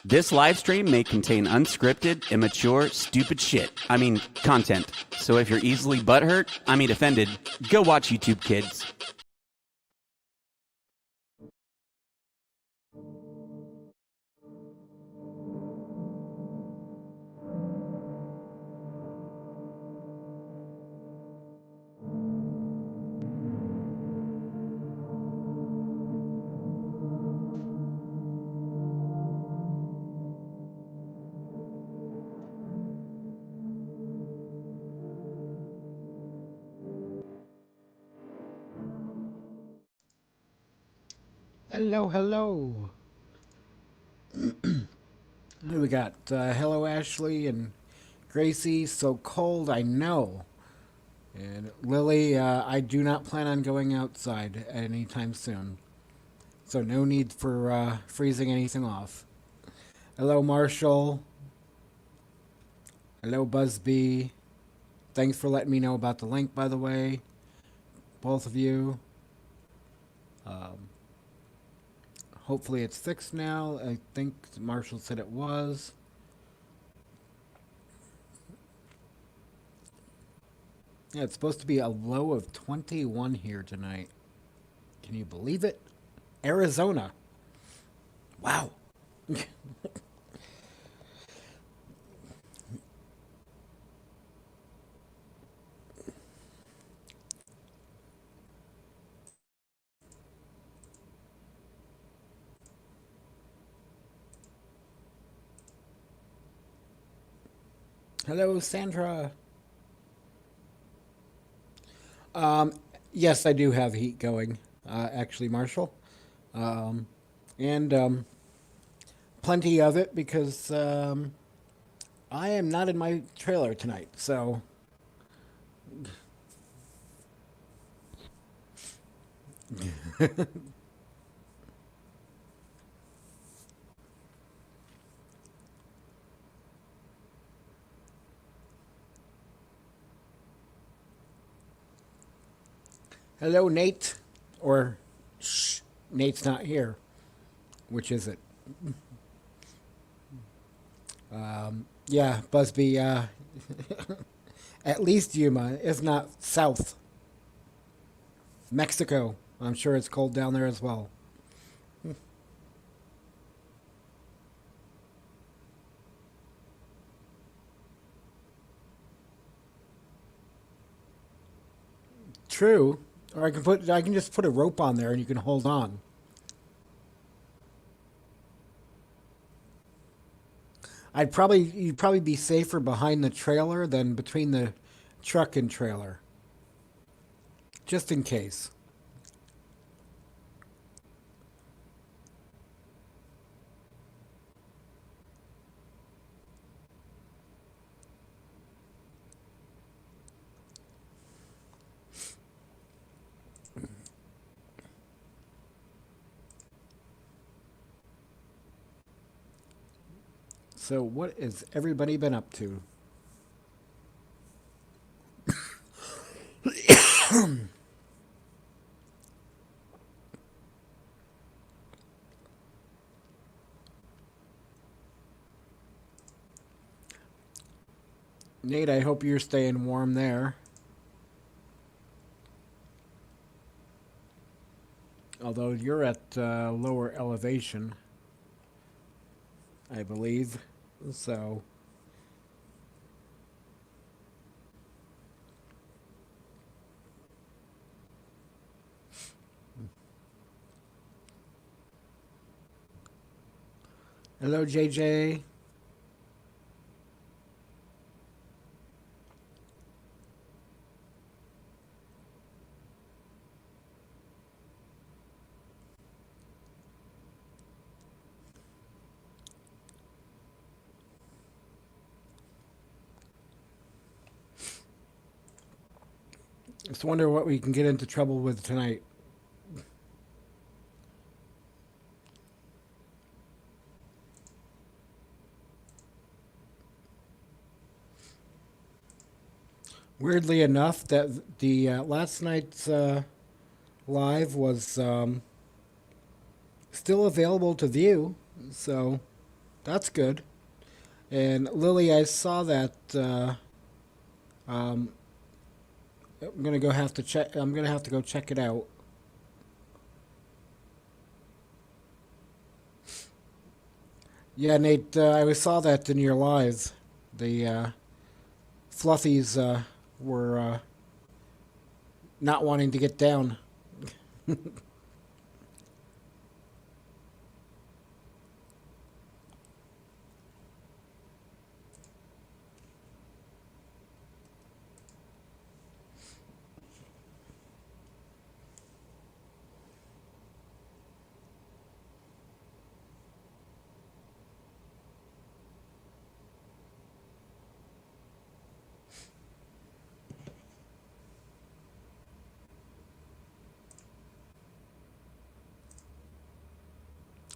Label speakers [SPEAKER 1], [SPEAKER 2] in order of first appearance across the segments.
[SPEAKER 1] This live stream may contain unscripted, immature, stupid shit. Content. So if you're easily offended, go watch YouTube Kids.
[SPEAKER 2] Hello, hello. We got hello Ashley and Gracie. So cold, I know. And Lily, I do not plan on going outside anytime soon. So no need for freezing anything off. Hello Marshall. Hello Busby. Thanks for letting me know about the link, by the way. Both of you. Hopefully it's fixed now. I think Marshall said it was. Yeah, it's supposed to be a low of 21 here tonight. Can you believe it? Arizona. Wow. Hello, Sandra. Yes, I do have heat going, actually, Marshall. And plenty of it because I am not in my trailer tonight. So, hello, Nate. Or, shh, Nate's not here. Which is it? Yeah, Busby, at least Yuma, if not south. Mexico. I'm sure it's cold down there as well. True. Or I can just put a rope on there and you can hold on. You'd probably be safer behind the trailer than between the truck and trailer. Just in case. So what has everybody been up to? Nate, I hope you're staying warm there. Although you're at lower elevation, I believe. So, hello, JJ. Just wonder what we can get into trouble with tonight. Weirdly enough, that the last night's live was still available to view, so that's good. And Lily, I saw that. Um, I'm gonna go have to check. I'm gonna have to go check it out. Yeah, Nate, I saw that in your lives. The Fluffies were not wanting to get down.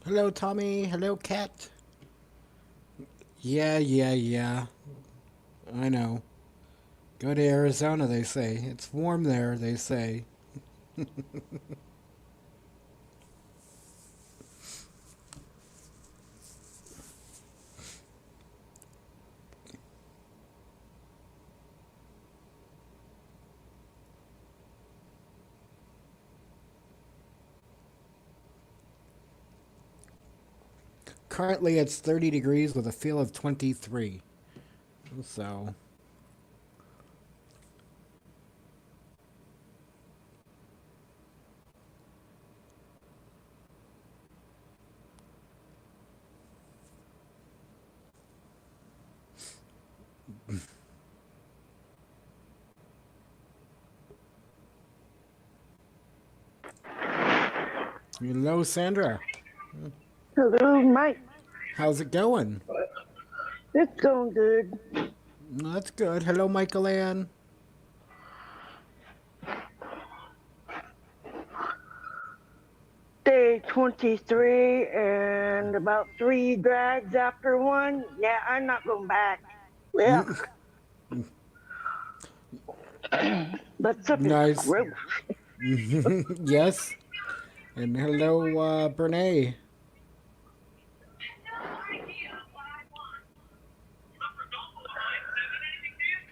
[SPEAKER 2] Hello, Tommy. Hello, Cat. Yeah, yeah, yeah. I know. Go to Arizona, they say. It's warm there, they say. Currently, it's 30 degrees with a feel of 23. So, hello, Sandra.
[SPEAKER 3] Hello, Mike.
[SPEAKER 2] How's it going?
[SPEAKER 3] It's going good.
[SPEAKER 2] That's good. Hello, Michael Ann.
[SPEAKER 3] Day 23 and about 3 drags after one. Yeah, I'm not going back. Yeah, that stuff is
[SPEAKER 2] Nice.
[SPEAKER 3] gross.
[SPEAKER 2] Yes. And hello, Brene.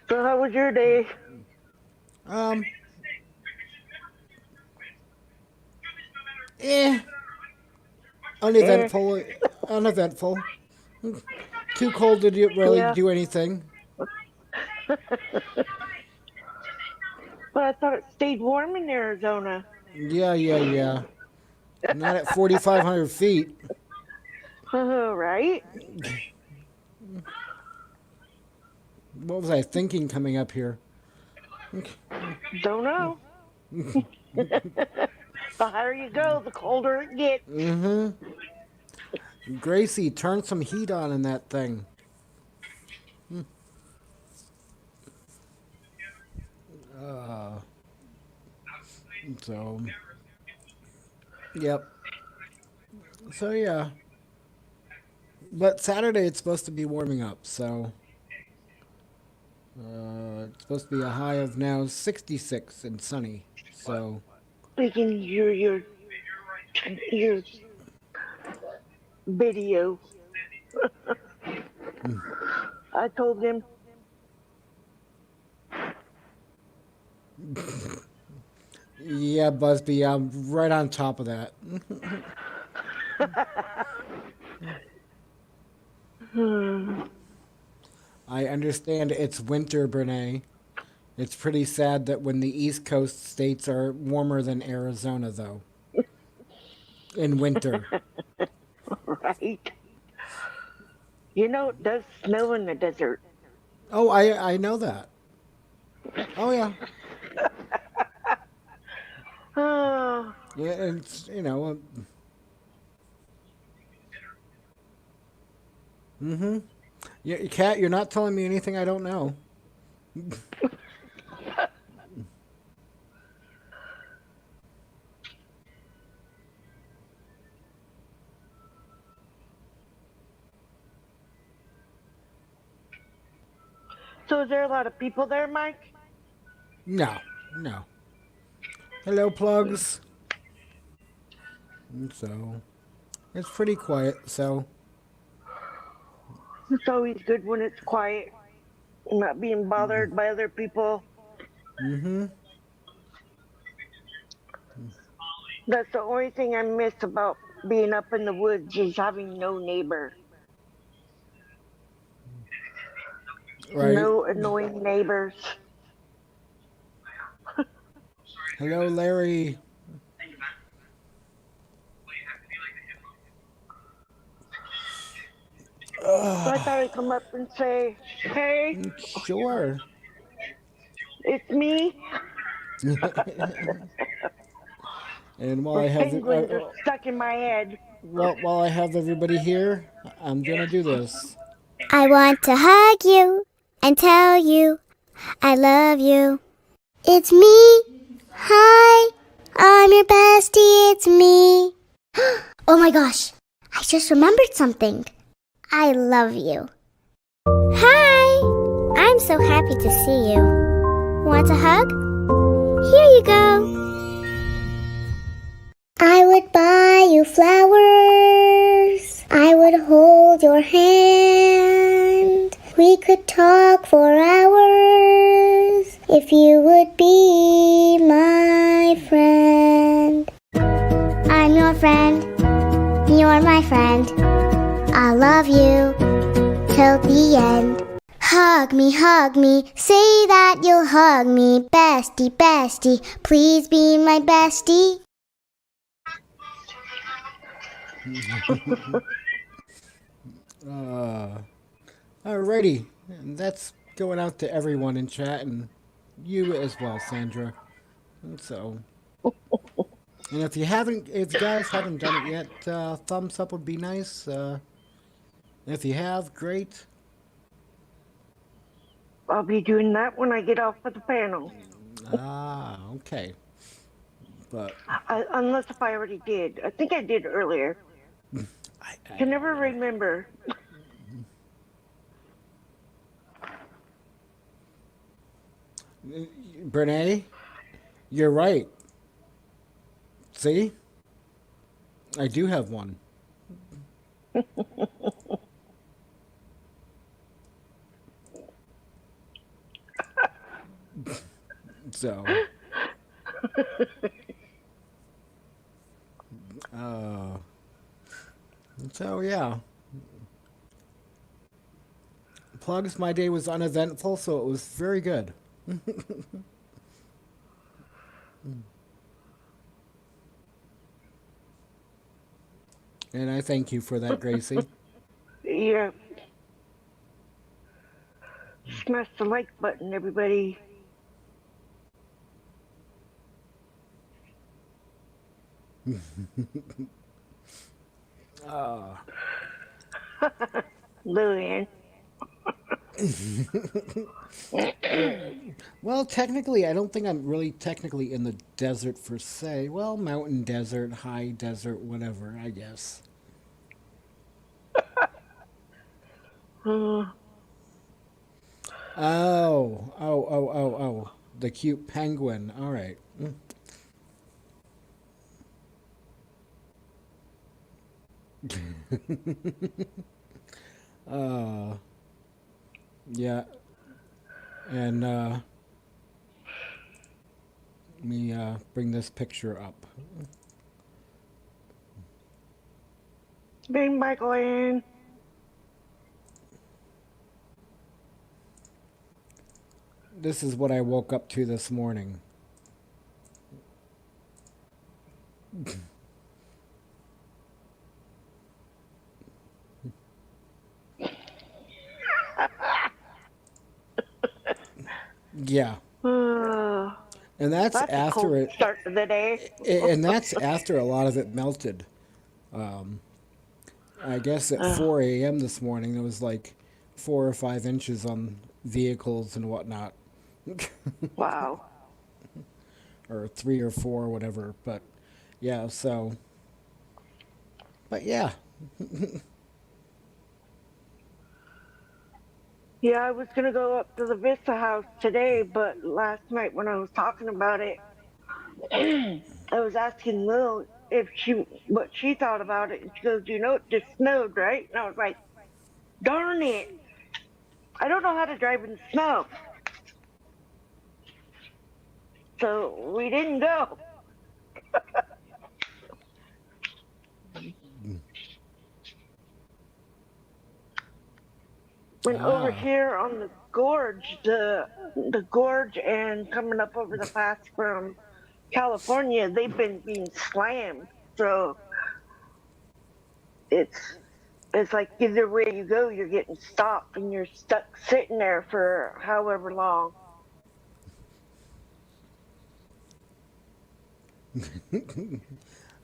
[SPEAKER 3] So how was your day?
[SPEAKER 2] Um, eh.
[SPEAKER 3] Eh,
[SPEAKER 2] Uneventful. Uneventful. Too cold to really
[SPEAKER 3] yeah,
[SPEAKER 2] do anything.
[SPEAKER 3] but I thought it stayed warm in Arizona.
[SPEAKER 2] Yeah, yeah, yeah. Not at 4,500 feet.
[SPEAKER 3] Right?
[SPEAKER 2] What was I thinking coming up here?
[SPEAKER 3] Don't know. The higher you go, the colder it gets.
[SPEAKER 2] Gracie, turn some heat on in that thing. So, yep. So, yeah. But Saturday it's supposed to be warming up, so it's supposed to be a high of now 66 and sunny. So,
[SPEAKER 3] Speaking your video, I told him,
[SPEAKER 2] yeah, Busby, I'm right on top of that. I understand it's winter, Brene. It's pretty sad that when the East Coast states are warmer than Arizona, though, in winter.
[SPEAKER 3] right? You know, it does snow in the desert.
[SPEAKER 2] Oh, I know that. Oh yeah,
[SPEAKER 3] Oh,
[SPEAKER 2] yeah. It's yeah, Cat. You're not telling me anything I don't know.
[SPEAKER 3] so is there a lot of people there, Mike?
[SPEAKER 2] No, no. Hello, plugs. So It's pretty quiet, so
[SPEAKER 3] It's always good when it's quiet, not being bothered by other people.
[SPEAKER 2] mm-hmm.
[SPEAKER 3] That's the only thing I miss about being up in the woods is having no neighbor,
[SPEAKER 2] Right.
[SPEAKER 3] no annoying neighbors.
[SPEAKER 2] Hello, Larry.
[SPEAKER 3] So I thought I'd come up and say, hey,
[SPEAKER 2] Sure.
[SPEAKER 3] it's me.
[SPEAKER 2] And while I
[SPEAKER 3] Those
[SPEAKER 2] have
[SPEAKER 3] penguins are stuck in my head.
[SPEAKER 2] while I have everybody here, I'm gonna do this.
[SPEAKER 4] I want to hug you and tell you I love you. It's me. Hi. I'm your bestie. It's me. Oh my gosh. I just remembered something. I love you. Hi. I'm so happy to see you. Want a hug? Here you go. I would buy you flowers. I would hold your hand. We could talk for hours if you would be my friend. I'm your friend. You're my friend. I love you till the end. Hug me, say that you'll hug me. Bestie, bestie, please be my bestie.
[SPEAKER 2] Alrighty. And that's going out to everyone in chat and you as well, Sandra. And so, and if you guys haven't done it yet, thumbs up would be nice. If you have, great.
[SPEAKER 3] I'll be doing that when I get off of the panel.
[SPEAKER 2] Okay. But
[SPEAKER 3] Unless if I already did. I think I did earlier. I can never remember.
[SPEAKER 2] Brene, you're right. See? I do have one. So. So yeah. Plugs, my day was uneventful, so it was very good. And I thank you for that, Gracie.
[SPEAKER 3] Yeah. Smash the like button, everybody. Lillian.
[SPEAKER 2] Well, technically, I don't think I'm really technically in the desert per se. Well, mountain desert, high desert, whatever, I guess. Oh. The cute penguin. All right. Yeah. And let me bring this picture up.
[SPEAKER 3] Bring Michael in.
[SPEAKER 2] This is what I woke up to this morning. Yeah. And that's
[SPEAKER 3] That's a
[SPEAKER 2] after
[SPEAKER 3] cold
[SPEAKER 2] it.
[SPEAKER 3] start to the day.
[SPEAKER 2] And that's after a lot of it melted. I guess at 4 a.m. this morning, it was like 4 or 5 inches on vehicles and whatnot.
[SPEAKER 3] Wow.
[SPEAKER 2] Or 3 or 4, whatever. But yeah, so. But yeah.
[SPEAKER 3] Yeah, I was gonna go up to the Vista house today, but last night when I was talking about it, I was asking if she what she thought about it. And she goes, "You know, it just snowed, right?" And I was like, "Darn it! I don't know how to drive in the snow." So we didn't go. When over
[SPEAKER 2] Ah.
[SPEAKER 3] here on the gorge and coming up over the pass from California, they've been being slammed. So it's it's like either way you go, you're getting stopped and you're stuck sitting there for however long.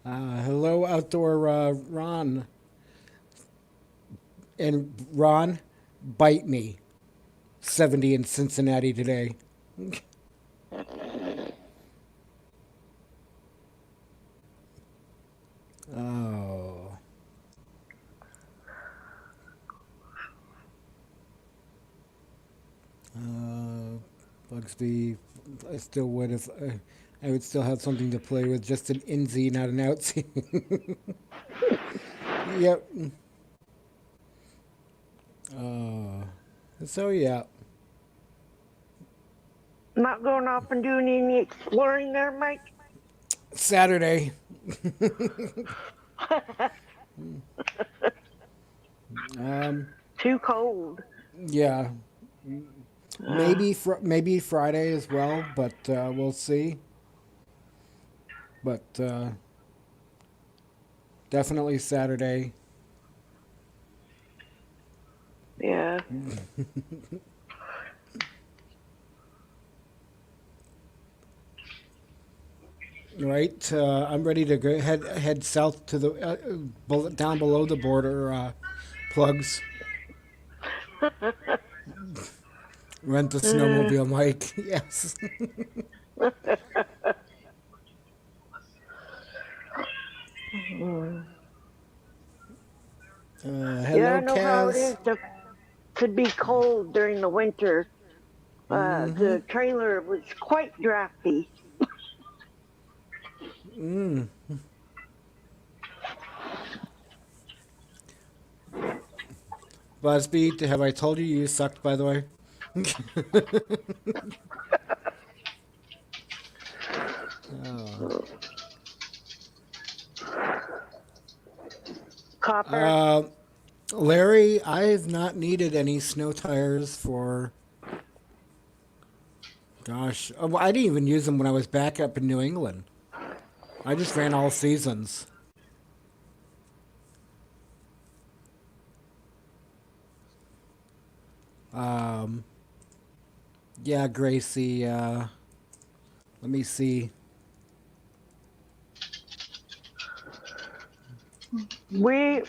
[SPEAKER 2] Hello, outdoor Ron. And Ron, bite me. 70 in Cincinnati today. Oh. Bugsby, I still would if I would still have something to play with, just an insy, not an outsy. Yep. So yeah,
[SPEAKER 3] Not going off and doing any exploring there, Mike?
[SPEAKER 2] Saturday.
[SPEAKER 3] Too cold.
[SPEAKER 2] Yeah, maybe Friday as well, but we'll see. But definitely Saturday.
[SPEAKER 3] Yeah.
[SPEAKER 2] Right, I'm ready to go head south to the down below the border. Plugs. Rent a snowmobile, Mike. Yes.
[SPEAKER 3] Yeah, I
[SPEAKER 2] Hello,
[SPEAKER 3] know how it is
[SPEAKER 2] Kaz.
[SPEAKER 3] to be cold during the winter. The trailer was quite drafty.
[SPEAKER 2] Busby, have I told you you sucked, by the way?
[SPEAKER 3] Copper.
[SPEAKER 2] Larry, I've not needed any snow tires for. Gosh, I didn't even use them when I was back up in New England. I just ran all seasons. Yeah, Gracie. Let me see.
[SPEAKER 3] We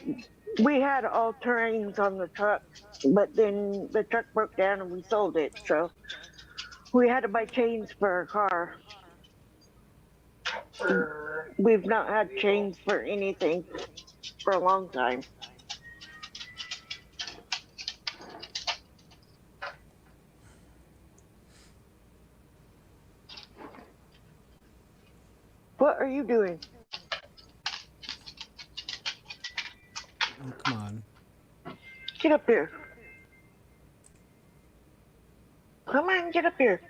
[SPEAKER 3] we had all terrains on the truck, but then the truck broke down and we sold it. So we had to buy chains for our car. We've not had chains for anything for a long time. What are you doing?
[SPEAKER 2] Oh, come on.
[SPEAKER 3] Get up here. Come on, get up here.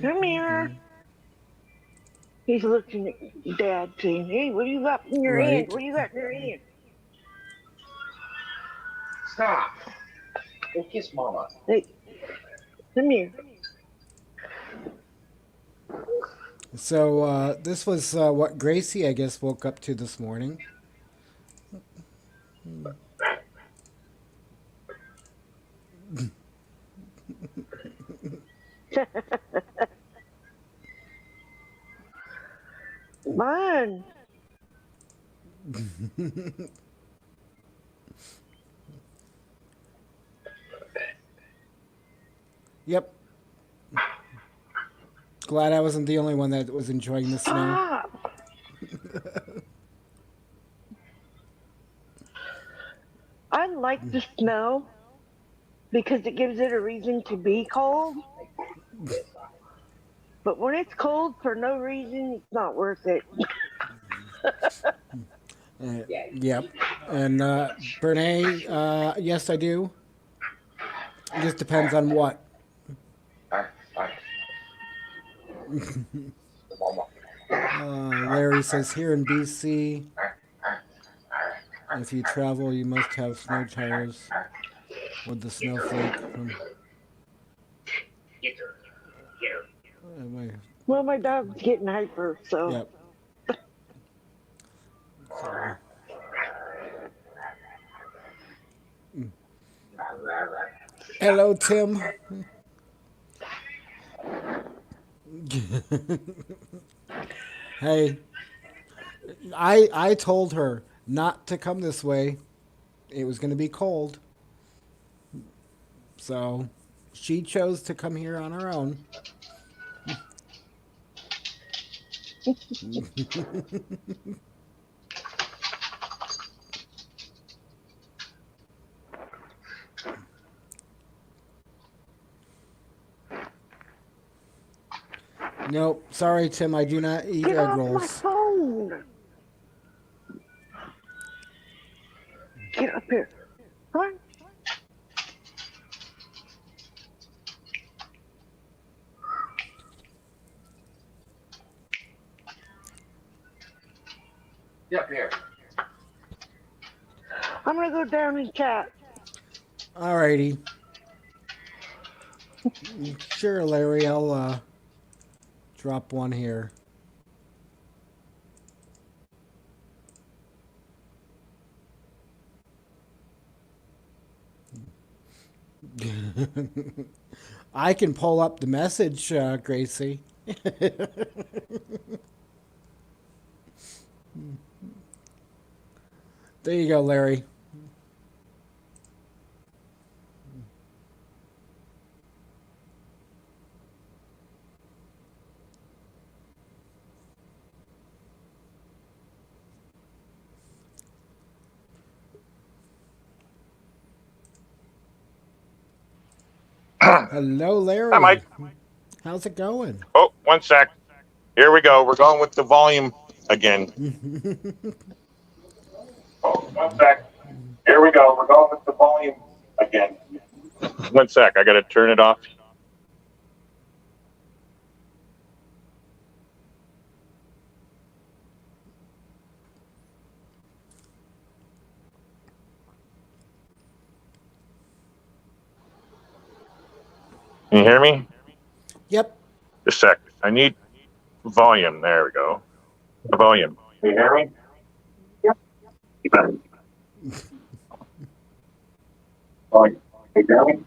[SPEAKER 3] Come here. He's looking at Dad saying, "Hey, what do you got in your hand?
[SPEAKER 2] Right.
[SPEAKER 3] What do you got in your hand?"
[SPEAKER 5] Stop. Go kiss Mama.
[SPEAKER 3] Hey, come here.
[SPEAKER 2] So this was what Gracie, I guess, woke up to this morning.
[SPEAKER 3] Fun.
[SPEAKER 2] Yep. Glad I wasn't the only one that was enjoying the snow.
[SPEAKER 3] Stop. I like the snow because it gives it a reason to be cold. But when it's cold for no reason, it's not worth it.
[SPEAKER 2] Yep. And Bernae, yes, I do. It just depends on what. Larry says here in BC, if you travel, you must have snow tires with the snowflake.
[SPEAKER 3] Well, my dog's getting hyper, so.
[SPEAKER 2] Yep. Hello, Tim. Hey, I told her not to come this way. It was going to be cold. So she chose to come here on her own. Nope. Sorry, Tim. I do not eat
[SPEAKER 3] Get
[SPEAKER 2] egg
[SPEAKER 3] off my
[SPEAKER 2] rolls.
[SPEAKER 3] phone! Get up here. Huh?
[SPEAKER 5] Get up here.
[SPEAKER 3] I'm gonna go down and chat.
[SPEAKER 2] Alrighty. Sure, Larry. I'll drop one here. I can pull up the message, Gracie. There you go, Larry. Hello, Larry.
[SPEAKER 6] Hi, Mike.
[SPEAKER 2] How's it going?
[SPEAKER 6] Oh, one sec. Here we go. We're going with the volume again. Oh, one sec. Here we go. We're going with the volume again. One sec. I got to turn it off. Can you hear me?
[SPEAKER 2] Yep.
[SPEAKER 6] Just a sec. I need volume. There we go. The volume. Can you hear me? Yep. Volume. Can you hear me?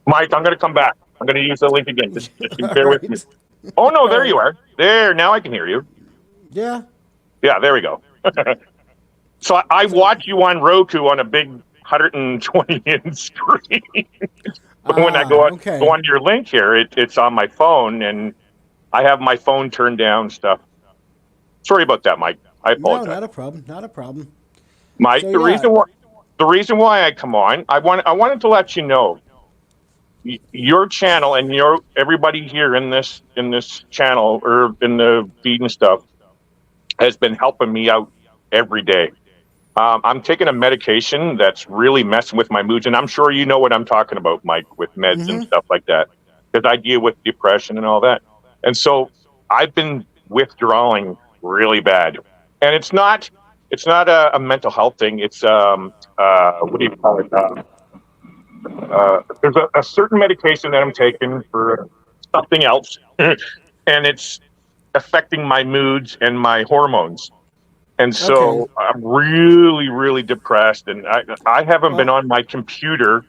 [SPEAKER 6] Mike, I'm going to come back. I'm going to use the link again. Just bear with me. Oh, no, there you are. There, now I can hear you.
[SPEAKER 2] Yeah.
[SPEAKER 6] Yeah, there we go. So I watch you on Roku on a big 120-inch screen. But when I go on your link here, it's on my phone, and I have my phone turned down stuff. Sorry about that, Mike. I apologize.
[SPEAKER 2] No, not a problem. Not a problem.
[SPEAKER 6] Mike,
[SPEAKER 2] So,
[SPEAKER 6] the reason why I come on, I wanted to let you know your channel and everybody here in this channel or in the feed and stuff has been helping me out every day. I'm taking a medication that's really messing with my moods, and I'm sure you know what I'm talking about, Mike, with meds and stuff like that, because I deal with depression and all that. And so I've been withdrawing really bad, and it's not a mental health thing. It's what do you call it? There's a certain medication that I'm taking for something else, and it's affecting my moods and my hormones. And so I'm really, really depressed, and I haven't been on my computer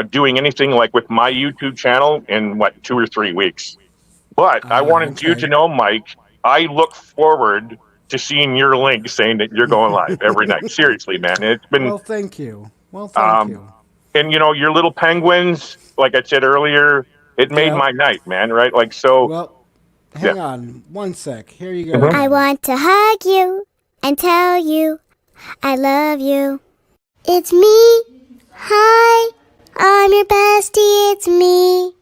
[SPEAKER 6] doing anything like with my YouTube channel in 2 or 3 weeks. But I wanted you to know, Mike, I look forward to seeing your link saying that you're going live every night. Seriously, man, it's been.
[SPEAKER 2] Well, thank you. Well, thank you.
[SPEAKER 6] and you know, your little penguins, like I said earlier, it made
[SPEAKER 2] Yeah.
[SPEAKER 6] my night, man. Right? Like so.
[SPEAKER 2] Well, hang
[SPEAKER 6] Yeah.
[SPEAKER 2] on 1 sec. Here you go.
[SPEAKER 6] Mhm.
[SPEAKER 4] I want to hug you and tell you I love you. It's me. Hi. I'm your bestie. It's me.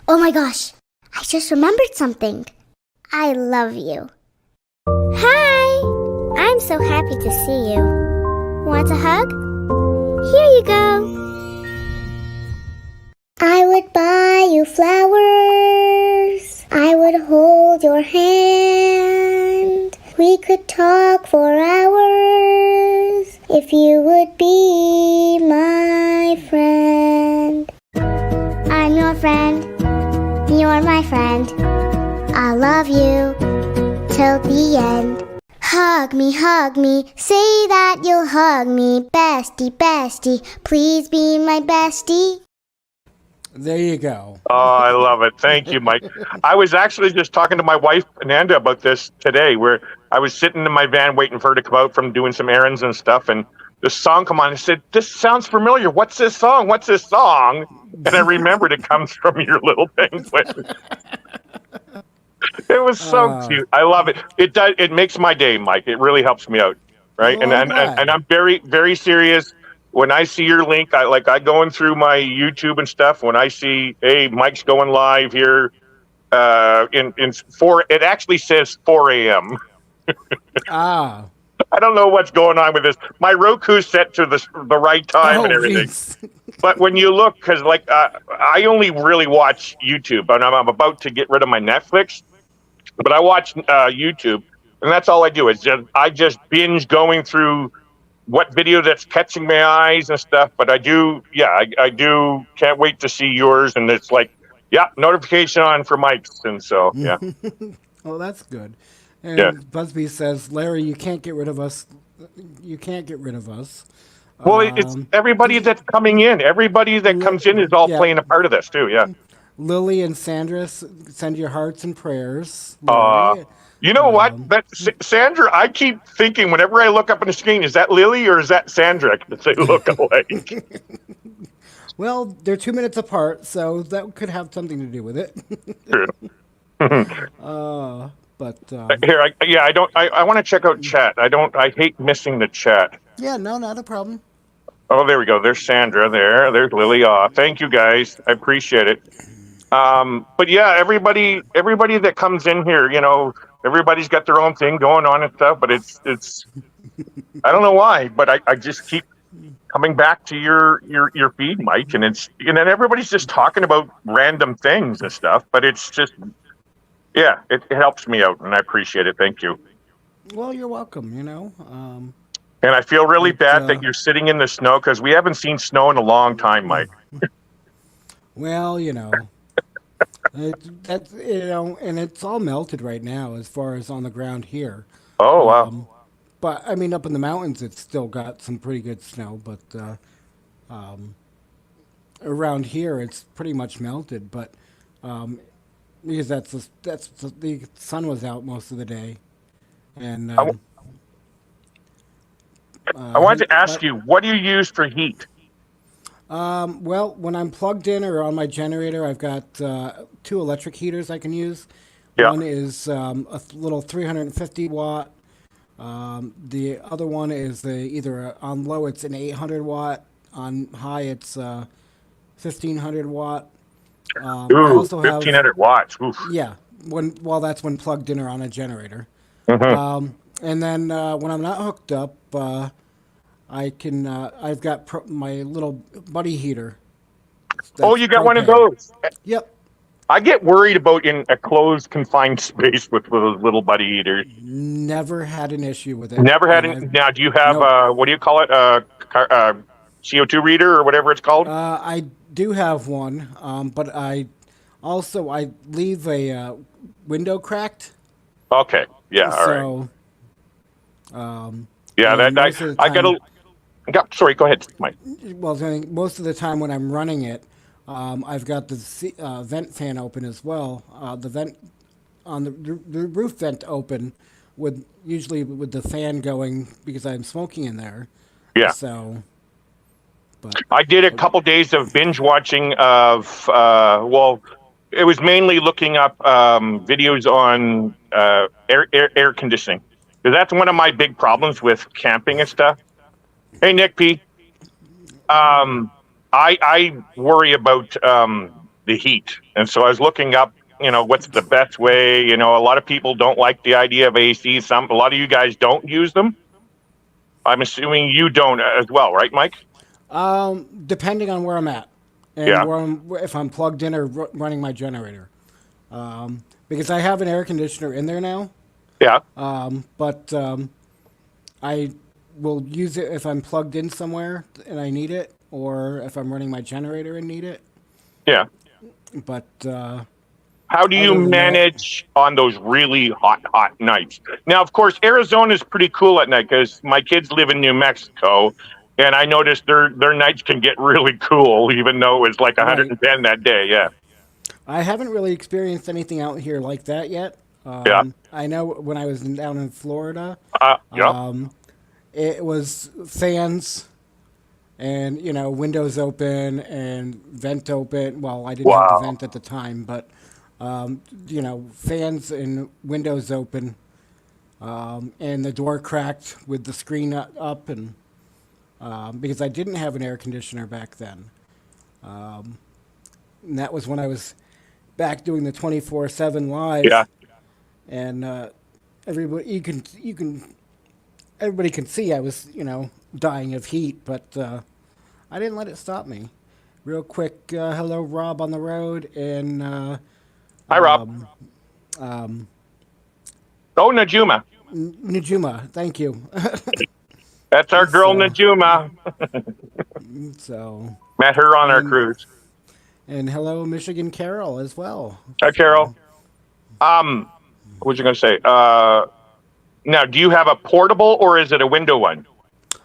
[SPEAKER 4] Oh my gosh. I just remembered something. I love you. Hi. I'm so happy to see you. Want a hug? Here you go. I would buy you flowers. I would hold your hand. We could talk for hours if you would be my friend. I'm your friend. You're my friend. I love you till the end. Hug me, say that you'll hug me. Bestie, bestie, please be my bestie.
[SPEAKER 2] There you go.
[SPEAKER 6] Oh, I love it. Thank you, Mike. I was actually just talking to my wife, Ananda, about this today, where I was sitting in my van waiting for her to come out from doing some errands and stuff, and this song come on. I said, "This sounds familiar. What's this song? What's this song?" And I remembered it comes from Your Little Penguin. It was so cute. I love it. It does. It makes my day, Mike. It really helps me out, right?
[SPEAKER 2] Well, I'm glad.
[SPEAKER 6] And I'm very, very serious. When I see your link, I going through my YouTube and stuff. When I see, hey, Mike's going live here, in 4. It actually says 4 a.m.
[SPEAKER 2] Ah.
[SPEAKER 6] I don't know what's going on with this. My Roku's set to the right time and everything.
[SPEAKER 2] Jeez.
[SPEAKER 6] But when you look, because I only really watch YouTube, and I'm about to get rid of my Netflix, but I watch YouTube, and that's all I do. I just binge going through what video that's catching my eyes and stuff. But I do, yeah, I do. Can't wait to see yours, and it's like, yeah, notification on for Mike's, and so yeah.
[SPEAKER 2] Oh, that's good. And
[SPEAKER 6] Yeah.
[SPEAKER 2] Busby says, Larry, you can't get rid of us. You can't get rid of us.
[SPEAKER 6] Well, it's everybody that's coming in. Everybody that comes in is all
[SPEAKER 2] Yeah.
[SPEAKER 6] playing a part of this too. Yeah.
[SPEAKER 2] Lily and Sandra, send your hearts and prayers. Larry.
[SPEAKER 6] You know what? Sandra, I keep thinking whenever I look up on the screen, is that Lily or is that Sandra? Because they look alike.
[SPEAKER 2] Well, they're 2 minutes apart, so that could have something to do with it. But
[SPEAKER 6] Here, I want to check out chat. I hate missing the chat.
[SPEAKER 2] yeah, no, not a problem.
[SPEAKER 6] Oh, there we go. There's Sandra. There's Lily. Thank you guys. I appreciate it. But yeah, everybody that comes in here, you know, everybody's got their own thing going on and stuff. But it's I don't know why, but I just keep coming back to your feed, Mike, and then everybody's just talking about random things and stuff. But it's just, yeah, it helps me out, and I appreciate it. Thank you.
[SPEAKER 2] Well, you're welcome, you know.
[SPEAKER 6] And I feel really bad that you're sitting in the snow because we haven't seen snow in a long time, Mike.
[SPEAKER 2] Well, you know. That's, you know, and it's all melted right now as far as on the ground here.
[SPEAKER 6] Oh, wow.
[SPEAKER 2] But I mean, up in the mountains, it's still got some pretty good snow. But around here, it's pretty much melted. But because the sun was out most of the day, and
[SPEAKER 6] I wanted to ask you, what do you use for heat?
[SPEAKER 2] well, when I'm plugged in or on my generator, I've got 2 electric heaters I can use.
[SPEAKER 6] Yeah.
[SPEAKER 2] One is a little 350 watt. The other one is on low it's an 800 watt. On high it's 1500 watt. I
[SPEAKER 6] Ooh,
[SPEAKER 2] also have
[SPEAKER 6] 1,500 watts. Oof.
[SPEAKER 2] yeah. That's when plugged in or on a generator.
[SPEAKER 6] Mhm.
[SPEAKER 2] And then when I'm not hooked up, I can. I've got my little buddy heater.
[SPEAKER 6] Oh,
[SPEAKER 2] That's
[SPEAKER 6] you got one of
[SPEAKER 2] propane.
[SPEAKER 6] those.
[SPEAKER 2] Yep.
[SPEAKER 6] I get worried about in a closed, confined space with those little buddy eaters.
[SPEAKER 2] Never had an issue with it.
[SPEAKER 6] Never had
[SPEAKER 2] And
[SPEAKER 6] it. Now, do you have,
[SPEAKER 2] Nope.
[SPEAKER 6] what do you call it? CO2 reader or whatever it's called?
[SPEAKER 2] I do have one, but I leave a window cracked.
[SPEAKER 6] Okay. Yeah. All right.
[SPEAKER 2] So.
[SPEAKER 6] Yeah.
[SPEAKER 2] and most of the
[SPEAKER 6] I got
[SPEAKER 2] time-
[SPEAKER 6] sorry. Go ahead, Mike.
[SPEAKER 2] Well, I think most of the time when I'm running it, I've got the vent fan open as well. The vent on the roof vent open, usually with the fan going because I'm smoking in there.
[SPEAKER 6] Yeah.
[SPEAKER 2] So, But
[SPEAKER 6] I did a couple days of binge watching of, it was mainly looking up videos on air conditioning. Because that's one of my big problems with camping and stuff. Hey, Nick P. I worry about the heat. And so I was looking up, what's the best way. A lot of people don't like the idea of AC. A lot of you guys don't use them. I'm assuming you don't as well, right, Mike?
[SPEAKER 2] depending on where I'm at and
[SPEAKER 6] Yeah.
[SPEAKER 2] if I'm plugged in or running my generator. Because I have an air conditioner in there now,
[SPEAKER 6] Yeah.
[SPEAKER 2] but I will use it if I'm plugged in somewhere and I need it, or if I'm running my generator and need it.
[SPEAKER 6] Yeah.
[SPEAKER 2] But
[SPEAKER 6] How do you
[SPEAKER 2] Other than that-
[SPEAKER 6] manage on those really hot nights? Now, of course, Arizona is pretty cool at night because my kids live in New Mexico, and I noticed their nights can get really cool, even though it's like 110 that day. Yeah.
[SPEAKER 2] I haven't really experienced anything out here like that yet.
[SPEAKER 6] Yeah.
[SPEAKER 2] I know when I was down in Florida,
[SPEAKER 6] Yeah.
[SPEAKER 2] it was fans and windows open and vent open. Well, I didn't have
[SPEAKER 6] Wow.
[SPEAKER 2] the vent at the time, but fans and windows open, and the door cracked with the screen up, and because I didn't have an air conditioner back then, and that was when I was back doing the 24/7 live.
[SPEAKER 6] Yeah.
[SPEAKER 2] And everybody everybody can see I was dying of heat, but I didn't let it stop me. Real quick, hello Rob on the road, and
[SPEAKER 6] Hi, Rob. Oh, Najuma.
[SPEAKER 2] Najuma, thank you.
[SPEAKER 6] That's our girl,
[SPEAKER 2] So-
[SPEAKER 6] Najuma.
[SPEAKER 2] So,
[SPEAKER 6] Met her on our cruise.
[SPEAKER 2] and hello Michigan Carol as well.
[SPEAKER 6] Hi, Carol. What was you going to say? Now, do you have a portable or is it a window one?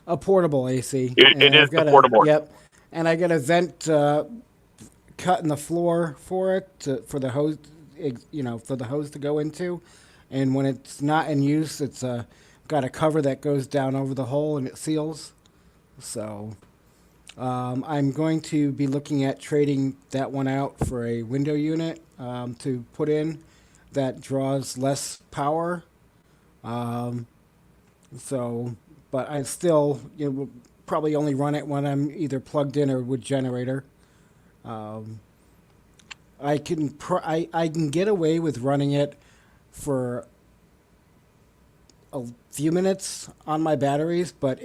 [SPEAKER 2] A portable AC.
[SPEAKER 6] It
[SPEAKER 2] And
[SPEAKER 6] is
[SPEAKER 2] I've got
[SPEAKER 6] the portable.
[SPEAKER 2] Yep, and I got a vent cut in the floor for it for the hose, for the hose to go into, and when it's not in use, it's got a cover that goes down over the hole and it seals. So I'm going to be looking at trading that one out for a window unit to put in that draws less power. But I still will probably only run it when I'm either plugged in or with generator. I can I can get away with running it for a few minutes on my batteries, but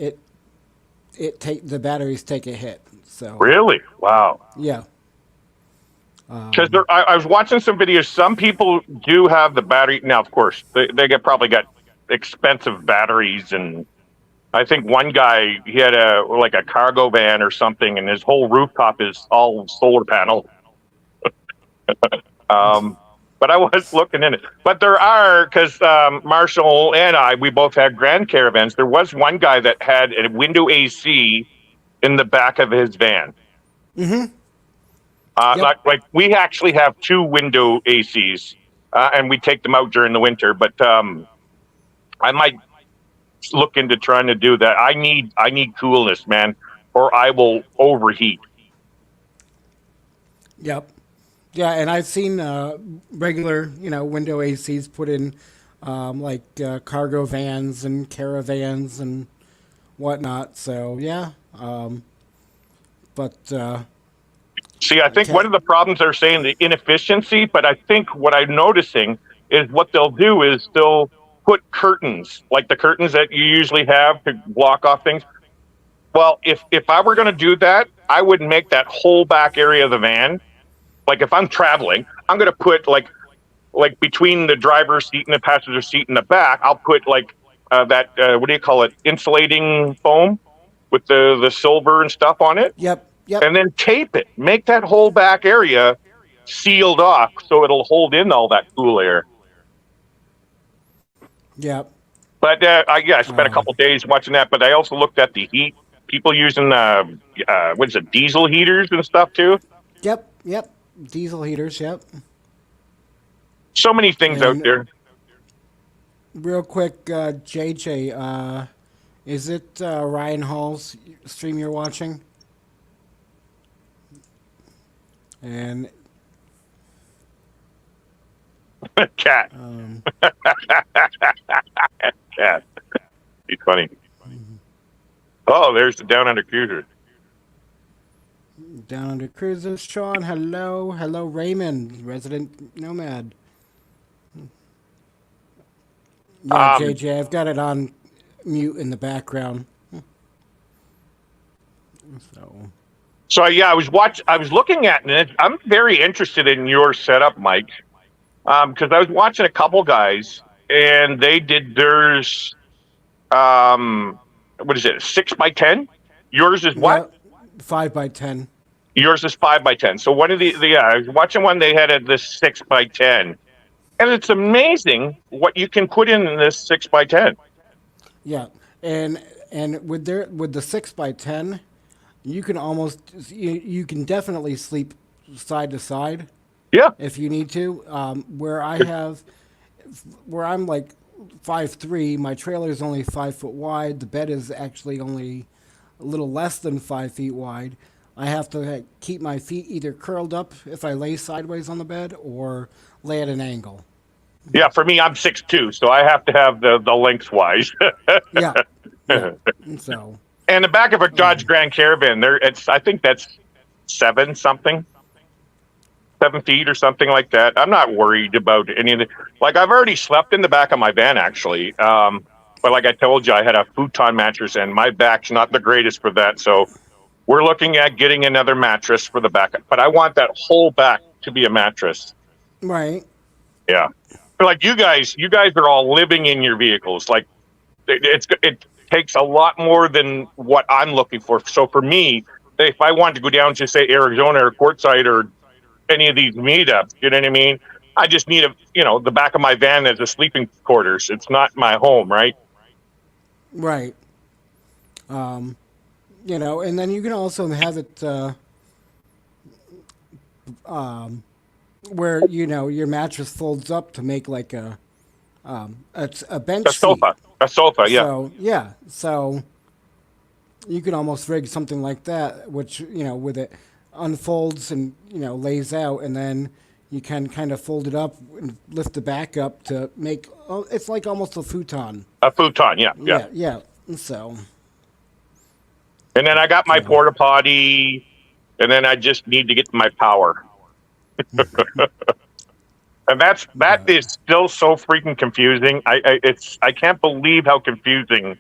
[SPEAKER 2] the batteries take a hit. So
[SPEAKER 6] Really? Wow.
[SPEAKER 2] yeah.
[SPEAKER 6] Because I was watching some videos. Some people do have the battery. Now, of course, they probably got expensive batteries, and I think one guy, he had a cargo van or something, and his whole rooftop is all solar panel. But I was looking in it. But there are, because Marshall and we both had Grand Caravans. There was one guy that had a window AC in the back of his van.
[SPEAKER 2] Yep.
[SPEAKER 6] Like we actually have two window ACs, and we take them out during the winter. But I might look into trying to do that. I need coolness, man, or I will overheat.
[SPEAKER 2] Yep. Yeah, and I've seen regular, window ACs put in cargo vans and caravans and whatnot. So yeah,
[SPEAKER 6] See, I think one of the problems they're saying the inefficiency, but I think what I'm noticing is what they'll do is they'll put curtains, like the curtains that you usually have to block off things. Well, if I were going to do that, I would make that whole back area of the van. Like if I'm traveling, I'm going to put like between the driver's seat and the passenger seat in the back, I'll put that what do you call it? Insulating foam with the silver and stuff on it.
[SPEAKER 2] yep.
[SPEAKER 6] And then tape it. Make that whole back area sealed off so it'll hold in all that cool air.
[SPEAKER 2] Yep.
[SPEAKER 6] But I spent a couple days watching that. But I also looked at the heat. People using diesel heaters and stuff too.
[SPEAKER 2] Yep. Diesel heaters, yep.
[SPEAKER 6] So many things out
[SPEAKER 2] And-
[SPEAKER 6] there.
[SPEAKER 2] Real quick, JJ, is it Ryan Hall's stream you're watching? And
[SPEAKER 6] Cat. Cat. He's funny. Oh, there's the Down Under Cruiser.
[SPEAKER 2] Down Under Cruisers, Sean, hello. Hello, Raymond, resident nomad. Yeah, JJ, I've got it on mute in the background.
[SPEAKER 6] So yeah, I was looking at it. I'm very interested in your setup, Mike, because I was watching a couple guys, and they did theirs. What is it? 6x10. Yours is what?
[SPEAKER 2] Yeah, 5x10.
[SPEAKER 6] Yours is 5x10. So one of I was watching one. They had this 6x10, and it's amazing what you can put in this 6x10.
[SPEAKER 2] Yeah, and with the 6x10, you can you can definitely sleep side to side.
[SPEAKER 6] Yeah.
[SPEAKER 2] If you need to. Where I'm like 5'3", my trailer is only 5 foot wide. The bed is actually only a little less than 5 feet wide. I have to keep my feet either curled up if I lay sideways on the bed or lay at an angle.
[SPEAKER 6] Yeah, for me, I'm 6'2", so I have to have the lengthwise.
[SPEAKER 2] Yeah. And so.
[SPEAKER 6] And the back of a Dodge Grand Caravan, I think that's 7 feet or something like that. I'm not worried about any of it. Like, I've already slept in the back of my van, actually. But like I told you, I had a futon mattress, and my back's not the greatest for that. So we're looking at getting another mattress for the back. But I want that whole back to be a mattress.
[SPEAKER 2] Right.
[SPEAKER 6] Yeah. But like you guys are all living in your vehicles. Like, it takes a lot more than what I'm looking for. So for me, if I wanted to go down to, say, Arizona or Quartzsite or any of these meetups, you know what I mean? I just need the back of my van as a sleeping quarters. It's not my home, right?
[SPEAKER 2] Right. And then you can also have it where your mattress folds up to make like a bench
[SPEAKER 6] sofa.
[SPEAKER 2] seat.
[SPEAKER 6] A sofa, yeah.
[SPEAKER 2] So you can almost rig something like that, which with it unfolds and lays out, and then you can kind of fold it up and lift the back up to make it's like almost a futon.
[SPEAKER 6] A futon, yeah.
[SPEAKER 2] Yeah. So.
[SPEAKER 6] And then I got my porta potty, and then I just need to get my power. And that is still so freaking confusing. I can't believe how confusing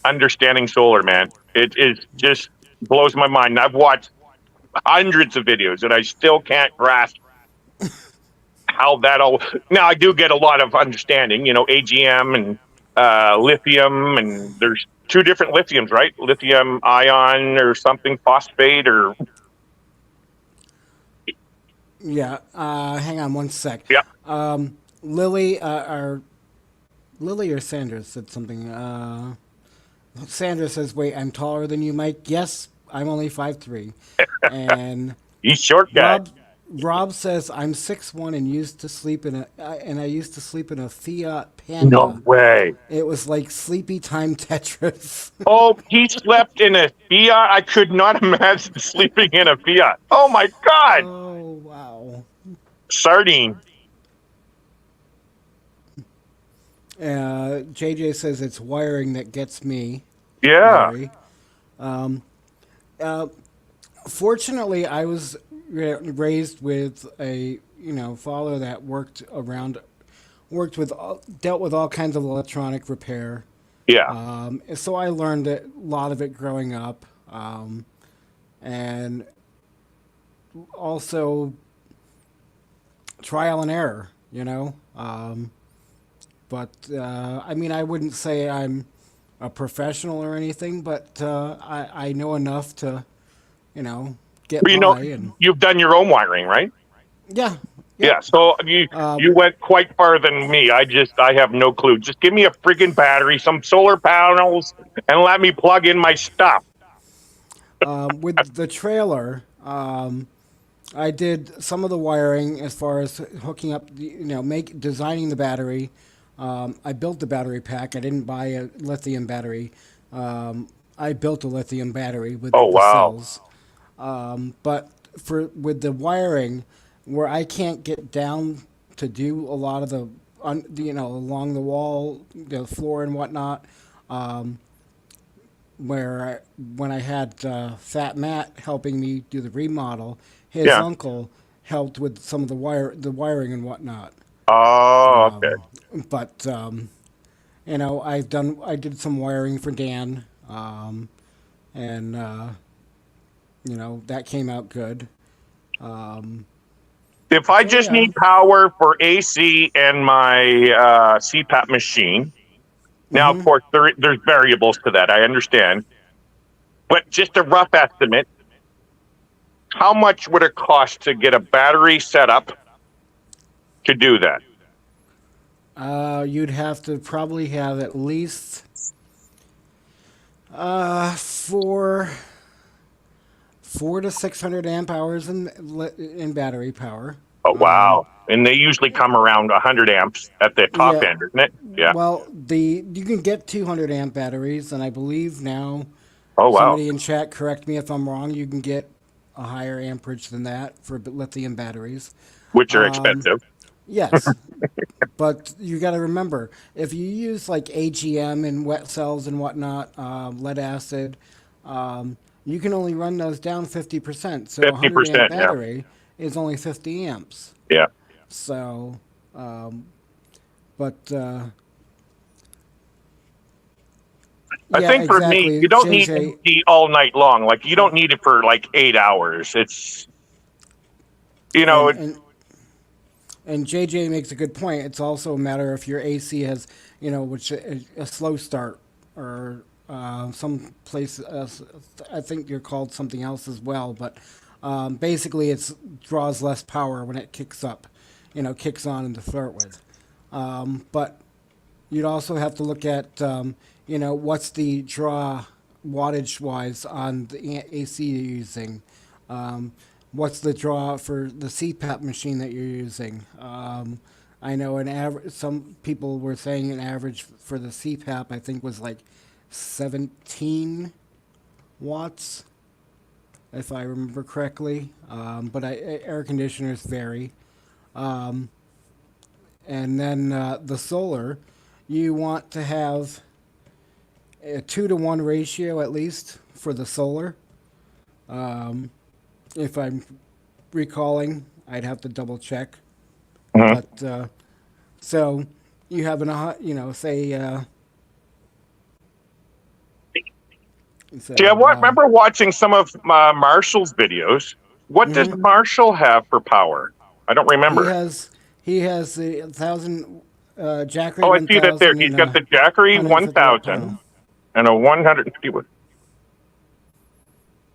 [SPEAKER 6] understanding solar, man. It just blows my mind. I've watched hundreds of videos, and I still can't grasp how that all. Now I do get a lot of understanding. AGM and lithium, and there's 2 different lithiums, right? Lithium ion or something, phosphate or.
[SPEAKER 2] Yeah. Hang on one sec.
[SPEAKER 6] Yeah.
[SPEAKER 2] Lily or Sandra said something. Sandra says, "Wait, I'm taller than you, Mike." Yes, I'm only 5'3", and
[SPEAKER 6] He's short guy.
[SPEAKER 2] Rob says I'm 6'1" and used to sleep in I used to sleep in a Fiat Panda.
[SPEAKER 6] No way.
[SPEAKER 2] It was like sleepy time Tetris.
[SPEAKER 6] Oh, he slept in a Fiat? I could not imagine sleeping in a Fiat. Oh, my God.
[SPEAKER 2] Oh, wow.
[SPEAKER 6] Sardine.
[SPEAKER 2] JJ says it's wiring that gets me.
[SPEAKER 6] Yeah.
[SPEAKER 2] Fortunately, I was raised with a father that dealt with all kinds of electronic repair.
[SPEAKER 6] Yeah.
[SPEAKER 2] So I learned a lot of it growing up, and also trial and error. But I wouldn't say I'm a professional or anything, but I know enough to, get by. And
[SPEAKER 6] you've done your own wiring, right?
[SPEAKER 2] yeah.
[SPEAKER 6] Yeah. So you went quite farther than me. I have no clue. Just give me a freaking battery, some solar panels, and let me plug in my stuff.
[SPEAKER 2] With the trailer, I did some of the wiring as far as hooking up, designing the battery. I built the battery pack. I didn't buy a lithium battery. I built a lithium battery with the cells. But with the wiring, where I can't get down to do a lot of the, along the wall, the floor and whatnot. When I had Fat Matt helping me do the remodel, his
[SPEAKER 6] Yeah.
[SPEAKER 2] uncle helped with some of the wiring and whatnot.
[SPEAKER 6] Oh, okay.
[SPEAKER 2] But I did some wiring for Dan, and that came out good.
[SPEAKER 6] If I just
[SPEAKER 2] yeah.
[SPEAKER 6] need power for AC and my CPAP machine, now, of course, there's variables to that. I understand. But just a rough estimate, how much would it cost to get a battery set up to do that?
[SPEAKER 2] You'd have to probably have at least 4 to 600 amp hours in battery power.
[SPEAKER 6] Oh, wow. And they usually come around 100 amps at the top
[SPEAKER 2] Yeah.
[SPEAKER 6] end, isn't it? Yeah.
[SPEAKER 2] Well, you can get 200 amp batteries, and I believe now,
[SPEAKER 6] Oh, wow.
[SPEAKER 2] somebody in chat, correct me if I'm wrong, you can get a higher amperage than that for lithium batteries.
[SPEAKER 6] Which are expensive.
[SPEAKER 2] Yes. But you got to remember, if you use like AGM and wet cells and whatnot, lead acid, you can only run those down 50%. So 100
[SPEAKER 6] 50%,
[SPEAKER 2] amp
[SPEAKER 6] yeah.
[SPEAKER 2] battery is only 50 amps.
[SPEAKER 6] Yeah.
[SPEAKER 2] So, but
[SPEAKER 6] I
[SPEAKER 2] yeah,
[SPEAKER 6] think for
[SPEAKER 2] exactly.
[SPEAKER 6] me, you don't need
[SPEAKER 2] JJ
[SPEAKER 6] it all night long. Like, you don't need it for like 8 hours. It's,
[SPEAKER 2] and JJ makes a good point. It's also a matter if your AC has, which a slow start or some place. I think you're called something else as well, but basically it draws less power when it kicks up, kicks on to start with. But you'd also have to look at, what's the draw wattage wise on the AC you're using. What's the draw for the CPAP machine that you're using? I know some people were saying an average for the CPAP, I think, was like 17 watts, if I remember correctly. But air conditioners vary. And then the solar, you want to have a 2-to-1 ratio at least for the solar. If I'm recalling, I'd have to double check. But so you have say.
[SPEAKER 6] See, remember watching some of Marshall's videos. What does Marshall have for power? I don't remember.
[SPEAKER 2] He has the 1,000 Jackery.
[SPEAKER 6] Oh, I see that there. He's got the Jackery 1000 and a 150 watt.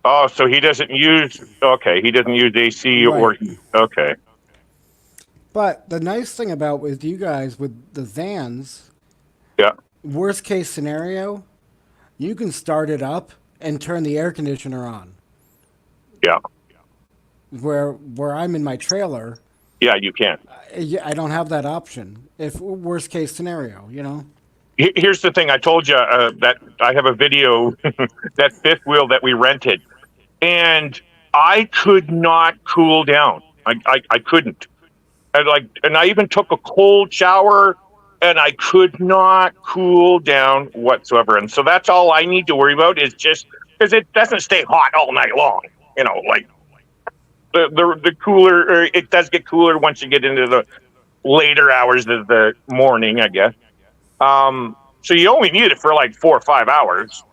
[SPEAKER 6] Oh, so he doesn't use. Okay, he doesn't use AC or. Okay.
[SPEAKER 2] But the nice thing about with you guys with the vans,
[SPEAKER 6] yeah.
[SPEAKER 2] Worst case scenario, you can start it up and turn the air conditioner on.
[SPEAKER 6] Yeah.
[SPEAKER 2] Where I'm in my trailer.
[SPEAKER 6] Yeah, you can.
[SPEAKER 2] I don't have that option. If worst case scenario,
[SPEAKER 6] Here's the thing. I told you that I have a video, that fifth wheel that we rented, and I could not cool down. I couldn't. And I even took a cold shower, and I could not cool down whatsoever. And so that's all I need to worry about is just because it doesn't stay hot all night long. Like the cooler, or it does get cooler once you get into the later hours of the morning, I guess. So you only need it for like 4 or 5 hours.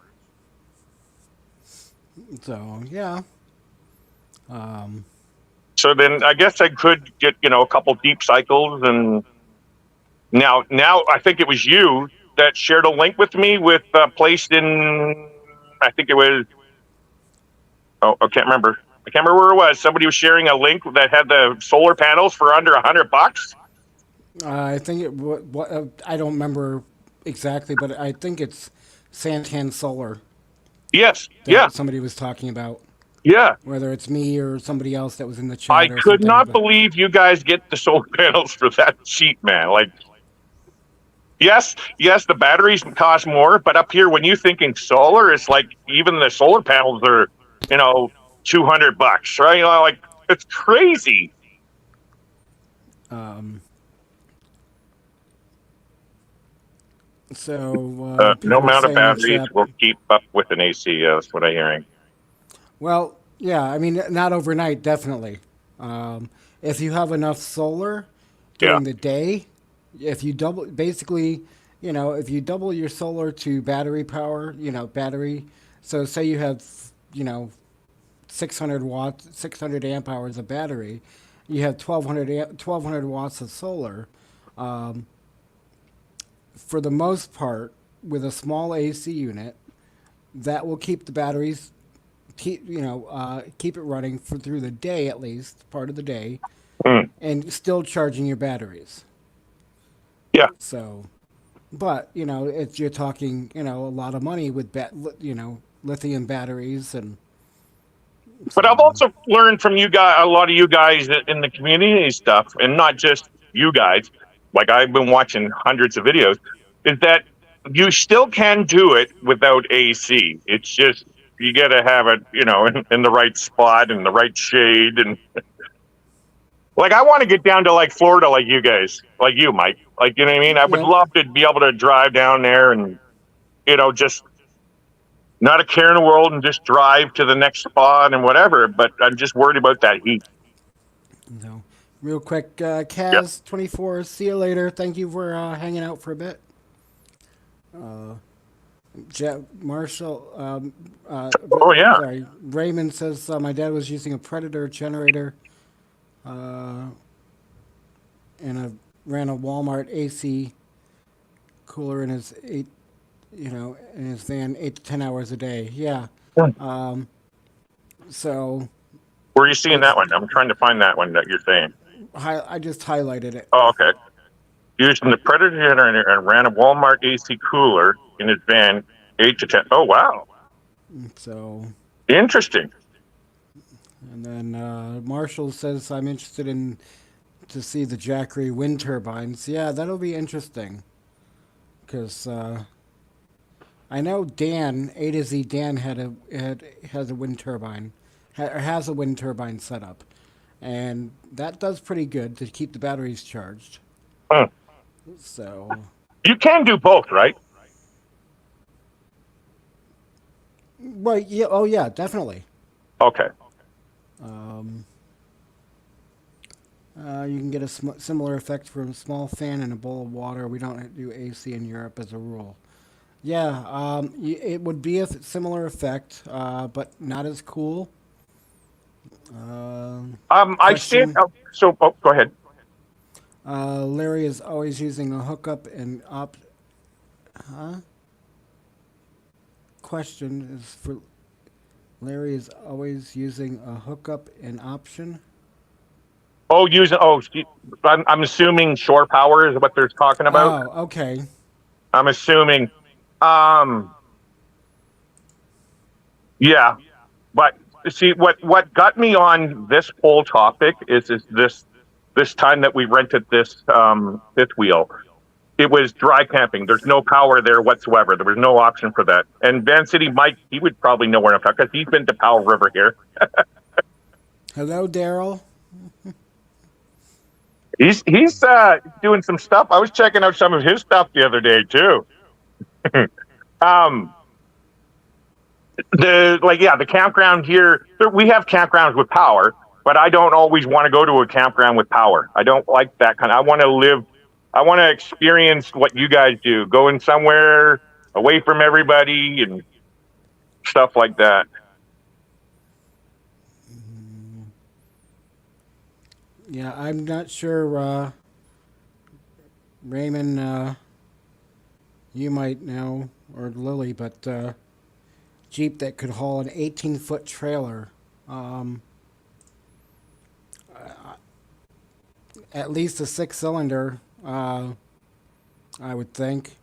[SPEAKER 2] So, yeah.
[SPEAKER 6] So then I guess I could get, a couple deep cycles. And now I think it was you that shared a link with me with placed in, I think it was, I can't remember. I can't remember where it was. Somebody was sharing a link that had the solar panels for under $100.
[SPEAKER 2] I think I don't remember exactly, but I think it's Santan Solar.
[SPEAKER 6] Yes.
[SPEAKER 2] That
[SPEAKER 6] Yeah.
[SPEAKER 2] somebody was talking about.
[SPEAKER 6] Yeah.
[SPEAKER 2] Whether it's me or somebody else that was in the chat.
[SPEAKER 6] I could not believe you guys get the solar panels for that cheap, man. Like, yes, the batteries cost more, but up here, when you're thinking solar, it's like even the solar panels are, $200, right? Like, it's crazy.
[SPEAKER 2] So
[SPEAKER 6] No
[SPEAKER 2] people are
[SPEAKER 6] amount of
[SPEAKER 2] saying in the
[SPEAKER 6] batteries
[SPEAKER 2] chat.
[SPEAKER 6] will keep up with an AC. That's what I'm hearing.
[SPEAKER 2] Well, yeah, I mean, not overnight, definitely. If you have enough solar
[SPEAKER 6] Yeah.
[SPEAKER 2] during the day, if you double, basically, if you double your solar to battery power, battery. So say you have, 600 watts, 600 amp hours of battery, you have 1200 watts of solar. For the most part, with a small AC unit, that will keep the batteries keep it running for through the day at least, part of the day,
[SPEAKER 6] Mm.
[SPEAKER 2] and still charging your batteries.
[SPEAKER 6] Yeah.
[SPEAKER 2] So, but it's you're talking a lot of money with lithium batteries and.
[SPEAKER 6] But
[SPEAKER 2] So,
[SPEAKER 6] I've also learned from you guys, a lot of you guys in the community stuff, and not just you guys. Like, I've been watching hundreds of videos. Is that you still can do it without AC? It's just you got to have it, in the right spot and the right shade, and like, I want to get down to like Florida, like you guys, like you, Mike. Like, you know what I mean? I would
[SPEAKER 2] Yep.
[SPEAKER 6] love to be able to drive down there and just not a care in the world and just drive to the next spot and whatever. But I'm just worried about that heat.
[SPEAKER 2] so real quick,
[SPEAKER 6] Yeah.
[SPEAKER 2] Kaz24, see you later. Thank you for hanging out for a bit. Marshall,
[SPEAKER 6] Oh yeah.
[SPEAKER 2] sorry, Raymond says my dad was using a Predator generator, and ran a Walmart AC cooler in his in his van 8 to 10 hours a day. Yeah. So
[SPEAKER 6] Where are you seeing
[SPEAKER 2] it's
[SPEAKER 6] that one? I'm trying to find that one that you're saying.
[SPEAKER 2] I just highlighted it.
[SPEAKER 6] Oh, okay. Using the Predator generator and ran a Walmart AC cooler in his van, 8 to 10. Oh wow,
[SPEAKER 2] So,
[SPEAKER 6] interesting.
[SPEAKER 2] and then Marshall says I'm interested in to see the Jackery wind turbines. Yeah, that'll be interesting. Because I know Dan A to Z Dan has a wind turbine, has a wind turbine set up, and that does pretty good to keep the batteries charged.
[SPEAKER 6] Hmm.
[SPEAKER 2] So
[SPEAKER 6] You can do both, right?
[SPEAKER 2] well, yeah, oh yeah, definitely.
[SPEAKER 6] Okay.
[SPEAKER 2] You can get a similar effect from a small fan and a bowl of water. We don't do AC in Europe as a rule. Yeah, it would be a similar effect, but not as cool.
[SPEAKER 6] I've seen.
[SPEAKER 2] Question.
[SPEAKER 6] Go ahead.
[SPEAKER 2] Larry is always using a hookup and Question is for Larry is always using a hookup and option.
[SPEAKER 6] Oh, I'm assuming shore power is what they're talking about.
[SPEAKER 2] Oh, okay.
[SPEAKER 6] I'm assuming. Yeah, but see, what got me on this whole topic is this time that we rented this fifth wheel. It was dry camping. There's no power there whatsoever. There was no option for that. And Van City Mike, he would probably know where I'm talking because he's been to Powell River here.
[SPEAKER 2] Hello, Daryl.
[SPEAKER 6] He's doing some stuff. I was checking out some of his stuff the other day too. The campground here. We have campgrounds with power, but I don't always want to go to a campground with power. I don't like that kind. I want to experience what you guys do, going somewhere away from everybody and stuff like that.
[SPEAKER 2] Yeah, I'm not sure, Raymond, you might know, or Lily, but Jeep that could haul an 18-foot trailer, at least a 6-cylinder, I would think.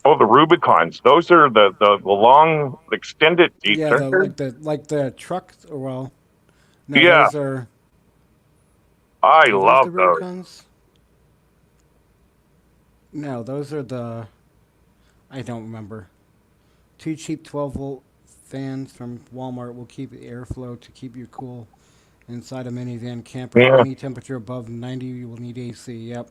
[SPEAKER 6] Oh, the Rubicons. Those are the long extended Jeeps,
[SPEAKER 2] Yeah,
[SPEAKER 6] aren't they?
[SPEAKER 2] like the truck. Well, no,
[SPEAKER 6] Yeah.
[SPEAKER 2] those are.
[SPEAKER 6] I
[SPEAKER 2] Are
[SPEAKER 6] love
[SPEAKER 2] the
[SPEAKER 6] those.
[SPEAKER 2] Rubicons? No, those are the. I don't remember. two cheap 12-volt fans from Walmart will keep airflow to keep you cool inside a minivan camper.
[SPEAKER 6] Yeah.
[SPEAKER 2] Any temperature above 90, you will need AC. Yep.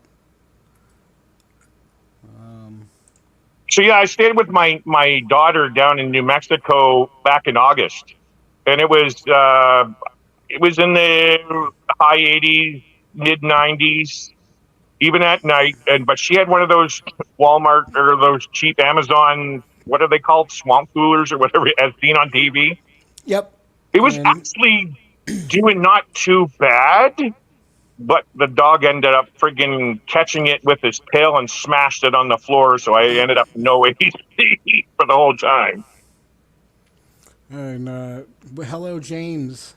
[SPEAKER 6] So yeah, I stayed with my daughter down in New Mexico back in August, and it was in the high 80s, mid 90s, even at night. But she had one of those Walmart or those cheap Amazon, what are they called, swamp coolers or whatever, as seen on TV.
[SPEAKER 2] Yep.
[SPEAKER 6] It was
[SPEAKER 2] And-
[SPEAKER 6] actually doing not too bad, but the dog ended up friggin' catching it with his tail and smashed it on the floor. So I ended up no AC for the whole time.
[SPEAKER 2] And hello, James.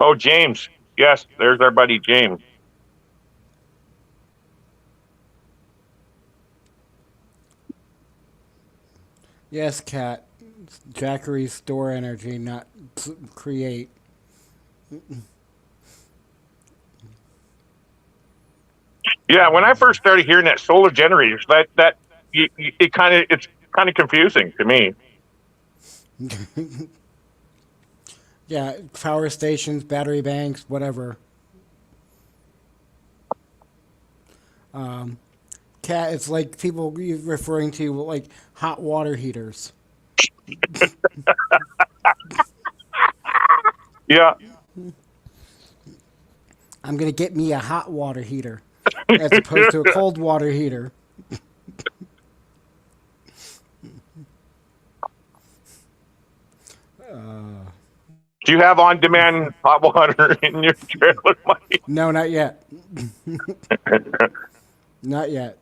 [SPEAKER 6] Oh, James. Yes, there's our buddy James.
[SPEAKER 2] Yes, Cat. Jackery store energy, not create.
[SPEAKER 6] Yeah, when I first started hearing that solar generators, it's kind of confusing to me.
[SPEAKER 2] Yeah, power stations, battery banks, whatever. Cat, it's like people referring to like hot water heaters.
[SPEAKER 6] Yeah.
[SPEAKER 2] I'm gonna get me a hot water heater as opposed to a cold water heater.
[SPEAKER 6] Do you have on-demand hot water in your trailer, Mike?
[SPEAKER 2] No, not yet. Not yet.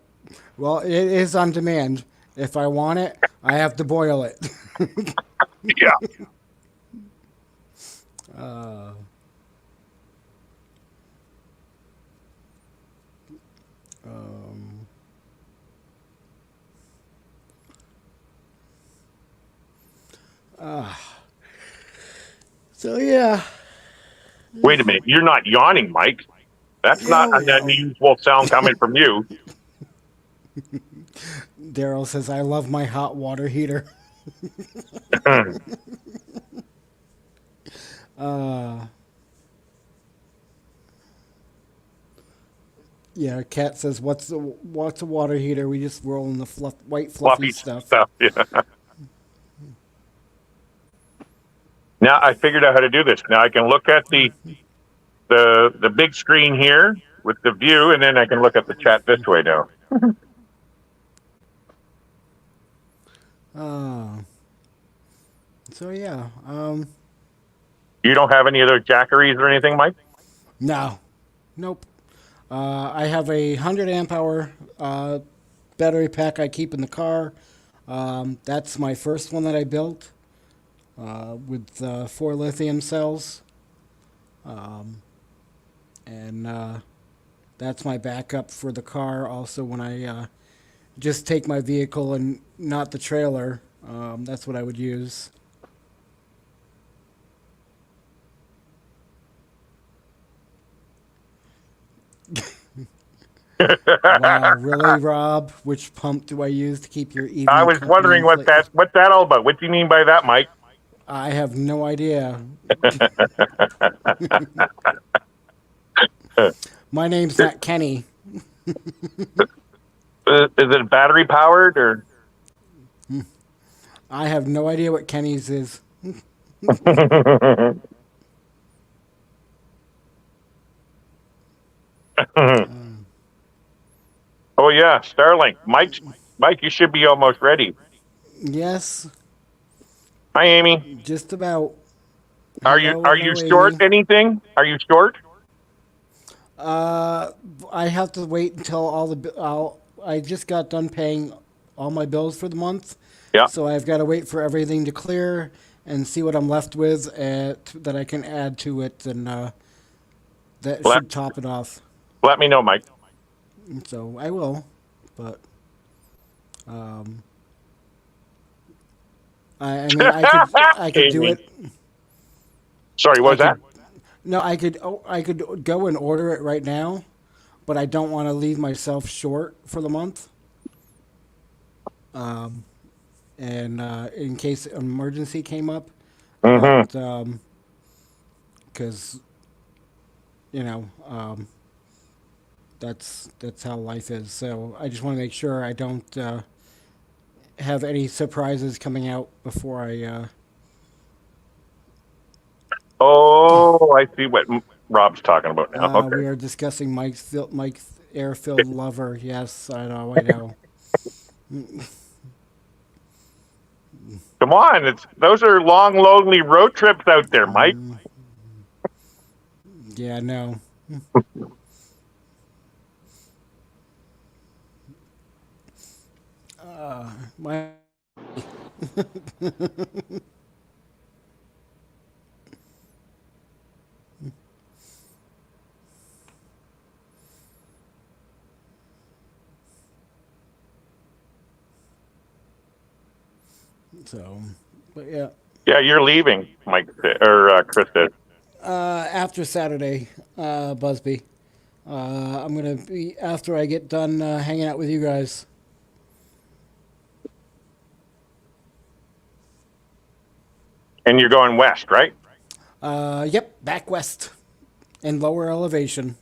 [SPEAKER 2] Well, it is on demand. If I want it, I have to boil it.
[SPEAKER 6] Yeah.
[SPEAKER 2] So yeah.
[SPEAKER 6] Wait a minute. You're not yawning, Mike. That's not an unusual sound coming from you.
[SPEAKER 2] Daryl says, I love my hot water heater. Yeah, Kat says, what's a water heater? We just roll in the white fluffy stuff.
[SPEAKER 6] Yeah. Now I figured out how to do this. Now I can look at the big screen here with the view, and then I can look at the chat this way now.
[SPEAKER 2] So yeah,
[SPEAKER 6] You don't have any other jackeries or anything, Mike?
[SPEAKER 2] no, nope. I have a 100 amp hour battery pack I keep in the car. That's my first one that I built with 4 lithium cells, and that's my backup for the car. Also, when I just take my vehicle and not the trailer, that's what I would use. Wow, really, Rob? Which pump do I use to keep your EV?
[SPEAKER 6] I was wondering what's that all about. What do you mean by that, Mike?
[SPEAKER 2] I have no idea. My name's not Kenny.
[SPEAKER 6] Is it battery powered or?
[SPEAKER 2] I have no idea what Kenny's is.
[SPEAKER 6] Oh yeah, Starlink. Mike, you should be almost ready.
[SPEAKER 2] Yes,
[SPEAKER 6] Hi, Amy.
[SPEAKER 2] just about.
[SPEAKER 6] Are
[SPEAKER 2] Hello,
[SPEAKER 6] you
[SPEAKER 2] Amy.
[SPEAKER 6] short anything? Are you short?
[SPEAKER 2] I have to wait until I just got done paying all my bills for the month.
[SPEAKER 6] Yeah.
[SPEAKER 2] So I've got to wait for everything to clear and see what I'm left with that I can add to it, and that should top it off.
[SPEAKER 6] Let me know, Mike.
[SPEAKER 2] So I will, but I mean I could do
[SPEAKER 6] Amy.
[SPEAKER 2] it.
[SPEAKER 6] Sorry, what was that?
[SPEAKER 2] No, I could go and order it right now, but I don't want to leave myself short for the month. And in case an emergency came up,
[SPEAKER 6] Mm-hmm.
[SPEAKER 2] because that's how life is. So I just want to make sure I don't have any surprises coming out before I.
[SPEAKER 6] Oh, I see what Rob's talking about now. Okay.
[SPEAKER 2] We are discussing Mike's air-filled lover. Yes, I know. I know.
[SPEAKER 6] Come on, those are long, lonely road trips out there, Mike.
[SPEAKER 2] Yeah, no. My. So, but yeah.
[SPEAKER 6] Yeah, you're leaving, Mike or Chris did.
[SPEAKER 2] After Saturday, Busby. I'm gonna be after I get done hanging out with you guys.
[SPEAKER 6] And you're going west, right?
[SPEAKER 2] Yep, back west, and lower elevation.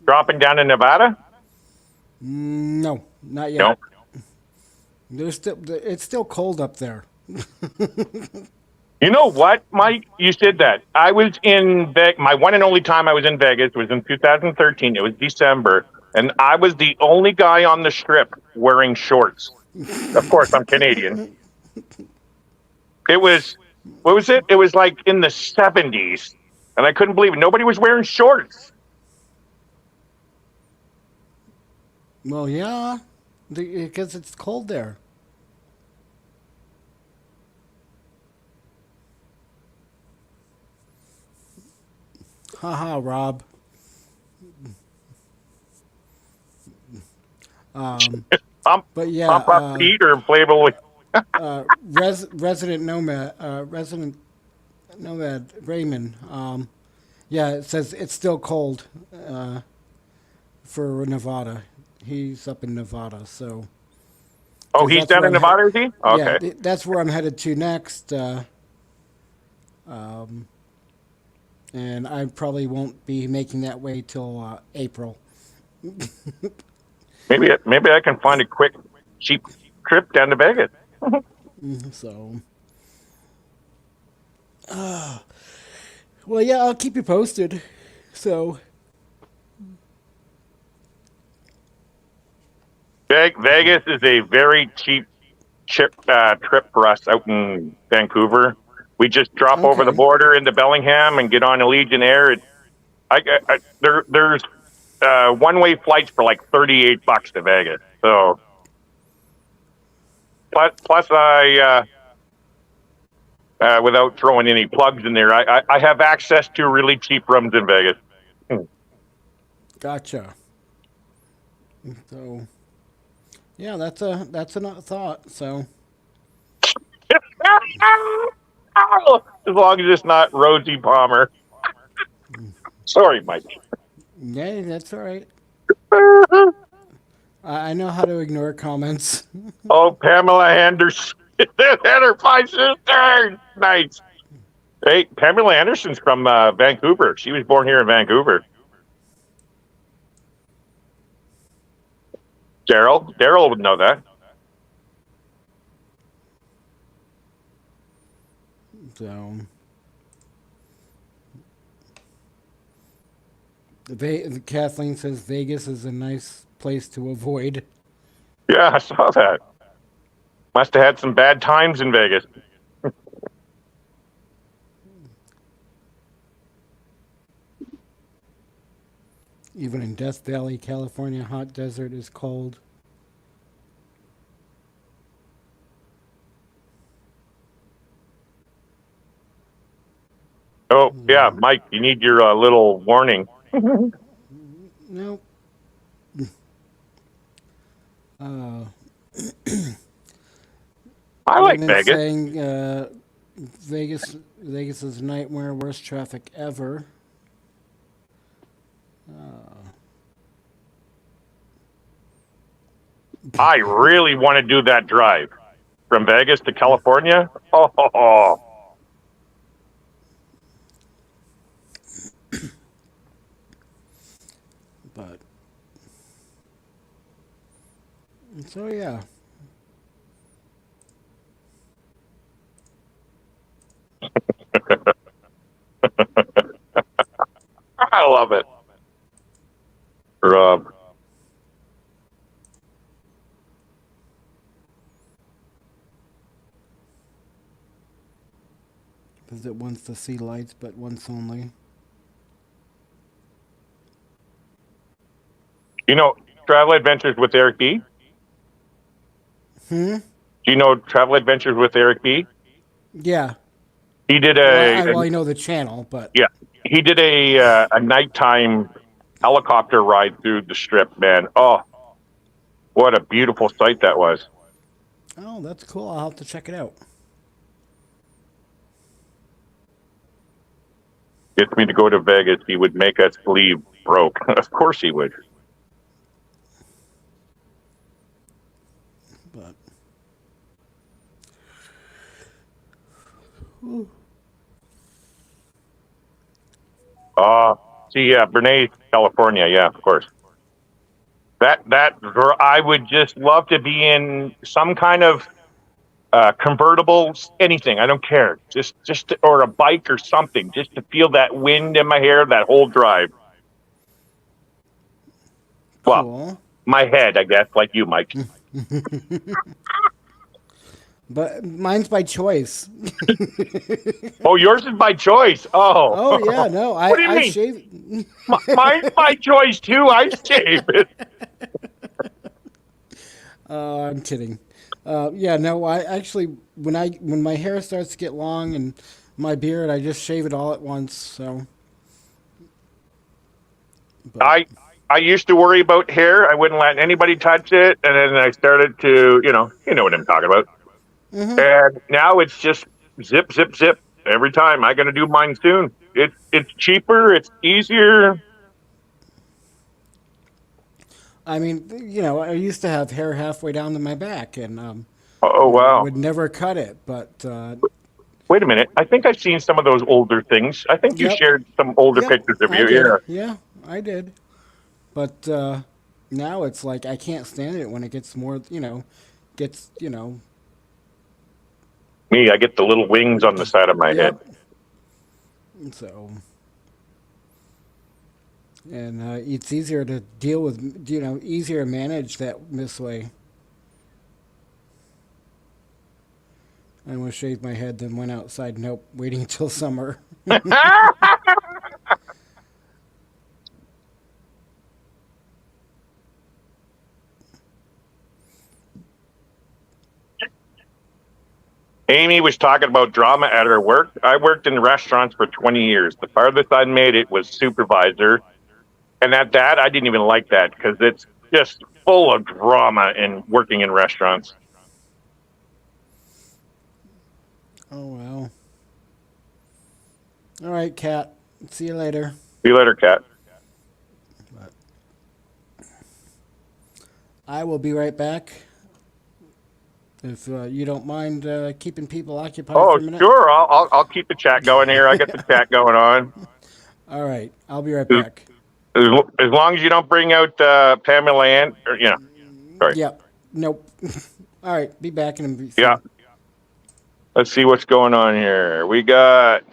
[SPEAKER 6] Dropping down in Nevada?
[SPEAKER 2] No, not yet.
[SPEAKER 6] No.
[SPEAKER 2] It's still cold up there.
[SPEAKER 6] You know what, Mike? You said that. I was in Vegas. My one and only time I was in Vegas was in 2013. It was December. And I was the only guy on the strip wearing shorts. Of course, I'm Canadian. It was, what was it? It was like in the 70s. And I couldn't believe it. Nobody was wearing shorts.
[SPEAKER 2] Well, yeah, because it's cold there. Haha, Rob.
[SPEAKER 6] Pump,
[SPEAKER 2] But yeah,
[SPEAKER 6] pump up Pete or Playboy.
[SPEAKER 2] resident nomad Raymond. Yeah, it says it's still cold for Nevada. He's up in Nevada, so.
[SPEAKER 6] Oh, he's
[SPEAKER 2] that's
[SPEAKER 6] down
[SPEAKER 2] where
[SPEAKER 6] in
[SPEAKER 2] I'm
[SPEAKER 6] Nevada, is he? Okay.
[SPEAKER 2] Yeah, that's where I'm headed to next. And I probably won't be making that way till April.
[SPEAKER 6] Maybe I can find a quick, cheap trip down to Vegas.
[SPEAKER 2] So, well, yeah, I'll keep you posted. So,
[SPEAKER 6] Vegas is a very cheap trip for us out in Vancouver. We just drop over the
[SPEAKER 2] Okay.
[SPEAKER 6] border into Bellingham and get on Allegiant Air. There's one-way flights for like $38 to Vegas. So plus I without throwing any plugs in there, I have access to really cheap rooms in Vegas.
[SPEAKER 2] gotcha. So, yeah, that's a thought. So,
[SPEAKER 6] As long as it's not Rosie Palmer. Sorry, Mike.
[SPEAKER 2] yeah, that's all right. I know how to ignore comments.
[SPEAKER 6] Oh, Pamela Anderson and her five sisters. Nice. Hey, Pamela Anderson's from Vancouver. She was born here in Vancouver. Daryl would know that.
[SPEAKER 2] So, Kathleen says Vegas is a nice place to avoid.
[SPEAKER 6] Yeah, I saw that. Must have had some bad times in Vegas.
[SPEAKER 2] Even in Death Valley, California, hot desert is cold.
[SPEAKER 6] Oh, yeah, Mike, you need your little warning.
[SPEAKER 2] Nope.
[SPEAKER 6] I like
[SPEAKER 2] Raymond
[SPEAKER 6] Vegas.
[SPEAKER 2] saying Vegas is a nightmare, worst traffic ever.
[SPEAKER 6] I really want to do that drive from Vegas to California. Oh.
[SPEAKER 2] But so yeah.
[SPEAKER 6] I love it. Rob.
[SPEAKER 2] Because it wants to see lights, but once only.
[SPEAKER 6] You know Travel Adventures with Eric B?
[SPEAKER 2] Hmm?
[SPEAKER 6] Do you know Travel Adventures with Eric B?
[SPEAKER 2] Yeah.
[SPEAKER 6] He did
[SPEAKER 2] Well, I know the channel, but
[SPEAKER 6] yeah, he did a nighttime helicopter ride through the strip, man. Oh, what a beautiful sight that was.
[SPEAKER 2] oh, that's cool. I'll have to check it out.
[SPEAKER 6] Gets me to go to Vegas. He would make us believe broke. Of course he would.
[SPEAKER 2] But
[SPEAKER 6] Brene, California. Yeah, of course. That I would just love to be in some kind of convertible, anything. I don't care. Or a bike or something, just to feel that wind in my hair that whole drive. Well,
[SPEAKER 2] cool.
[SPEAKER 6] my head, I guess, like you, Mike.
[SPEAKER 2] But mine's by choice.
[SPEAKER 6] Oh, yours is by choice. Oh.
[SPEAKER 2] Oh yeah, no,
[SPEAKER 6] What do you
[SPEAKER 2] I
[SPEAKER 6] mean?
[SPEAKER 2] shave.
[SPEAKER 6] Mine's by choice too. I shave it.
[SPEAKER 2] I'm kidding. Yeah, no, I actually when my hair starts to get long and my beard, I just shave it all at once. So. But,
[SPEAKER 6] I used to worry about hair. I wouldn't let anybody touch it, and then I started to, you know what I'm talking about.
[SPEAKER 2] mm-hmm.
[SPEAKER 6] And now it's just zip, zip, zip every time. I got to do mine soon. It's cheaper. It's easier.
[SPEAKER 2] I mean, I used to have hair halfway down to my back, and
[SPEAKER 6] Oh
[SPEAKER 2] I
[SPEAKER 6] wow!
[SPEAKER 2] would never cut it. But
[SPEAKER 6] Wait a minute. I think I've seen some of those older things. I think you
[SPEAKER 2] Yep.
[SPEAKER 6] shared some older
[SPEAKER 2] Yep,
[SPEAKER 6] pictures of
[SPEAKER 2] I
[SPEAKER 6] you.
[SPEAKER 2] did.
[SPEAKER 6] Yeah.
[SPEAKER 2] Yeah, I did. But now it's like I can't stand it when it gets more, gets.
[SPEAKER 6] Me, I get the little wings on the side of my head.
[SPEAKER 2] Yep. So. And it's easier to deal with, easier to manage that this way. I almost shaved my head, then went outside. Nope, waiting until summer.
[SPEAKER 6] Amy was talking about drama at her work. I worked in restaurants for 20 years. The farthest I made it was supervisor. And at that, I didn't even like that because it's just full of drama in working in restaurants.
[SPEAKER 2] Oh, well. All right, Kat. See you later.
[SPEAKER 6] See you later, Kat.
[SPEAKER 2] I will be right back. If you don't mind keeping people occupied
[SPEAKER 6] Oh,
[SPEAKER 2] for a minute.
[SPEAKER 6] sure. I'll keep the chat going here. I got the chat going on.
[SPEAKER 2] All right. I'll be right back.
[SPEAKER 6] As long as you don't bring out Pamela Ann, or, sorry.
[SPEAKER 2] Yep. Nope. All right. Be back in a few.
[SPEAKER 6] Yeah. Let's see what's going on here. We gotta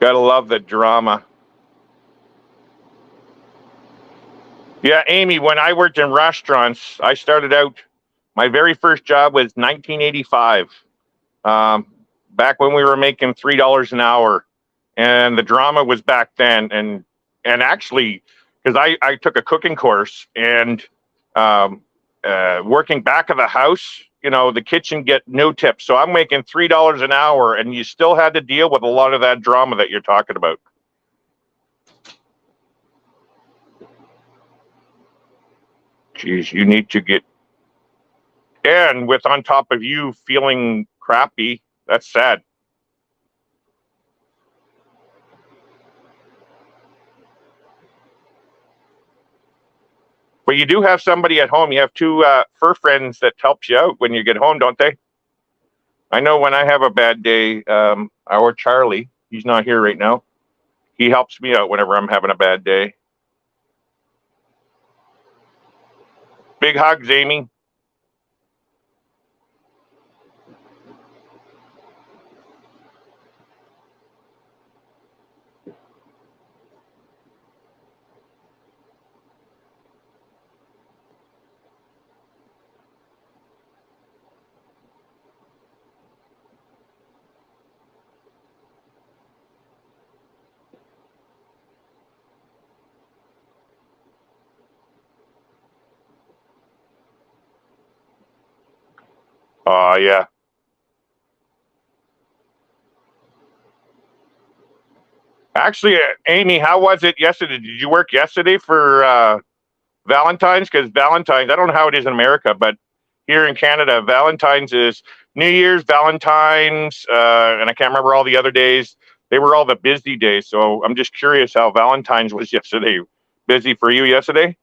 [SPEAKER 6] love the drama. Yeah, Amy, when I worked in restaurants, I started out, my very first job was 1985. Back when we were making $3 an hour. And the drama was back then. And actually, because I took a cooking course and working back of the house, the kitchen get no tips. So I'm making $3 an hour, and you still had to deal with a lot of that drama that you're talking about. Geez, you need to get, and with on top of you feeling crappy, that's sad. But you do have somebody at home. You have two fur friends that helps you out when you get home, don't they? I know when I have a bad day, our Charlie, he's not here right now. He helps me out whenever I'm having a bad day. Big hugs, Amy. Oh, yeah. Actually, Amy, how was it yesterday? Did you work yesterday for Valentine's? Because Valentine's, I don't know how it is in America, but here in Canada, Valentine's is New Year's, Valentine's, and I can't remember all the other days. They were all the busy days. So I'm just curious how Valentine's was yesterday. Busy for you yesterday?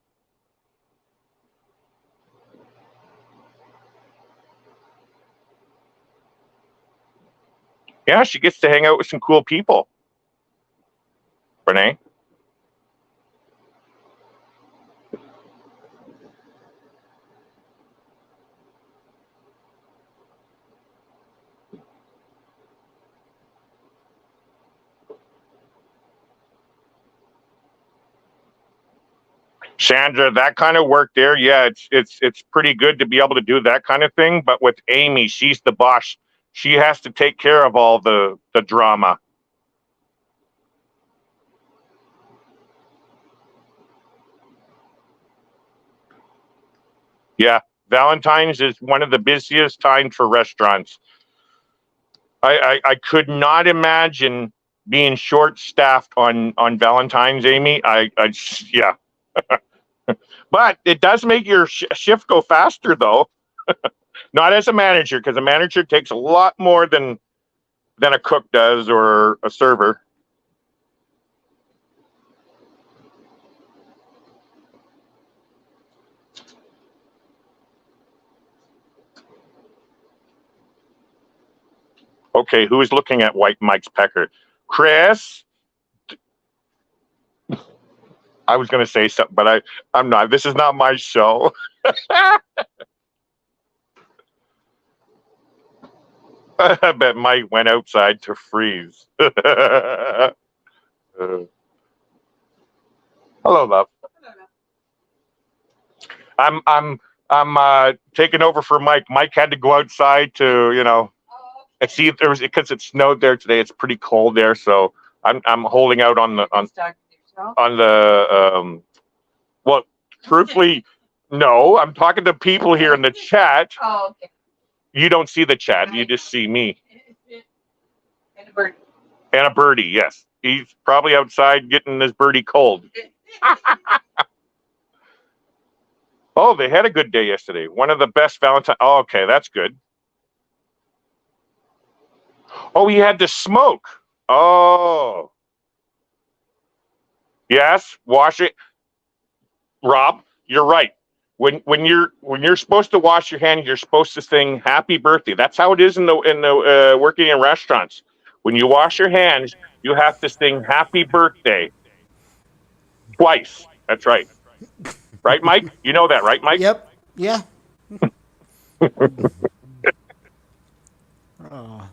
[SPEAKER 6] Yeah, she gets to hang out with some cool people. Renee? Sandra, that kind of work there, yeah, it's pretty good to be able to do that kind of thing. But with Amy, she's the boss. She has to take care of all the drama. Yeah, Valentine's is one of the busiest times for restaurants. I could not imagine being short staffed on Valentine's, Amy. Yeah. But it does make your shift go faster, though. Not as a manager, because a manager takes a lot more than a cook does or a server. Okay, who is looking at White Mike's pecker? Chris? I was going to say something, but I'm not. This is not my show. I bet Mike went outside to freeze. Hello, love. I'm taking over for Mike. Mike had to go outside to, and see if there was, because it snowed there today. It's pretty cold there, so I'm holding out on the well, truthfully, no. I'm talking to people here in the chat.
[SPEAKER 7] Oh, okay.
[SPEAKER 6] You don't see the chat. You just see me.
[SPEAKER 7] And a bird.
[SPEAKER 6] And a birdie, yes. He's probably outside getting his birdie cold. Oh, they had a good day yesterday. One of the best Valentine. Oh, okay, that's good. Oh, he had to smoke. Oh. Yes, wash it. Rob, you're right. When you're supposed to wash your hands, you're supposed to sing "Happy Birthday." That's how it is in the working in restaurants. When you wash your hands, you have to sing "Happy Birthday" twice. That's right. Right, Mike? You know that, right, Mike?
[SPEAKER 2] Yep. Yeah. Oh.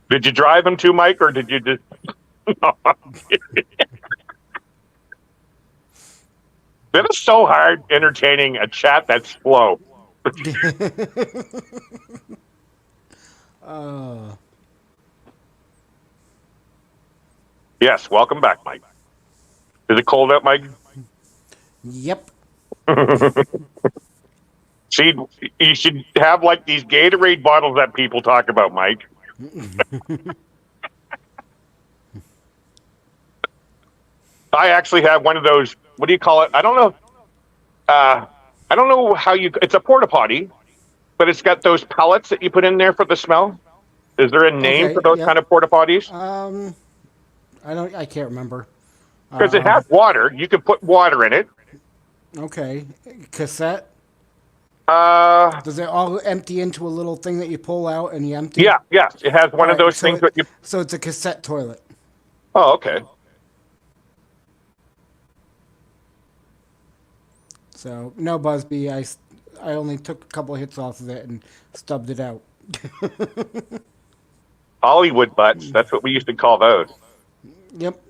[SPEAKER 6] Did you drive him to Mike, or did you just? No. It is so hard entertaining a chat that's slow. Yes, welcome back, Mike. Is it cold out, Mike?
[SPEAKER 2] Yep.
[SPEAKER 6] See, you should have like these Gatorade bottles that people talk about, Mike. I actually have one of those. What do you call it? I don't know. I don't know how you. It's a porta potty, but it's got those pellets that you put in there for the smell. Is there a name for those kind of porta potties?
[SPEAKER 2] I can't remember.
[SPEAKER 6] Because it has water. You can put water in it,
[SPEAKER 2] Okay. Cassette?
[SPEAKER 6] Uh,
[SPEAKER 2] Does it all empty into a little thing that you pull out and you empty?
[SPEAKER 6] yeah, yes, it has one
[SPEAKER 2] All
[SPEAKER 6] of
[SPEAKER 2] right,
[SPEAKER 6] those things that you.
[SPEAKER 2] so it's a cassette toilet.
[SPEAKER 6] Oh, okay.
[SPEAKER 2] So no Busby. I only took a couple hits off of it and stubbed it out.
[SPEAKER 6] Hollywood butts. That's what we used to call those.
[SPEAKER 2] Yep.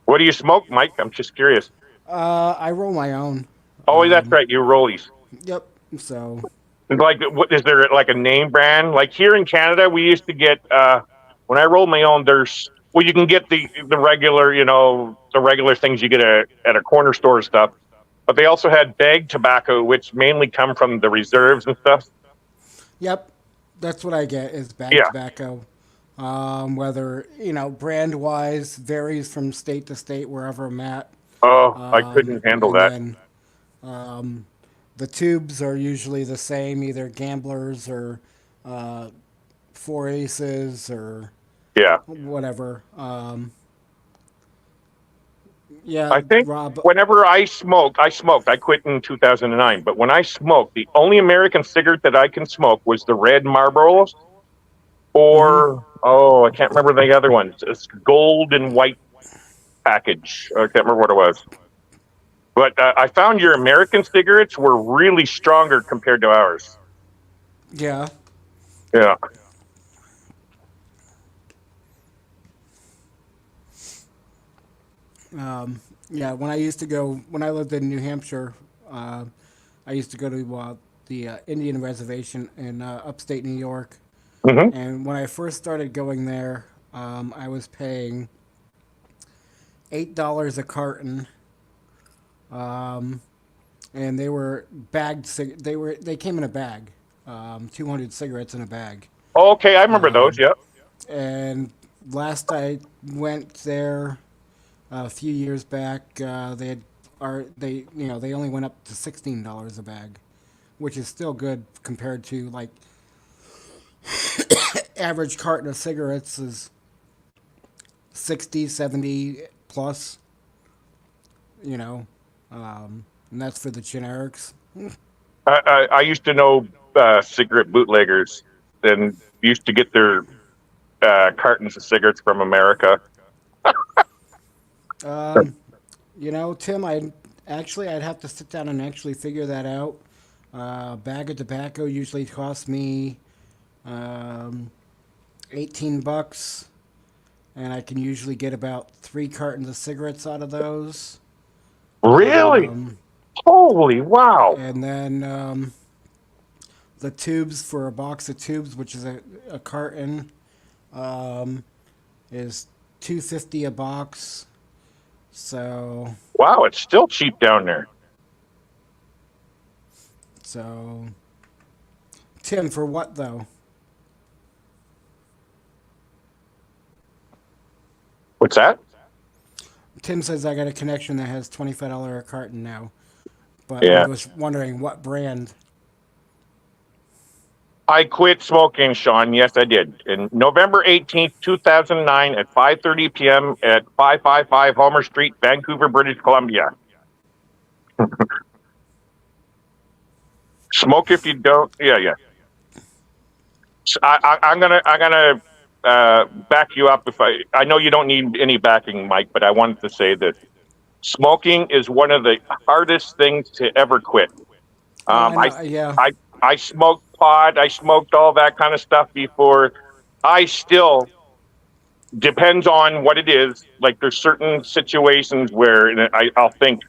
[SPEAKER 6] What do you smoke, Mike? I'm just curious.
[SPEAKER 2] I roll my own.
[SPEAKER 6] Oh, that's right. You rollies.
[SPEAKER 2] Yep. So
[SPEAKER 6] Like, what is there like a name brand? Like here in Canada, we used to get when I rolled my own. You can get the regular, the regular things you get at a corner store stuff. But they also had bag tobacco, which mainly come from the reserves and stuff.
[SPEAKER 2] yep, that's what I get is bag
[SPEAKER 6] Yeah.
[SPEAKER 2] tobacco. Whether brand wise varies from state to state wherever I'm at.
[SPEAKER 6] Oh, I couldn't handle that.
[SPEAKER 2] And then the tubes are usually the same, either Gamblers or Four Aces or
[SPEAKER 6] Yeah.
[SPEAKER 2] whatever. Yeah,
[SPEAKER 6] I think
[SPEAKER 2] Rob.
[SPEAKER 6] whenever I smoked, I quit in 2009. But when I smoked, the only American cigarette that I can smoke was the red Marlboros or, I can't remember the other ones. It's gold and white package. I can't remember what it was. But I found your American cigarettes were really stronger compared to ours.
[SPEAKER 2] Yeah.
[SPEAKER 6] Yeah.
[SPEAKER 2] Yeah, when I lived in New Hampshire, I used to go to the Indian reservation in upstate New York.
[SPEAKER 6] Mm-hmm.
[SPEAKER 2] And when I first started going there, I was paying $8 a carton. And they were bagged. They came in a bag, 200 cigarettes in a bag.
[SPEAKER 6] Okay, I remember those. Yep.
[SPEAKER 2] And last I went there a few years back, they only went up to $16 a bag, which is still good compared to like average carton of cigarettes is 60, 70 plus, and that's for the generics.
[SPEAKER 6] I used to know cigarette bootleggers and used to get their cartons of cigarettes from America.
[SPEAKER 2] Tim, I'd have to sit down and actually figure that out. Bag of tobacco usually costs me $18, and I can usually get about 3 cartons of cigarettes out of those.
[SPEAKER 6] Really? Holy wow!
[SPEAKER 2] And then the tubes for a box of tubes, which is a carton, is $2.50 a box. So
[SPEAKER 6] Wow, it's still cheap down there.
[SPEAKER 2] Tim, for what though?
[SPEAKER 6] What's that?
[SPEAKER 2] Tim says I got a connection that has $25 a carton now, but
[SPEAKER 6] Yeah.
[SPEAKER 2] I was wondering what brand.
[SPEAKER 6] I quit smoking, Sean. Yes, I did. In November 18th, 2009 at 5:30 p.m. at 555 Homer Street, Vancouver, British Columbia. Smoke if you don't. Yeah. So I'm gonna back you up if I know you don't need any backing, Mike, but I wanted to say that smoking is one of the hardest things to ever quit.
[SPEAKER 2] Yeah.
[SPEAKER 6] I smoked pot. I smoked all that kind of stuff before. I still depends on what it is. Like there's certain situations where I'll think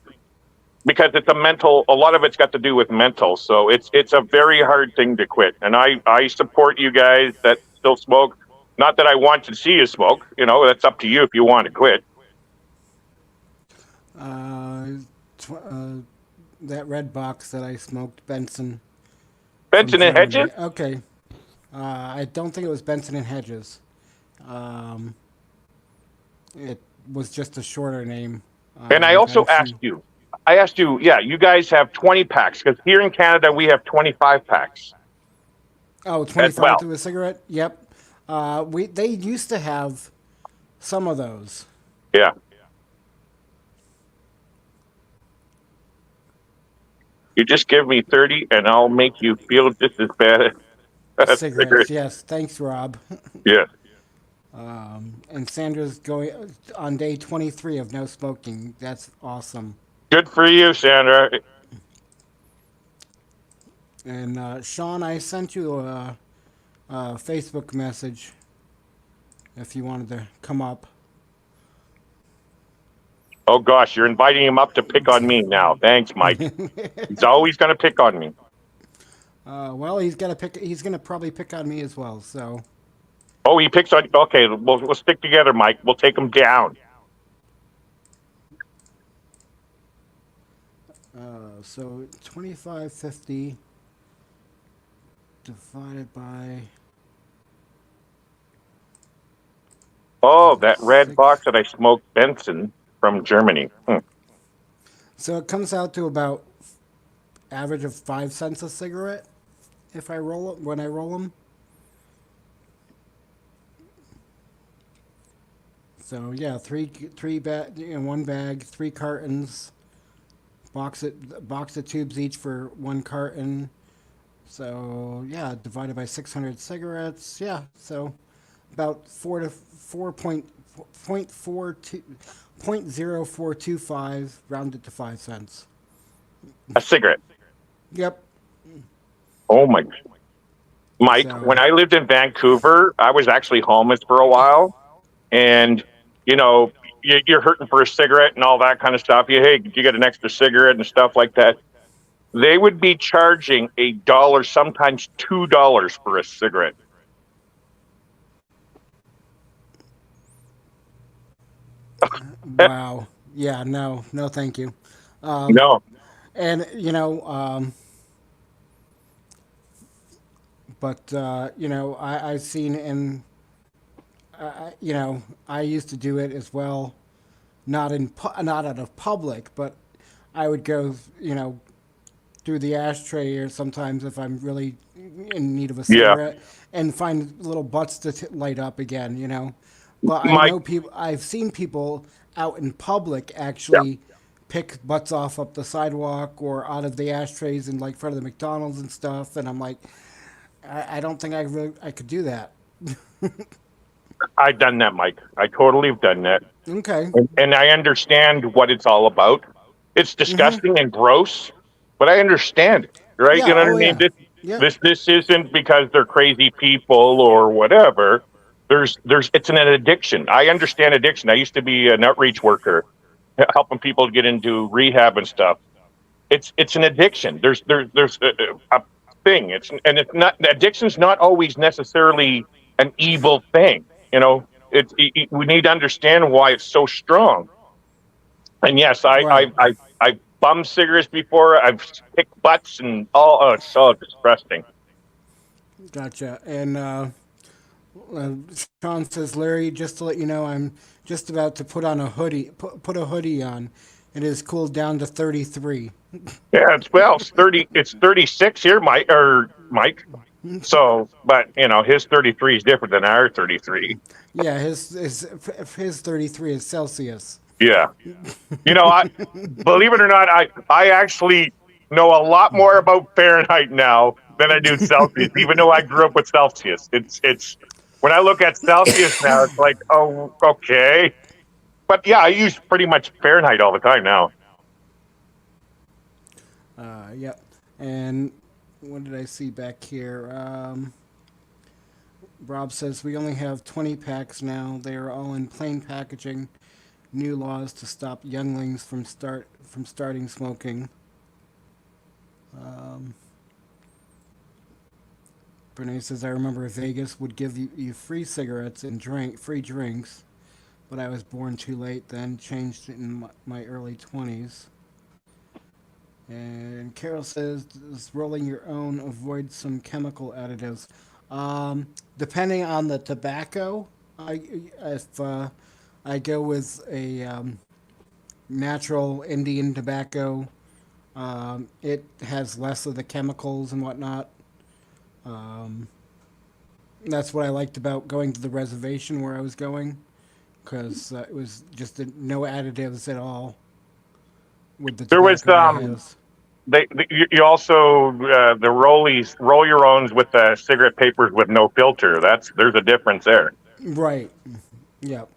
[SPEAKER 6] because it's a lot of it's got to do with mental. So it's a very hard thing to quit. And I support you guys that still smoke. Not that I want to see you smoke. That's up to you if you want to quit.
[SPEAKER 2] That red box that I smoked, Benson.
[SPEAKER 6] Benson and Hedges?
[SPEAKER 2] Okay. I don't think it was Benson and Hedges. It was just a shorter name.
[SPEAKER 6] And I also
[SPEAKER 2] Benson.
[SPEAKER 6] asked you, yeah, you guys have 20 packs because here in Canada we have 25 packs.
[SPEAKER 2] Oh, 25
[SPEAKER 6] well.
[SPEAKER 2] to a cigarette? Yep. They used to have some of those.
[SPEAKER 6] Yeah. You just give me 30 and I'll make you feel just as bad as
[SPEAKER 2] Cigarettes, yes. Thanks, Rob.
[SPEAKER 6] Yeah.
[SPEAKER 2] And Sandra's going on day 23 of no smoking. That's awesome.
[SPEAKER 6] Good for you, Sandra.
[SPEAKER 2] And Sean, I sent you a Facebook message if you wanted to come up.
[SPEAKER 6] Oh gosh, you're inviting him up to pick on me now. Thanks, Mike. He's always going to pick on me.
[SPEAKER 2] Well, he's gonna probably pick on me as well. So.
[SPEAKER 6] Oh, he picks on. Okay, we'll stick together, Mike. We'll take him down.
[SPEAKER 2] So 2550 divided by.
[SPEAKER 6] Oh, that red box that I smoked, Benson from Germany.
[SPEAKER 2] So it comes out to about average of 5 cents a cigarette if I roll it when I roll them. So yeah, one bag, 3 cartons, box of tubes each for 1 carton. So yeah, divided by 600 cigarettes. Yeah, so about 0.0425 rounded to 5 cents.
[SPEAKER 6] A cigarette.
[SPEAKER 2] Yep.
[SPEAKER 6] Oh my. Mike,
[SPEAKER 2] So-
[SPEAKER 6] when I lived in Vancouver, I was actually homeless for a while, and you know, you're hurting for a cigarette and all that kind of stuff. Hey, you get an extra cigarette and stuff like that. They would be charging $1, sometimes $2 for a cigarette.
[SPEAKER 2] Wow. Yeah. No. Thank you.
[SPEAKER 6] No,
[SPEAKER 2] And but I've seen I used to do it as well, not out of public, but I would go through the ashtray, or sometimes if I'm really in need of a
[SPEAKER 6] Yeah.
[SPEAKER 2] cigarette, and find little butts to light up again. But I
[SPEAKER 6] Mike-
[SPEAKER 2] know people. I've seen people out in public actually pick butts off up the sidewalk or out of the ashtrays in like front of the McDonald's and stuff, and I'm like, I don't think I could do that.
[SPEAKER 6] I've done that, Mike. I totally have done that.
[SPEAKER 2] Okay.
[SPEAKER 6] And I understand what it's all about. It's disgusting and gross, but I understand it, right?
[SPEAKER 2] Yeah,
[SPEAKER 6] You know what I
[SPEAKER 2] oh,
[SPEAKER 6] mean?
[SPEAKER 2] yeah. Yeah.
[SPEAKER 6] This isn't because they're crazy people or whatever. It's an addiction. I understand addiction. I used to be an outreach worker, helping people get into rehab and stuff. It's an addiction. There's a thing. It's not, addiction's not always necessarily an evil thing. We need to understand why it's so strong. And yes,
[SPEAKER 2] Right.
[SPEAKER 6] I bummed cigarettes before. I've picked butts and all. Oh, it's so disgusting.
[SPEAKER 2] Gotcha. And Sean says, Larry, just to let you know, I'm just about to put on a hoodie. Put a hoodie on. It is cooled down to 33.
[SPEAKER 6] Yeah, it's 30. It's 36 here, Mike. So, but his 33 is different than our 33.
[SPEAKER 2] Yeah, his 33 is Celsius.
[SPEAKER 6] Yeah. Believe it or not, I actually know a lot more about Fahrenheit now than I do Celsius, even though I grew up with Celsius. It's when I look at Celsius now, it's like, oh, okay. But yeah, I use pretty much Fahrenheit all the time now.
[SPEAKER 2] Yep. And what did I see back here? Rob says we only have 20 packs now. They are all in plain packaging. New laws to stop younglings from starting smoking. Brene says, I remember Vegas would give you free cigarettes and free drinks, but I was born too late then, changed in my early 20s. And Carol says, does rolling your own avoid some chemical additives? Depending on the tobacco, if I go with a natural Indian tobacco, it has less of the chemicals and whatnot. That's what I liked about going to the reservation where I was going, because it was just no additives at all with the
[SPEAKER 6] There was,
[SPEAKER 2] tobacco it has.
[SPEAKER 6] you also the rollies roll your owns with cigarette papers with no filter. There's a difference there.
[SPEAKER 2] Right. Yep.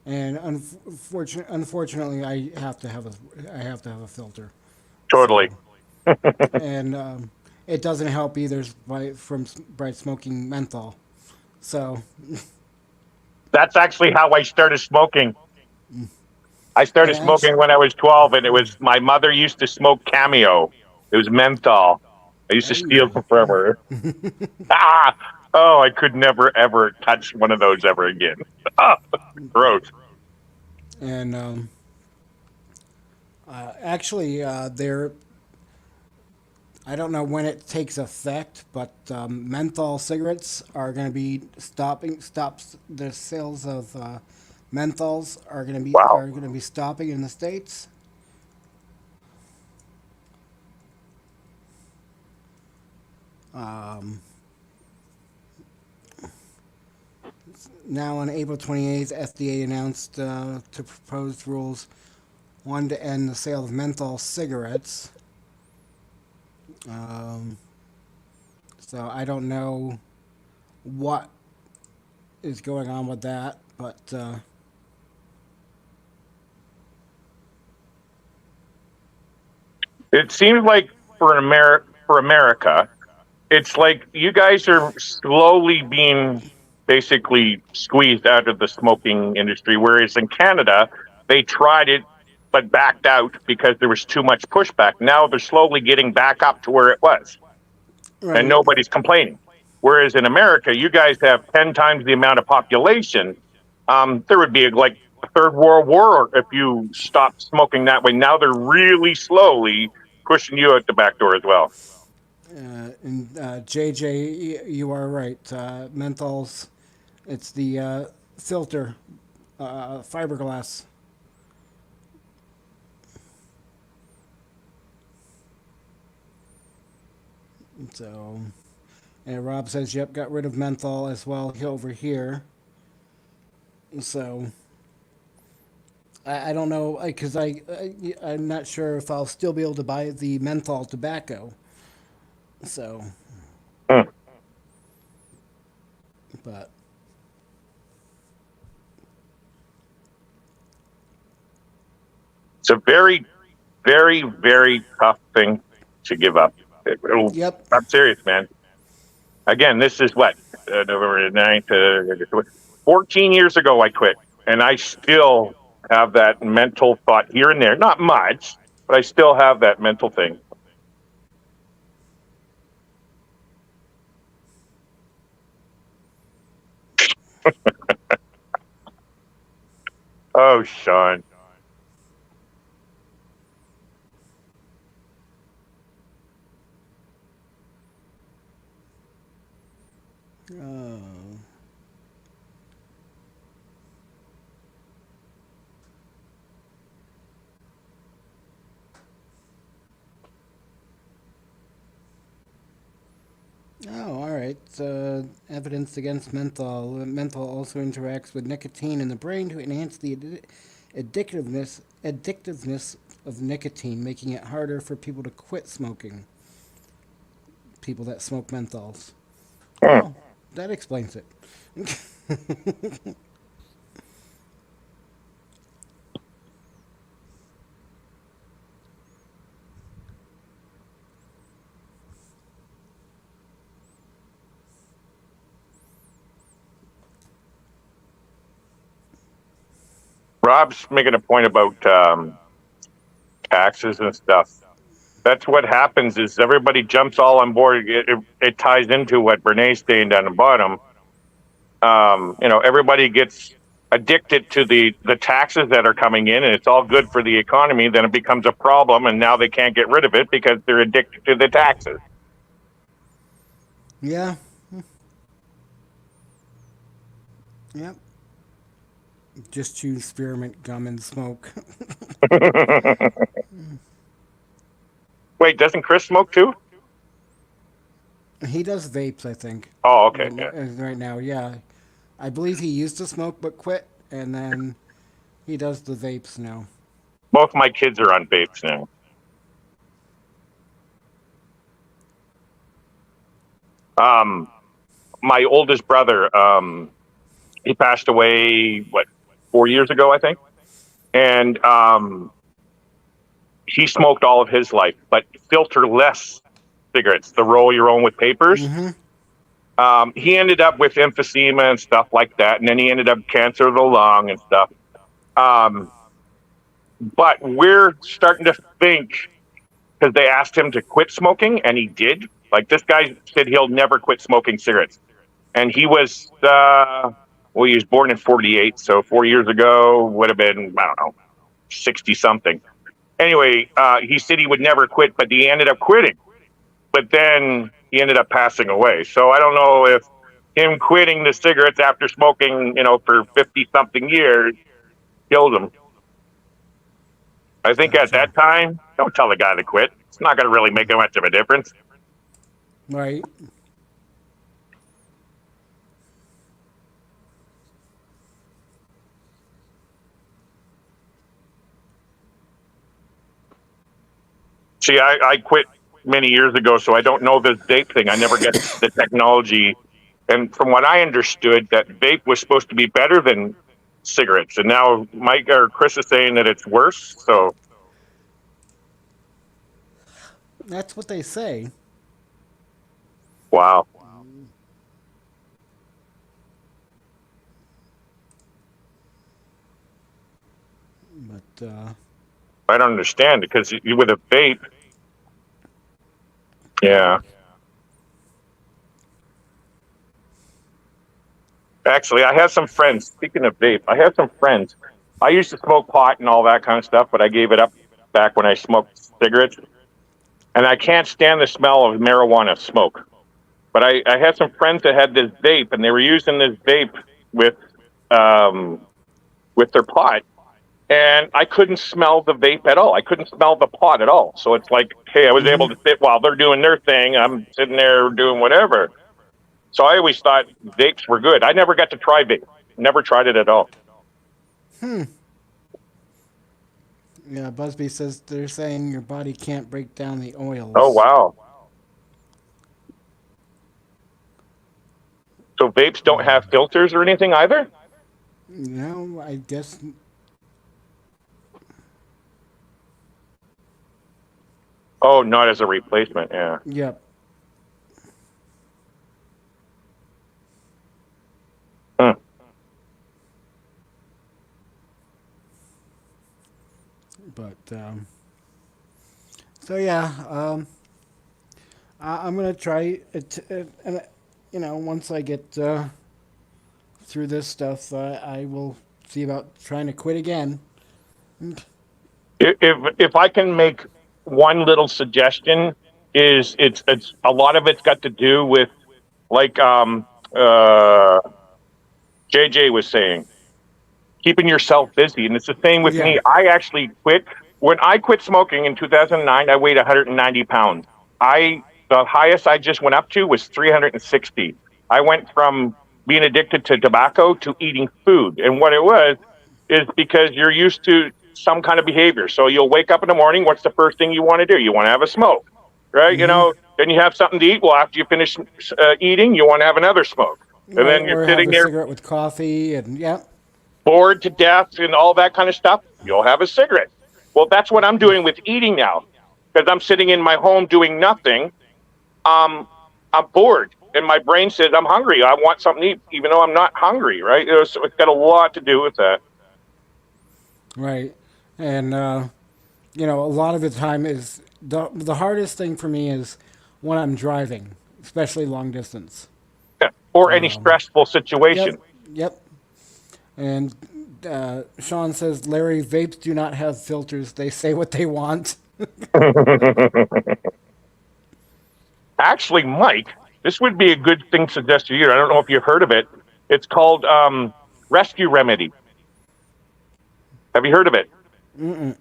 [SPEAKER 2] And unfortunately, I have to have a filter.
[SPEAKER 6] Totally.
[SPEAKER 2] And it doesn't help either by smoking menthol. So
[SPEAKER 6] That's actually how I started smoking. I started
[SPEAKER 2] Yeah,
[SPEAKER 6] smoking when I was 12, and it was my mother used to smoke Cameo. It was menthol. I used to steal them from her. Oh, I could never ever touch one of those ever again. Ah, gross.
[SPEAKER 2] and actually, there. I don't know when it takes effect, but menthol cigarettes are going to be stops the sales of menthols
[SPEAKER 6] Wow.
[SPEAKER 2] are going to be stopping in the states. Um, Now on April 28th, FDA announced to proposed rules, one to end the sale of menthol cigarettes. So I don't know what is going on with that, but
[SPEAKER 6] It seems like for America, it's like you guys are slowly being basically squeezed out of the smoking industry, whereas in Canada, they tried it but backed out because there was too much pushback. Now they're slowly getting back up to where it was, and
[SPEAKER 2] right,
[SPEAKER 6] nobody's complaining. Whereas in America, you guys have 10 times the amount of population. There would be like a third world war if you stopped smoking that way. Now they're really slowly pushing you out the back door as well.
[SPEAKER 2] and JJ, you are right. Menthols, it's the filter, fiberglass. So, and Rob says, "Yep, got rid of menthol as well over here." So, I don't know because I'm not sure if I'll still be able to buy the menthol tobacco. So,
[SPEAKER 6] Hmm.
[SPEAKER 2] but
[SPEAKER 6] It's a very, very, very tough thing to give up.
[SPEAKER 2] yep,
[SPEAKER 6] I'm serious, man. Again, this is what November 9th, 14 years ago I quit, and I still have that mental thought here and there. Not much, but I still have that mental thing. Oh, Sean.
[SPEAKER 2] oh, oh, all right. Evidence against menthol. Menthol also interacts with nicotine in the brain to enhance the addictiveness of nicotine, making it harder for people to quit smoking. People that smoke menthols.
[SPEAKER 6] Hmm.
[SPEAKER 2] Oh, that explains it.
[SPEAKER 6] Rob's making a point about taxes and stuff. That's what happens is everybody jumps all on board. It ties into what Bernays saying down the bottom. Everybody gets addicted to the taxes that are coming in, and it's all good for the economy. Then it becomes a problem, and now they can't get rid of it because they're addicted to the taxes.
[SPEAKER 2] Yeah. Yep. Just chew spearmint gum and smoke.
[SPEAKER 6] Wait, doesn't Chris smoke too?
[SPEAKER 2] He does vapes, I think.
[SPEAKER 6] Oh, okay. Yeah.
[SPEAKER 2] Right now, yeah. I believe he used to smoke but quit, and then he does the vapes now.
[SPEAKER 6] Both my kids are on vapes now. My oldest brother, he passed away, 4 years ago, I think. And he smoked all of his life, but filter-less cigarettes, the roll your own with papers. He ended up with emphysema and stuff like that, and then he ended up cancer of the lung and stuff. But we're starting to think, because they asked him to quit smoking, and he did. Like, this guy said he'll never quit smoking cigarettes. And he was, he was born in 48, so 4 years ago would have been, I don't know, 60-something. Anyway, he said he would never quit, but he ended up quitting. But then he ended up passing away. So I don't know if him quitting the cigarettes after smoking, for 50-something years killed him. I think at that time, don't tell the guy to quit. It's not going to really make much of a difference.
[SPEAKER 2] Right.
[SPEAKER 6] See, I quit many years ago, so I don't know this vape thing. I never get the technology. And from what I understood, that vape was supposed to be better than cigarettes. And now Mike or Chris is saying that it's worse. So
[SPEAKER 2] That's what they say.
[SPEAKER 6] wow.
[SPEAKER 2] But
[SPEAKER 6] I don't understand it, because with a vape, yeah. Actually, I have some friends. Speaking of vape, I have some friends. I used to smoke pot and all that kind of stuff, but I gave it up back when I smoked cigarettes. And I can't stand the smell of marijuana smoke. But I had some friends that had this vape, and they were using this vape with their pot. And I couldn't smell the vape at all. I couldn't smell the pot at all. So it's like, hey, I was able to sit while they're doing their thing. I'm sitting there doing whatever. So I always thought vapes were good. I never got to try vape. Never tried it at all.
[SPEAKER 2] yeah, Busby says they're saying your body can't break down the oils.
[SPEAKER 6] Oh, wow. So vapes don't have filters or anything either?
[SPEAKER 2] No, I guess.
[SPEAKER 6] Oh, not as a replacement, yeah.
[SPEAKER 2] Yep.
[SPEAKER 6] Hmm.
[SPEAKER 2] But so yeah, I'm gonna try it, and once I get through this stuff, I will see about trying to quit again.
[SPEAKER 6] If I can make one little suggestion, is it's a lot of it's got to do with, like JJ was saying, keeping yourself busy. And it's the same with me. I actually quit. When I quit smoking in 2009, I weighed 190 pounds. The highest I just went up to was 360. I went from being addicted to tobacco to eating food. And what it was is because you're used to some kind of behavior. So you'll wake up in the morning. What's the first thing you want to do? You want to have a smoke, right? Then you have something to eat. Well, after you finish eating, you want to have another smoke. And then you're sitting
[SPEAKER 2] have a
[SPEAKER 6] there
[SPEAKER 2] cigarette with coffee, and
[SPEAKER 6] bored to death and all that kind of stuff. You'll have a cigarette. Well, that's what I'm doing with eating now, because I'm sitting in my home doing nothing. I'm bored, and my brain says I'm hungry. I want something to eat, even though I'm not hungry, right? So it's got a lot to do with that.
[SPEAKER 2] Right. And a lot of the time is the hardest thing for me is when I'm driving, especially long distance.
[SPEAKER 6] Yeah. Or any stressful situation.
[SPEAKER 2] Yep. And Sean says, Larry, vapes do not have filters. They say what they want.
[SPEAKER 6] Actually, Mike, this would be a good thing to suggest to you. I don't know if you've heard of it. It's called Rescue Remedy. Have you heard of it?
[SPEAKER 2] Mm-mm.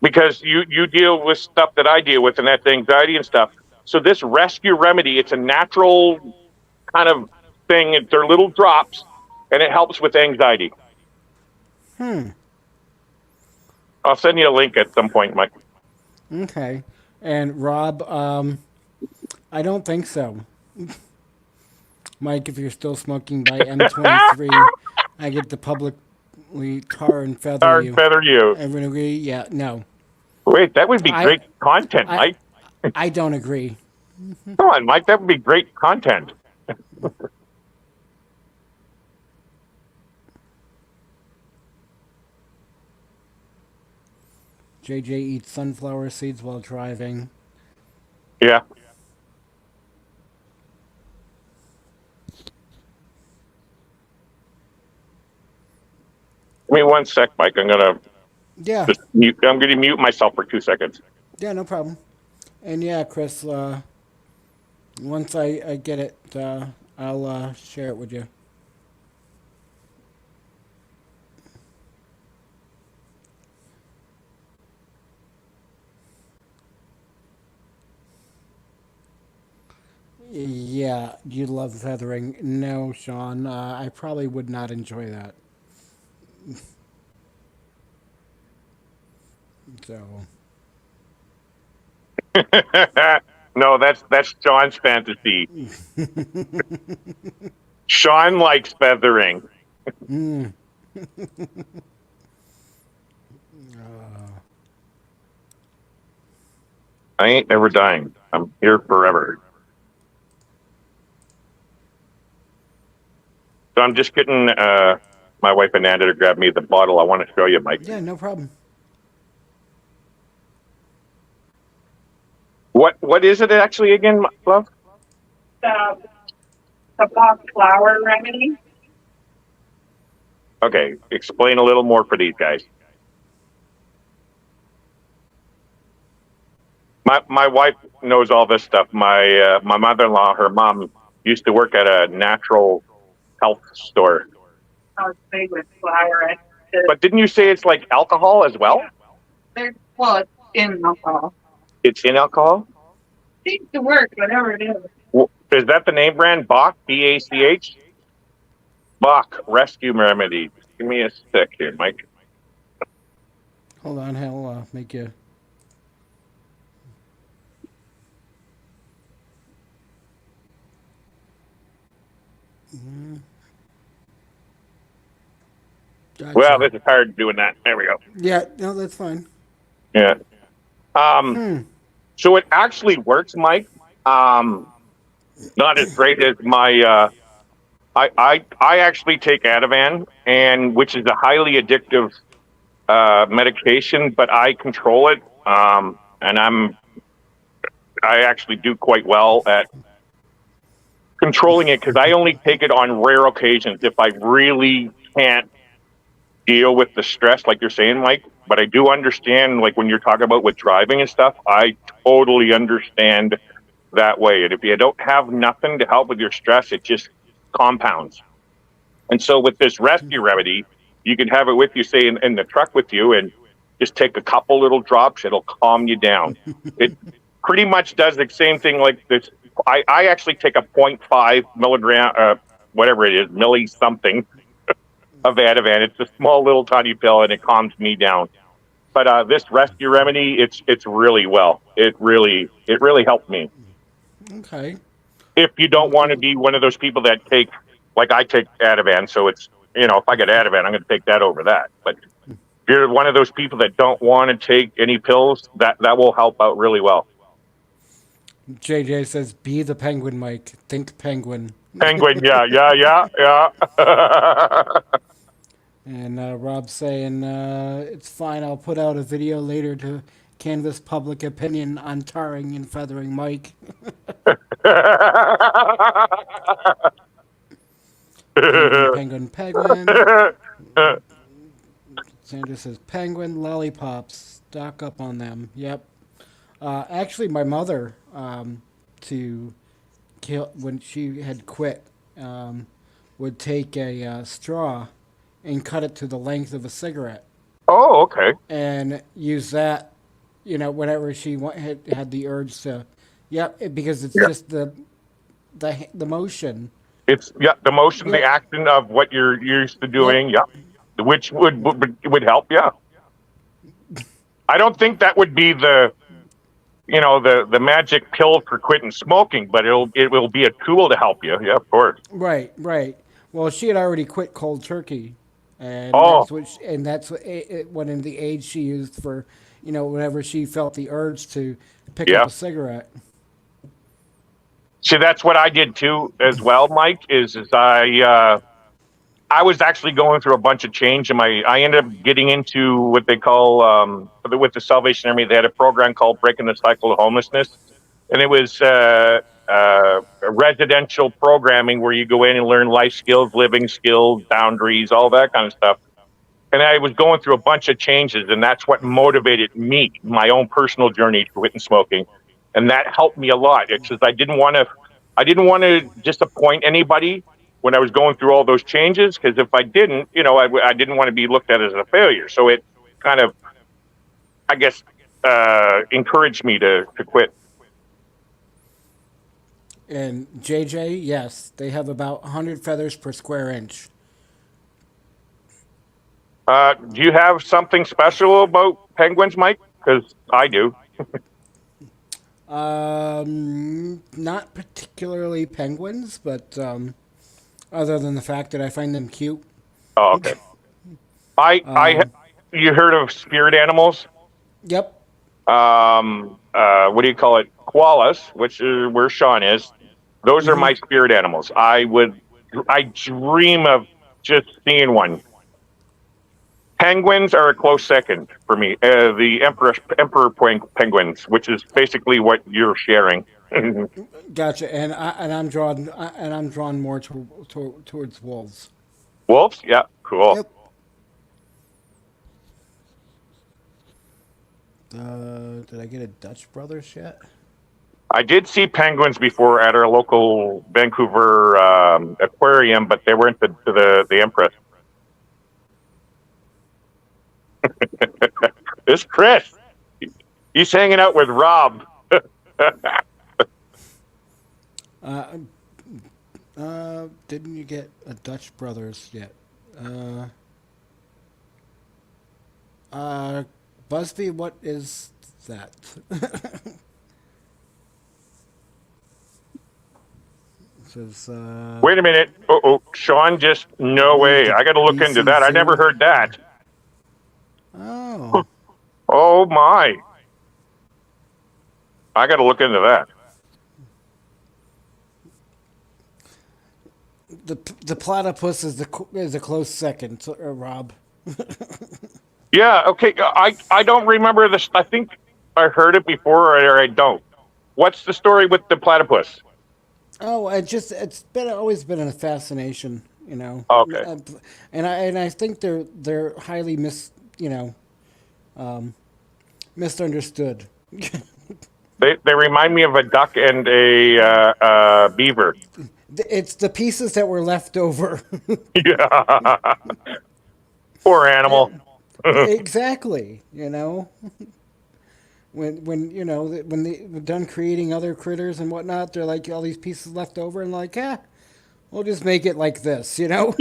[SPEAKER 6] Because you deal with stuff that I deal with, and that's anxiety and stuff. So this Rescue Remedy, it's a natural kind of thing. They're little drops, and it helps with anxiety. I'll send you a link at some point, Mike.
[SPEAKER 2] Okay. And Rob, I don't think so. Mike, if you're still smoking by M23, I get to publicly tar and feather
[SPEAKER 6] Tar
[SPEAKER 2] you.
[SPEAKER 6] and feather you.
[SPEAKER 2] Everyone agree? Yeah, no.
[SPEAKER 6] Wait, that would be
[SPEAKER 2] I-
[SPEAKER 6] great content, Mike.
[SPEAKER 2] I don't agree.
[SPEAKER 6] Come on, Mike. That would be great content.
[SPEAKER 2] JJ eats sunflower seeds while driving.
[SPEAKER 6] Yeah. Give me 1 sec, Mike. I'm gonna
[SPEAKER 2] Yeah,
[SPEAKER 6] just mute. I'm gonna mute myself for 2 seconds.
[SPEAKER 2] yeah, no problem. And yeah, Chris, once I get it, I'll share it with you. Yeah, you love feathering. No, Sean, I probably would not enjoy that. So,
[SPEAKER 6] No, that's Sean's fantasy. Sean likes feathering. I ain't never dying. I'm here forever. So I'm just getting my wife Ananda to grab me the bottle. I want to show you, Mike.
[SPEAKER 2] yeah, no problem.
[SPEAKER 6] What is it actually again, love?
[SPEAKER 7] The Bach flower remedy.
[SPEAKER 6] Okay, explain a little more for these guys. My wife knows all this stuff. My mother-in-law, her mom, used to work at a natural health store.
[SPEAKER 7] I was made with flour.
[SPEAKER 6] But didn't you say it's like alcohol as well?
[SPEAKER 7] Well, it's in alcohol.
[SPEAKER 6] It's in alcohol?
[SPEAKER 7] Seems to work, whatever it is.
[SPEAKER 6] Is that the name brand? Bach? B-A-C-H? Bach Rescue Remedy. Give me a sec here, Mike.
[SPEAKER 2] Hold on, I'll make you. Gotcha.
[SPEAKER 6] Well, this is hard doing that. There we go.
[SPEAKER 2] Yeah, no, that's fine.
[SPEAKER 6] Yeah. So it actually works, Mike. Not as great as my. I actually take Ativan, and which is a highly addictive medication, but I control it, and I actually do quite well at controlling it because I only take it on rare occasions if I really can't deal with the stress, like you're saying, Mike. But I do understand, like when you're talking about with driving and stuff, I totally understand that way. And if you don't have nothing to help with your stress, it just compounds. And so with this rescue remedy, you can have it with you, say in the truck with you, and just take a couple little drops. It'll calm you down. It pretty much does the same thing like this. I actually take a 0.5 milligram, whatever it is, milli something of Ativan. It's a small little tiny pill, and it calms me down. But this rescue remedy, it's really well. It really helped me.
[SPEAKER 2] Okay.
[SPEAKER 6] If you don't want to be one of those people that take, like I take Ativan, so it's, if I get Ativan, I'm going to take that over that. But if you're one of those people that don't want to take any pills, that will help out really well.
[SPEAKER 2] JJ says, "Be the penguin, Mike. Think penguin."
[SPEAKER 6] Penguin, yeah.
[SPEAKER 2] And Rob's saying, "It's fine. I'll put out a video later to canvass public opinion on tarring and feathering Mike." Penguin. Sandra says, "Penguin lollipops. Stock up on them." Yep. Actually, my mother, to kill when she had quit, would take a straw and cut it to the length of a cigarette
[SPEAKER 6] Oh, okay.
[SPEAKER 2] and use that, whenever she had the urge to. Yep, because it's just the motion.
[SPEAKER 6] It's the motion, the action of what you're used to doing, which would help, yeah. I don't think that would be the the magic pill for quitting smoking, but it will be a tool to help you. Yeah, of course.
[SPEAKER 2] Right, right. Well, she had already quit cold turkey, and
[SPEAKER 6] Oh.
[SPEAKER 2] that's what it went in the age she used for, whenever she felt the urge to pick
[SPEAKER 6] Yeah.
[SPEAKER 2] up a cigarette.
[SPEAKER 6] See, that's what I did too, as well, Mike. Is I was actually going through a bunch of change, and I ended up getting into what they call with the Salvation Army. They had a program called Breaking the Cycle of Homelessness, and it was residential programming where you go in and learn life skills, living skills, boundaries, all that kind of stuff. And I was going through a bunch of changes, and that's what motivated me, my own personal journey to quitting smoking, and that helped me a lot. It's just I didn't want to disappoint anybody when I was going through all those changes, because if I didn't, I didn't want to be looked at as a failure. So it kind of, I guess, encouraged me to quit.
[SPEAKER 2] And JJ, yes, they have about 100 feathers per square inch.
[SPEAKER 6] Do you have something special about penguins, Mike? Because I do.
[SPEAKER 2] Not particularly penguins, but other than the fact that I find them cute.
[SPEAKER 6] Oh, okay. You heard of spirit animals?
[SPEAKER 2] Yep.
[SPEAKER 6] What do you call it? Koalas, which is where Sean is. Those are my spirit animals. I dream of just seeing one. Penguins are a close second for me. The emperor penguins, which is basically what you're sharing.
[SPEAKER 2] Gotcha. And I'm drawn more towards wolves.
[SPEAKER 6] Wolves? Yeah, cool.
[SPEAKER 2] Yep. Did I get a Dutch Brothers yet?
[SPEAKER 6] I did see penguins before at our local Vancouver aquarium, but they weren't the Empress. This Chris, he's hanging out with Rob.
[SPEAKER 2] Didn't you get a Dutch Brothers yet? Busby, what is that? Says,
[SPEAKER 6] Wait a minute. Sean, no way. I got to look into that. I never heard that.
[SPEAKER 2] Oh.
[SPEAKER 6] Oh my. I got to look into that.
[SPEAKER 2] The platypus is a close second, Rob.
[SPEAKER 6] Yeah, okay. I don't remember this. I think I heard it before, or I don't. What's the story with the platypus?
[SPEAKER 2] Oh, it's always been a fascination,
[SPEAKER 6] Okay.
[SPEAKER 2] And I think they're highly misunderstood.
[SPEAKER 6] They remind me of a duck and a beaver.
[SPEAKER 2] It's the pieces that were left over.
[SPEAKER 6] Yeah. Poor animal.
[SPEAKER 2] Exactly. When they're done creating other critters and whatnot, they're like all these pieces left over and like, we'll just make it like this,
[SPEAKER 6] Yeah.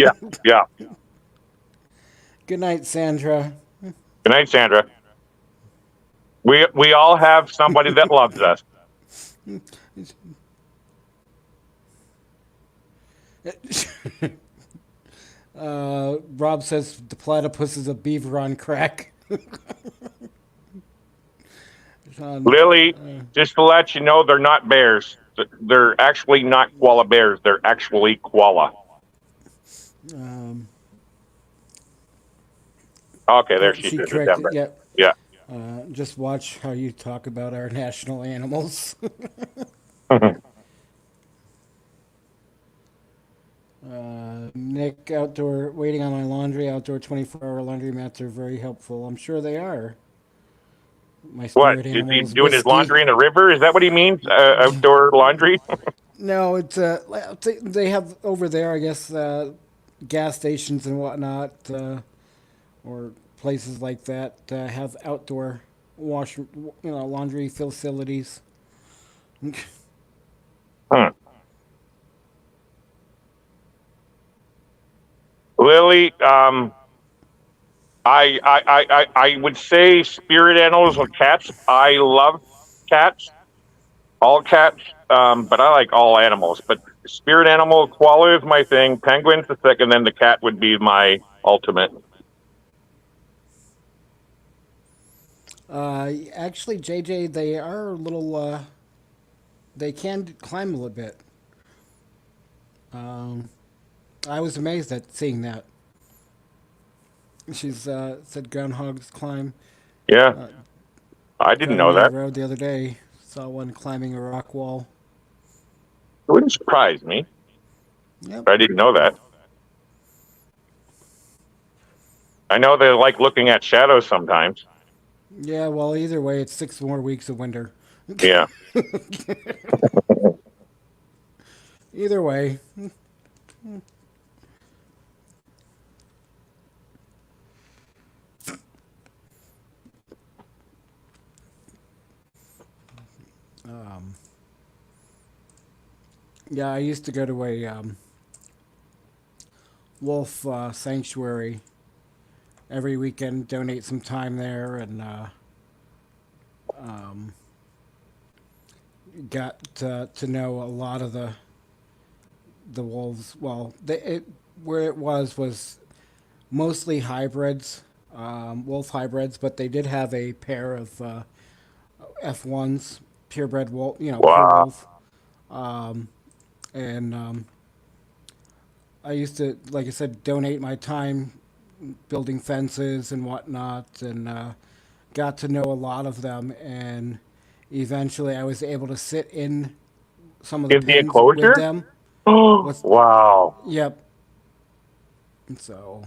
[SPEAKER 2] Good night, Sandra.
[SPEAKER 6] Good night, Sandra. We all have somebody that loves us.
[SPEAKER 2] Rob says the platypus is a beaver on crack.
[SPEAKER 6] Lily, just to let you know, they're not bears. They're actually not koala bears. They're actually koala. Okay, there she is.
[SPEAKER 2] Corrected. Yep.
[SPEAKER 6] Yeah.
[SPEAKER 2] Just watch how you talk about our national animals. Nick, waiting on my laundry. Outdoor 24-hour laundry mats are very helpful. I'm sure they are. My
[SPEAKER 6] What?
[SPEAKER 2] spirit animal
[SPEAKER 6] He's
[SPEAKER 2] is
[SPEAKER 6] doing his
[SPEAKER 2] whiskey.
[SPEAKER 6] laundry in a river? Is that what he means? Outdoor laundry?
[SPEAKER 2] No, it's they have over there, I guess, gas stations and whatnot, or places like that have outdoor laundry facilities.
[SPEAKER 6] Lily, I would say spirit animals or cats. I love cats. All cats, but I like all animals. But spirit animal, koala is my thing. Penguin's the second, then the cat would be my ultimate.
[SPEAKER 2] Actually, JJ, they are a little. They can climb a little bit. I was amazed at seeing that. She's said groundhogs climb.
[SPEAKER 6] Yeah, I didn't know
[SPEAKER 2] Driving down
[SPEAKER 6] that.
[SPEAKER 2] the road the other day, saw one climbing a rock wall.
[SPEAKER 6] It wouldn't surprise me.
[SPEAKER 2] Yep.
[SPEAKER 6] I didn't know that. I know they like looking at shadows sometimes.
[SPEAKER 2] Yeah, well, either way, it's 6 more weeks of winter.
[SPEAKER 6] Yeah.
[SPEAKER 2] Either way. Yeah, I used to go to a wolf sanctuary every weekend, donate some time there, and got to know a lot of the wolves. Well, where it was mostly hybrids, wolf hybrids, but they did have a pair of F1s, purebred wolf, pure
[SPEAKER 6] Wow.
[SPEAKER 2] wolf. And I used to, like I said, donate my time building fences and whatnot, and got to know a lot of them. And eventually, I was able to sit in some of the
[SPEAKER 6] In the
[SPEAKER 2] pens
[SPEAKER 6] enclosure?
[SPEAKER 2] with them.
[SPEAKER 6] Wow.
[SPEAKER 2] Yep. So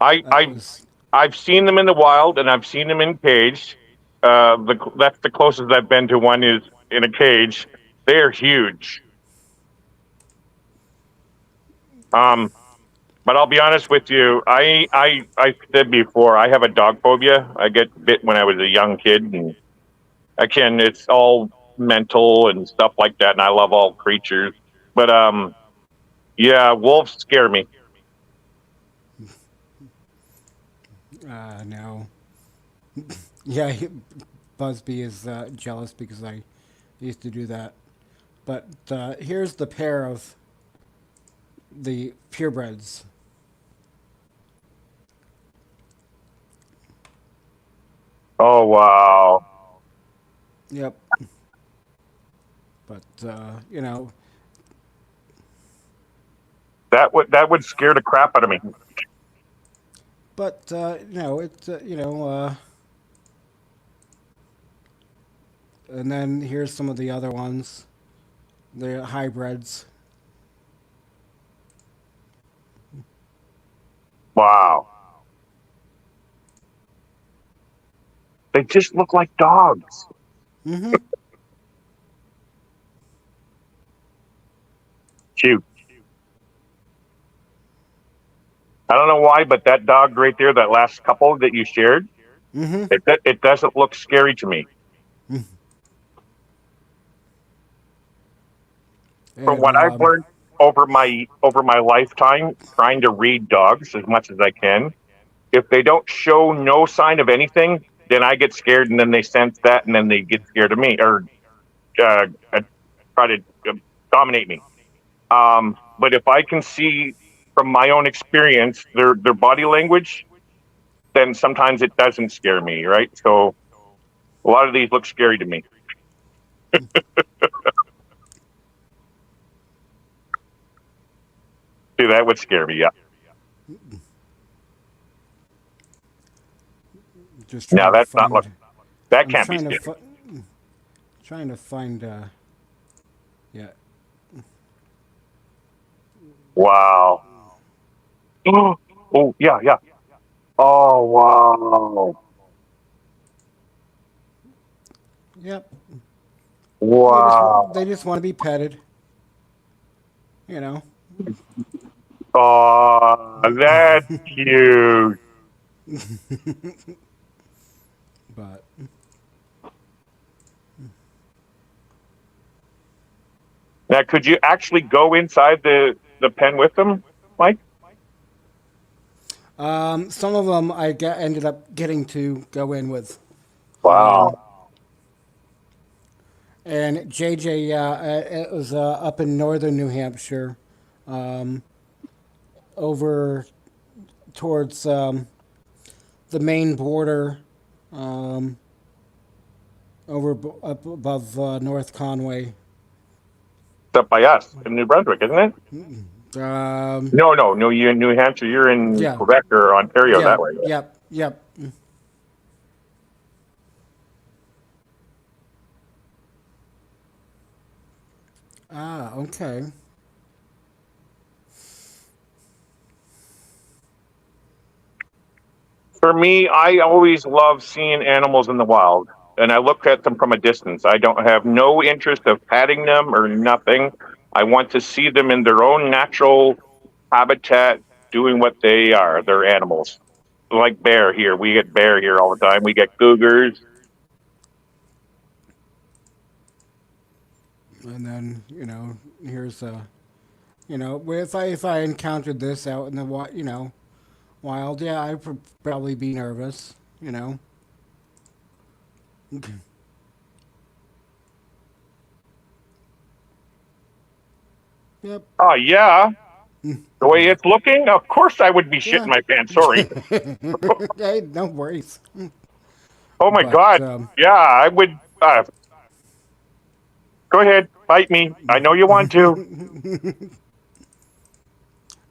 [SPEAKER 6] I
[SPEAKER 2] that was
[SPEAKER 6] I've seen them in the wild and I've seen them in cage. That's the closest I've been to one is in a cage. They're huge. But I'll be honest with you. I said before I have a dog phobia. I get bit when I was a young kid, and again, it's all mental and stuff like that. And I love all creatures, but yeah, wolves scare me.
[SPEAKER 2] no. Yeah, Busby is jealous because I used to do that. But here's the pair of the purebreds.
[SPEAKER 6] Oh wow.
[SPEAKER 2] Yep. But
[SPEAKER 6] That would scare the crap out of me.
[SPEAKER 2] but it's and then here's some of the other ones, the hybrids.
[SPEAKER 6] Wow. They just look like dogs.
[SPEAKER 2] Mm-hmm.
[SPEAKER 6] Cute. I don't know why, but that dog right there, that last couple that you shared,
[SPEAKER 2] Mm-hmm.
[SPEAKER 6] it doesn't look scary to me. From what I've learned over my lifetime trying to read dogs as much as I can, if they don't show no sign of anything, then I get scared, and then they sense that, and then they get scared of me or try to dominate me. But if I can see from my own experience their body language, then sometimes it doesn't scare me, right? So a lot of these look scary to me. See, that would scare me, yeah.
[SPEAKER 2] Just
[SPEAKER 6] Now
[SPEAKER 2] trying to
[SPEAKER 6] that's not
[SPEAKER 2] find.
[SPEAKER 6] look. That
[SPEAKER 2] I'm
[SPEAKER 6] can't be
[SPEAKER 2] trying to
[SPEAKER 6] scary.
[SPEAKER 2] trying to find. Yeah.
[SPEAKER 6] Wow. Oh yeah, yeah. Oh wow.
[SPEAKER 2] Yep.
[SPEAKER 6] Wow.
[SPEAKER 2] They just want to be petted. You know.
[SPEAKER 6] Oh, that's cute.
[SPEAKER 2] But
[SPEAKER 6] Now, could you actually go inside the pen with them, Mike?
[SPEAKER 2] some of them ended up getting to go in with.
[SPEAKER 6] Wow.
[SPEAKER 2] And JJ, it was up in northern New Hampshire, um, over towards the Maine border, um, up above North Conway.
[SPEAKER 6] It's up by us in New Brunswick, isn't it?
[SPEAKER 2] Um,
[SPEAKER 6] No, you're in New Hampshire. You're in
[SPEAKER 2] yeah,
[SPEAKER 6] Quebec or Ontario
[SPEAKER 2] yeah,
[SPEAKER 6] that way.
[SPEAKER 2] yep. Ah, okay.
[SPEAKER 6] For me, I always love seeing animals in the wild, and I look at them from a distance. I don't have no interest of patting them or nothing. I want to see them in their own natural habitat, doing what they are. They're animals. Like bear here. We get bear here all the time. We get cougars.
[SPEAKER 2] And then here's if I encountered this out in the wild, yeah, I'd probably be nervous. Yep.
[SPEAKER 6] Oh, yeah. The way it's looking, of course I would be shitting my pants. Sorry.
[SPEAKER 2] Hey, no worries.
[SPEAKER 6] Oh, my
[SPEAKER 2] But
[SPEAKER 6] God. Yeah, I would. Go ahead. Bite me. I know you want to.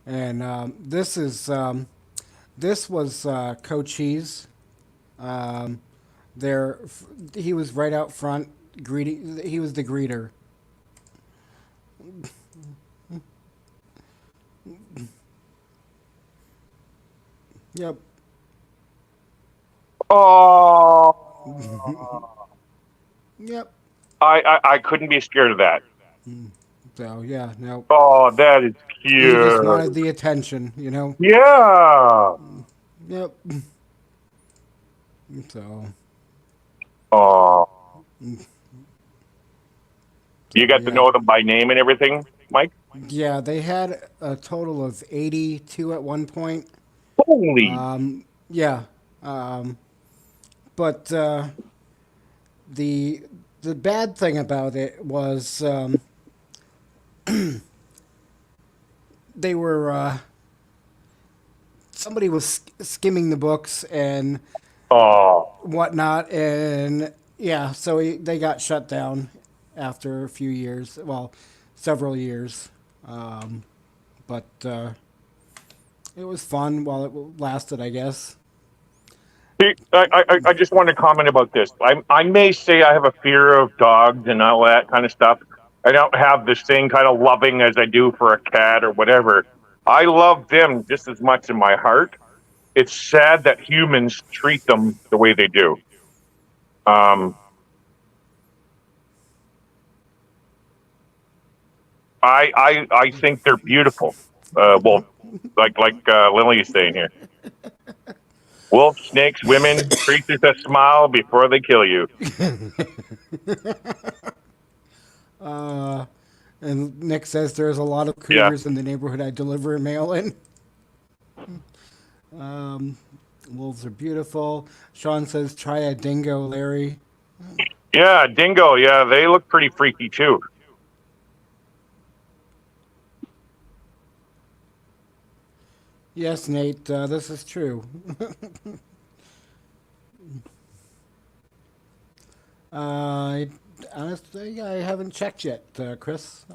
[SPEAKER 2] and this was Cochise. There, he was right out front greeting. He was the greeter. Yep.
[SPEAKER 6] Oh.
[SPEAKER 2] Yep.
[SPEAKER 6] I couldn't be scared of that.
[SPEAKER 2] So yeah, no.
[SPEAKER 6] Oh, that is
[SPEAKER 2] He just wanted
[SPEAKER 6] cute.
[SPEAKER 2] the attention,
[SPEAKER 6] Yeah.
[SPEAKER 2] Yep. So.
[SPEAKER 6] Oh. You got to
[SPEAKER 2] Yeah.
[SPEAKER 6] know them by name and everything, Mike?
[SPEAKER 2] Yeah, they had a total of 82 at one point.
[SPEAKER 6] Holy.
[SPEAKER 2] Yeah. But the bad thing about it was they were somebody was skimming the books and
[SPEAKER 6] Oh.
[SPEAKER 2] whatnot, and yeah, so they got shut down after a few years. Well, several years. But it was fun while it lasted, I guess.
[SPEAKER 6] See, I just want to comment about this. I may say I have a fear of dogs and all that kind of stuff. I don't have the same kind of loving as I do for a cat or whatever. I love them just as much in my heart. It's sad that humans treat them the way they do. I think they're beautiful. Well, like Lily is saying here. Wolves, snakes, women, creatures that smile before they kill you.
[SPEAKER 2] And Nick says there's a lot of
[SPEAKER 6] Yeah.
[SPEAKER 2] cougars in the neighborhood I deliver mail in. Wolves are beautiful. Sean says try a dingo, Larry.
[SPEAKER 6] Yeah, dingo. Yeah, they look pretty freaky too.
[SPEAKER 2] Yes, Nate, this is true. I honestly, I haven't checked yet, Chris.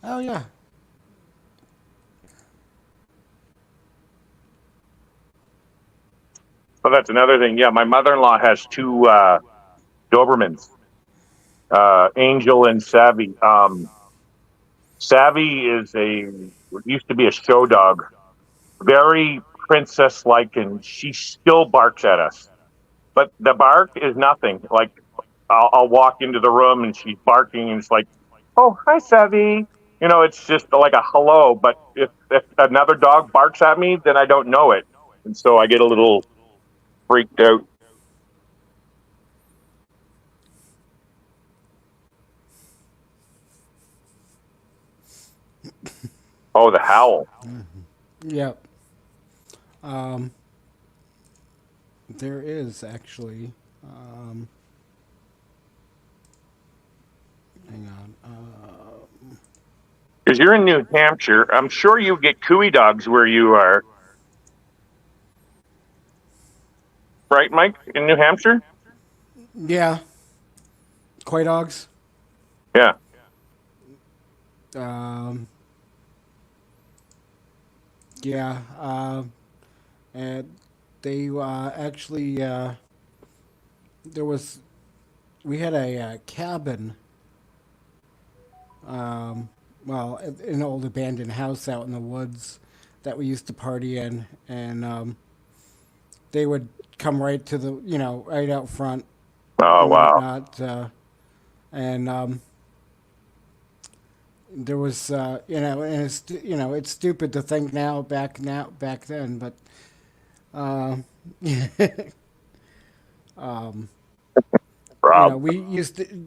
[SPEAKER 2] Oh yeah.
[SPEAKER 6] So that's another thing. Yeah, my mother-in-law has two Dobermans, Angel and Savvy. Savvy used to be a show dog, very princess-like, and she still barks at us. But the bark is nothing. Like I'll walk into the room and she's barking, and it's like, "Oh, hi, Savvy." It's just like a hello. But if another dog barks at me, then I don't know it, and so I get a little freaked out. Oh, the howl.
[SPEAKER 2] Yep. There is actually.
[SPEAKER 6] Because you're in New Hampshire. I'm sure you get cooey dogs where you are. Right, Mike? In New Hampshire?
[SPEAKER 2] Yeah. Koi dogs.
[SPEAKER 6] Yeah.
[SPEAKER 2] Yeah. And they actually there was we had a cabin. Well, an old abandoned house out in the woods that we used to party in, and they would come right to the right out front
[SPEAKER 6] Oh,
[SPEAKER 2] and
[SPEAKER 6] wow.
[SPEAKER 2] whatnot, and there was and it's stupid to think back then, but
[SPEAKER 6] Rob.
[SPEAKER 2] we used to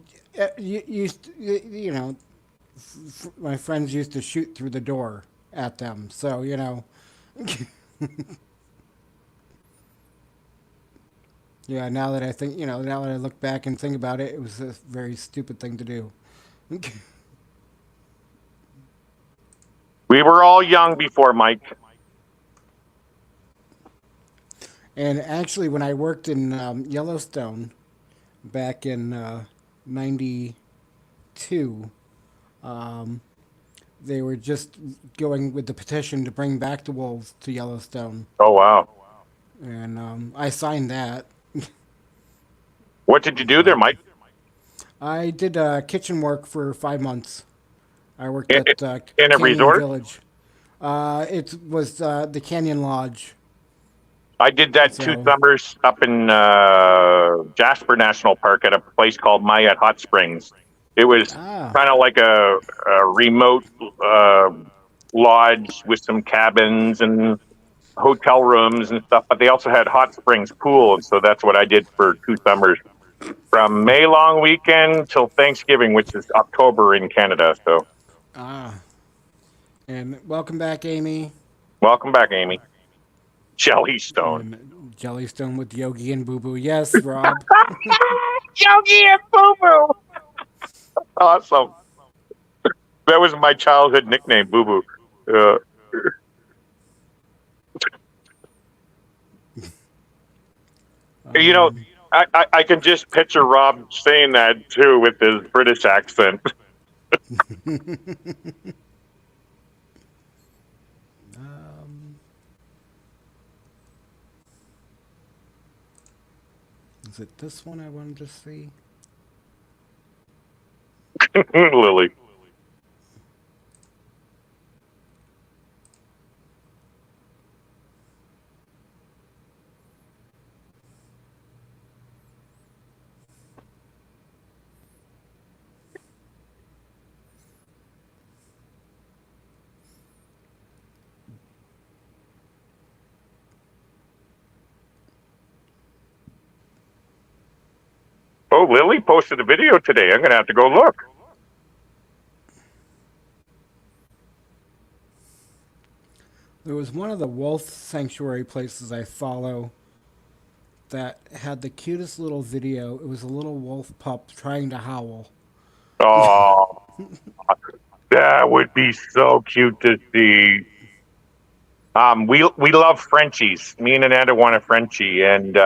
[SPEAKER 2] my friends used to shoot through the door at them, so yeah, now that I think now that I look back and think about it, it was a very stupid thing to do.
[SPEAKER 6] We were all young before, Mike.
[SPEAKER 2] And actually, when I worked in Yellowstone back in '92, they were just going with the petition to bring back the wolves to Yellowstone,
[SPEAKER 6] Oh, wow.
[SPEAKER 2] and I signed that.
[SPEAKER 6] What did you do there, Mike?
[SPEAKER 2] I did kitchen work for 5 months. I worked
[SPEAKER 6] In,
[SPEAKER 2] at
[SPEAKER 6] in a
[SPEAKER 2] Canyon
[SPEAKER 6] resort?
[SPEAKER 2] Village. It was the Canyon Lodge.
[SPEAKER 6] I did that
[SPEAKER 2] So-
[SPEAKER 6] 2 summers up in Jasper National Park at a place called Mayette Hot Springs. It was kind of like a remote lodge with some cabins and hotel rooms and stuff, but they also had hot springs pool, and so that's what I did for 2 summers. From May long weekend till Thanksgiving, which is October in Canada. So
[SPEAKER 2] And welcome back, Amy.
[SPEAKER 6] welcome back, Amy. Jellystone.
[SPEAKER 2] And Jellystone with Yogi and Boo Boo. Yes, Rob.
[SPEAKER 6] Yogi and Boo Boo. Awesome. That was my childhood nickname, Boo Boo. I can just picture Rob saying that too with his British accent.
[SPEAKER 2] Is it this one I wanted to see?
[SPEAKER 6] Lily. Oh, Lily posted a video today. I'm going to have to go look.
[SPEAKER 2] There was one of the wolf sanctuary places I follow that had the cutest little video. It was a little wolf pup trying to howl.
[SPEAKER 6] Oh, that would be so cute to see. We love Frenchies. Me and Ananda want a Frenchie, and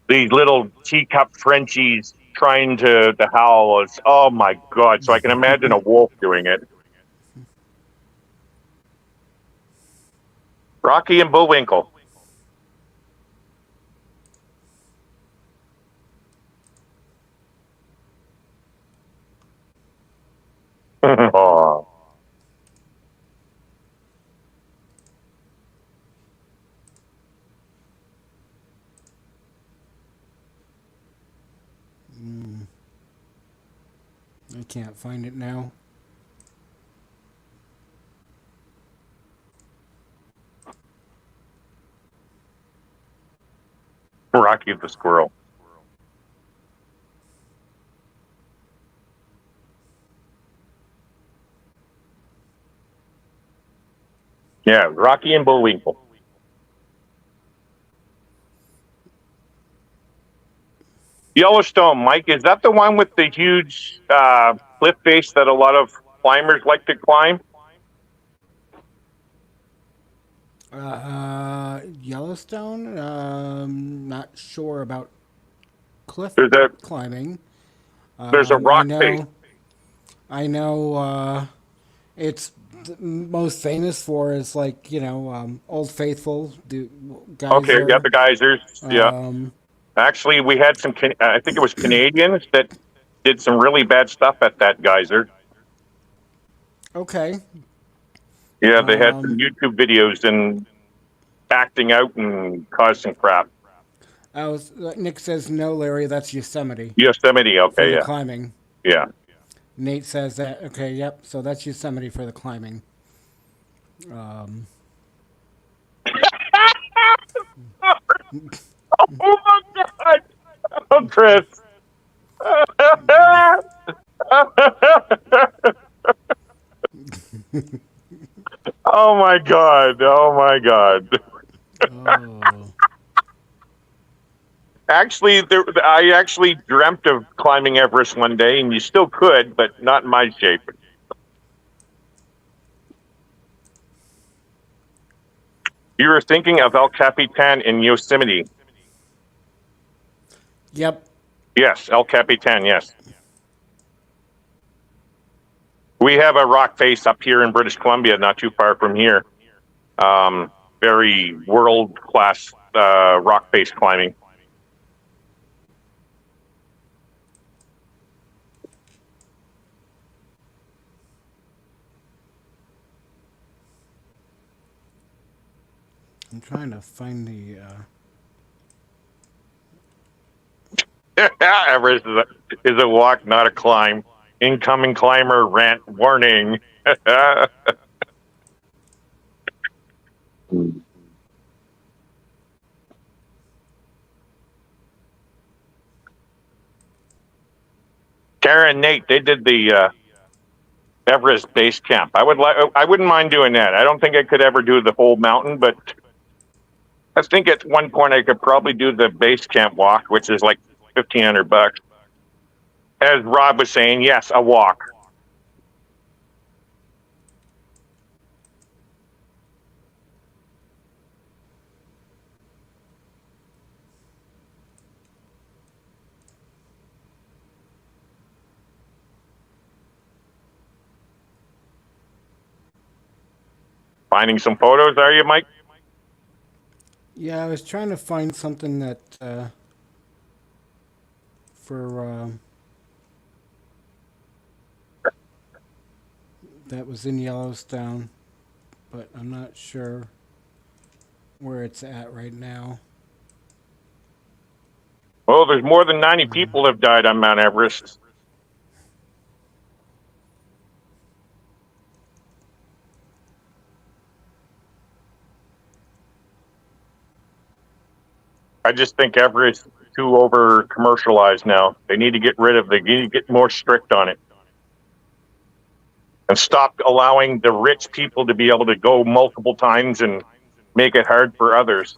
[SPEAKER 6] these little teacup Frenchies trying to howl. Oh my God! So I can imagine a wolf doing it. Rocky and Bullwinkle. Oh.
[SPEAKER 2] I can't find it now.
[SPEAKER 6] Rocky the Squirrel. Yeah, Rocky and Bullwinkle. Yellowstone, Mike, is that the one with the huge cliff face that a lot of climbers like to climb?
[SPEAKER 2] Yellowstone. Not sure about cliff
[SPEAKER 6] There's a
[SPEAKER 2] climbing.
[SPEAKER 6] there's a
[SPEAKER 2] I
[SPEAKER 6] rock
[SPEAKER 2] know.
[SPEAKER 6] face.
[SPEAKER 2] I know. It's most famous for is like Old Faithful. Do guys
[SPEAKER 6] Okay, yeah,
[SPEAKER 2] are,
[SPEAKER 6] the geysers. Yeah,
[SPEAKER 2] um,
[SPEAKER 6] actually, we had some. I think it was Canadians that did some really bad stuff at that geyser.
[SPEAKER 2] okay.
[SPEAKER 6] Yeah, they had some
[SPEAKER 2] Um,
[SPEAKER 6] YouTube videos and acting out and caused some crap.
[SPEAKER 2] Nick says no, Larry. That's Yosemite
[SPEAKER 6] Yosemite.
[SPEAKER 2] for
[SPEAKER 6] Okay,
[SPEAKER 2] the
[SPEAKER 6] yeah,
[SPEAKER 2] climbing.
[SPEAKER 6] yeah.
[SPEAKER 2] Nate says that. Okay, yep. So that's Yosemite for the climbing. Um,
[SPEAKER 6] Oh my God! Oh, Chris. Oh my God! Oh my God!
[SPEAKER 2] oh,
[SPEAKER 6] Actually, I actually dreamt of climbing Everest one day, and you still could, but not in my shape. You were thinking of El Capitan in Yosemite.
[SPEAKER 2] yep.
[SPEAKER 6] Yes, El Capitan, yes. We have a rock face up here in British Columbia, not too far from here. Very world-class rock face climbing.
[SPEAKER 2] I'm trying to find the.
[SPEAKER 6] Everest is a walk, not a climb. Incoming climber rant warning. Karen and Nate, they did the Everest base camp. I wouldn't mind doing that. I don't think I could ever do the whole mountain, but I think at one point I could probably do the base camp walk, which is like $1,500. As Rob was saying, yes, a walk. Finding some photos, are you, Mike?
[SPEAKER 2] Yeah, I was trying to find something that that was in Yellowstone, but I'm not sure where it's at right now.
[SPEAKER 6] Well, there's more than 90 people have died on Mount Everest. I just think Everest is too over commercialized now. They need to get rid of it. They need to get more strict on it. And stop allowing the rich people to be able to go multiple times and make it hard for others.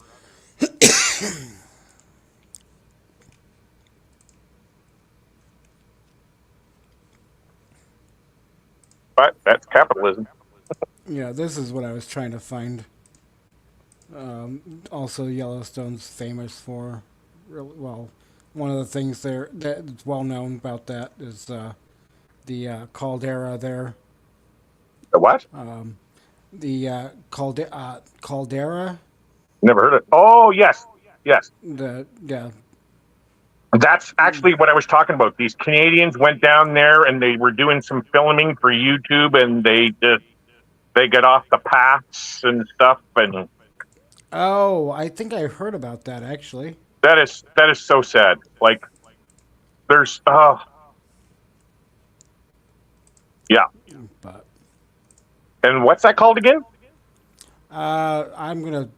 [SPEAKER 6] But that's capitalism.
[SPEAKER 2] Yeah, this is what I was trying to find. Also, Yellowstone's famous for, well, one of the things there that's well known about that is the caldera there.
[SPEAKER 6] The what?
[SPEAKER 2] The caldera.
[SPEAKER 6] Never heard of it. Oh, yes. Yes.
[SPEAKER 2] Yeah.
[SPEAKER 6] That's actually what I was talking about. These Canadians went down there and they were doing some filming for YouTube, and they get off the paths and stuff, and
[SPEAKER 2] Oh, I think I heard about that actually.
[SPEAKER 6] that is so sad. Like, there's yeah.
[SPEAKER 2] But
[SPEAKER 6] And what's that called again?
[SPEAKER 2] I'm gonna,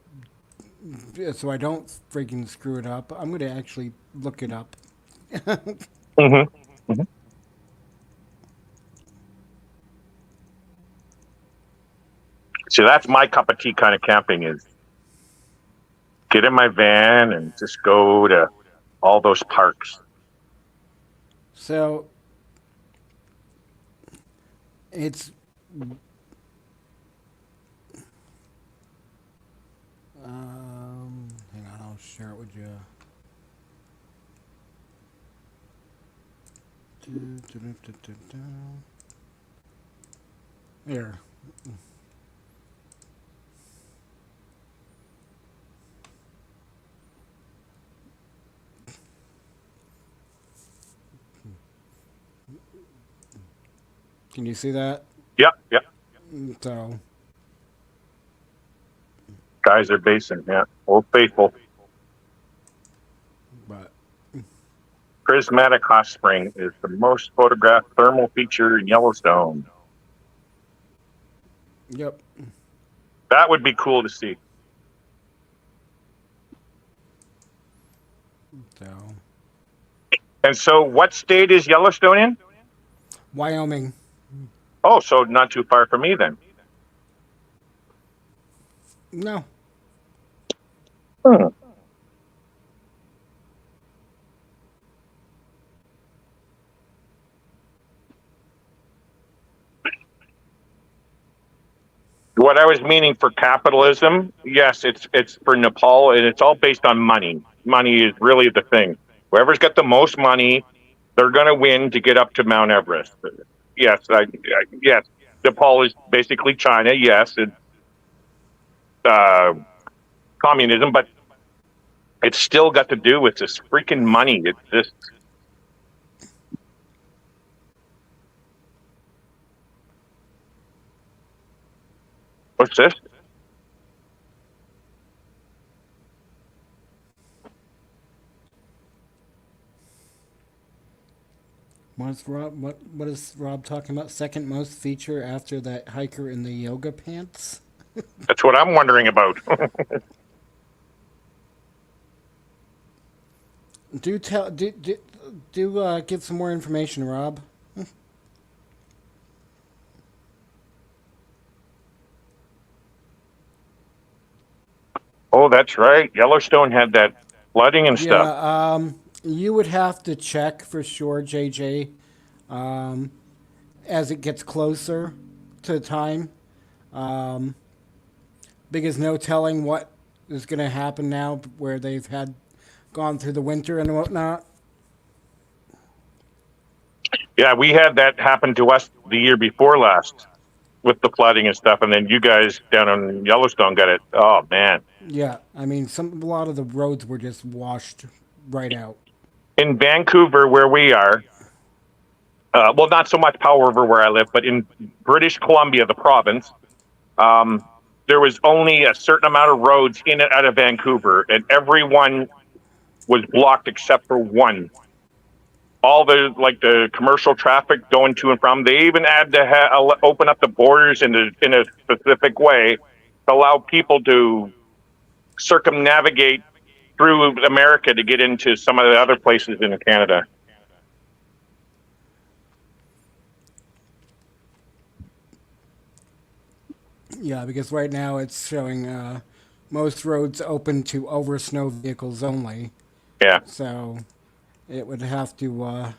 [SPEAKER 2] so I don't freaking screw it up. I'm gonna actually look it up.
[SPEAKER 6] Mm-hmm. See, that's my cup of tea kind of camping, is get in my van and just go to all those parks.
[SPEAKER 2] So It's hang on, I'll share it with you. Here. Can you see that?
[SPEAKER 6] Yep, yep.
[SPEAKER 2] So,
[SPEAKER 6] Guys are basing, yeah. Old Faithful.
[SPEAKER 2] but
[SPEAKER 6] Prismatic Hot Spring is the most photographed thermal feature in Yellowstone.
[SPEAKER 2] yep.
[SPEAKER 6] That would be cool to see.
[SPEAKER 2] So,
[SPEAKER 6] And so, what state is Yellowstone in?
[SPEAKER 2] Wyoming.
[SPEAKER 6] Oh, so not too far from me then.
[SPEAKER 2] No.
[SPEAKER 6] Hmm. What I was meaning for capitalism, yes, it's for Nepal, and it's all based on money. Money is really the thing. Whoever's got the most money, they're going to win to get up to Mount Everest. Yes, yes. Nepal is basically China. Yes, it's communism, but it's still got to do with this freaking money. It's just. What's this?
[SPEAKER 2] What is Rob talking about? Second most feature after that hiker in the yoga pants?
[SPEAKER 6] That's what I'm wondering about.
[SPEAKER 2] Do give some more information, Rob.
[SPEAKER 6] Oh, that's right. Yellowstone had that flooding and stuff.
[SPEAKER 2] Yeah, you would have to check for sure, JJ, as it gets closer to the time, because no telling what is going to happen now where they've had gone through the winter and whatnot.
[SPEAKER 6] Yeah, we had that happen to us the year before last with the flooding and stuff, and then you guys down in Yellowstone got it. Oh man!
[SPEAKER 2] Yeah, I mean, a lot of the roads were just washed right out.
[SPEAKER 6] In Vancouver, where we are, well, not so much Powell River where I live, but in British Columbia, the province, there was only a certain amount of roads in and out of Vancouver, and everyone was blocked except for one. All the commercial traffic going to and from. They even had to open up the borders in a specific way to allow people to circumnavigate through America to get into some of the other places in Canada.
[SPEAKER 2] Yeah, because right now it's showing most roads open to over snow vehicles only.
[SPEAKER 6] Yeah.
[SPEAKER 2] So it would have to,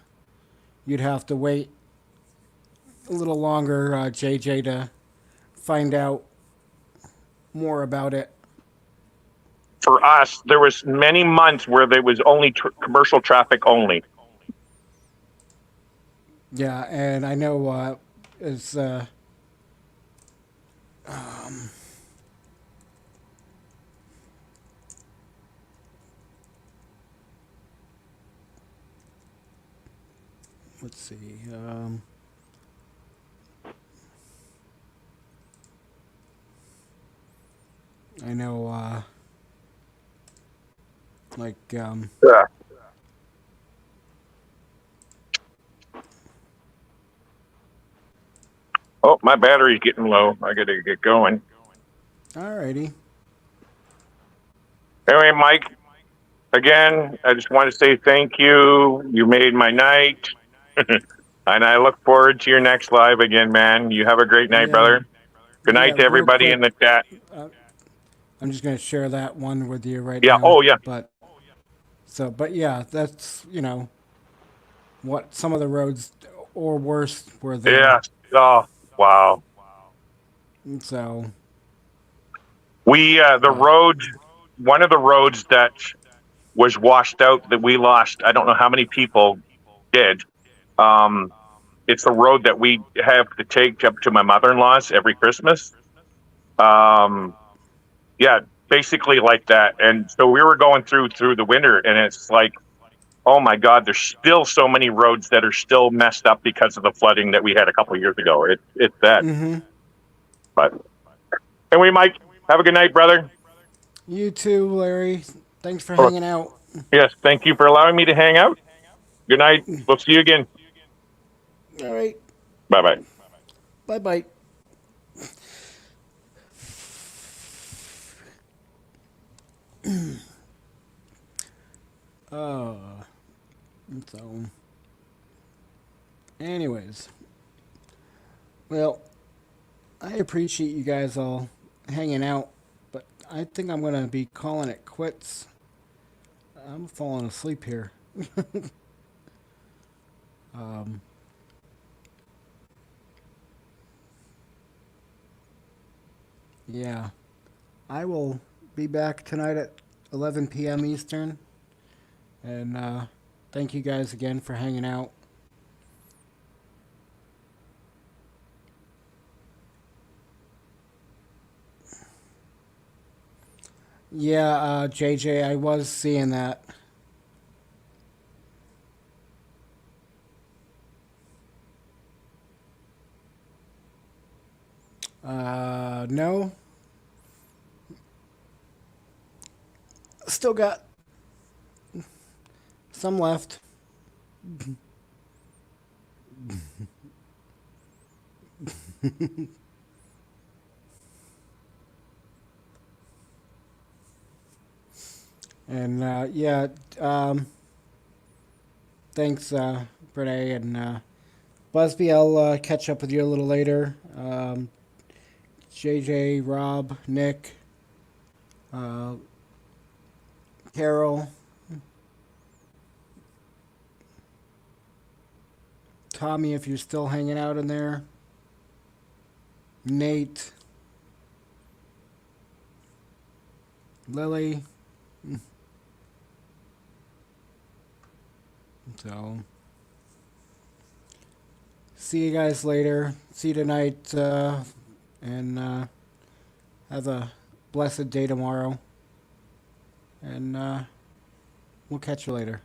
[SPEAKER 2] you'd have to wait a little longer, JJ, to find out more about it.
[SPEAKER 6] For us, there was many months where there was only commercial traffic only.
[SPEAKER 2] Yeah, and I know it's let's see. I know,
[SPEAKER 6] Yeah. Oh, my battery's getting low. I got to get going.
[SPEAKER 2] alrighty.
[SPEAKER 6] Anyway, Mike, again, I just want to say thank you. You made my night. And I look forward to your next live again, man. You have a great night,
[SPEAKER 2] Yeah.
[SPEAKER 6] brother. Good
[SPEAKER 2] Yeah,
[SPEAKER 6] night to
[SPEAKER 2] real
[SPEAKER 6] everybody
[SPEAKER 2] quick.
[SPEAKER 6] in the chat.
[SPEAKER 2] I'm just gonna share that one with you right
[SPEAKER 6] Yeah,
[SPEAKER 2] now.
[SPEAKER 6] oh, yeah.
[SPEAKER 2] But yeah, that's what some of the roads or worse were there.
[SPEAKER 6] Yeah. Oh, Wow.
[SPEAKER 2] And so,
[SPEAKER 6] We the road, one of the roads that was washed out that we lost. I don't know how many people did. Um, it's the road that we have to take up to my mother-in-law's every Christmas. Um, yeah, basically like that. And so we were going through the winter, and it's like, oh my God, there's still so many roads that are still messed up because of the flooding that we had a couple of years ago. It's that. But anyway, Mike, have a good night, brother.
[SPEAKER 2] you too, Larry. Thanks for hanging out.
[SPEAKER 6] Yes, thank you for allowing me to hang out. Good night. We'll see you again.
[SPEAKER 2] All right.
[SPEAKER 6] Bye bye.
[SPEAKER 2] Bye bye. So, anyways, well, I appreciate you guys all hanging out, but I think I'm gonna be calling it quits. I'm falling asleep here. Yeah, I will be back tonight at 11 p.m. Eastern, and thank you guys again for hanging out. Yeah, JJ, I was seeing that. No. Still got some left. And yeah, thanks, Brene and Busby. I'll catch up with you a little later. JJ, Rob, Nick, Carol, Tommy, if you're still hanging out in there, Nate, Lily. So, see you guys later. See you tonight, and have a blessed day tomorrow. And we'll catch you later.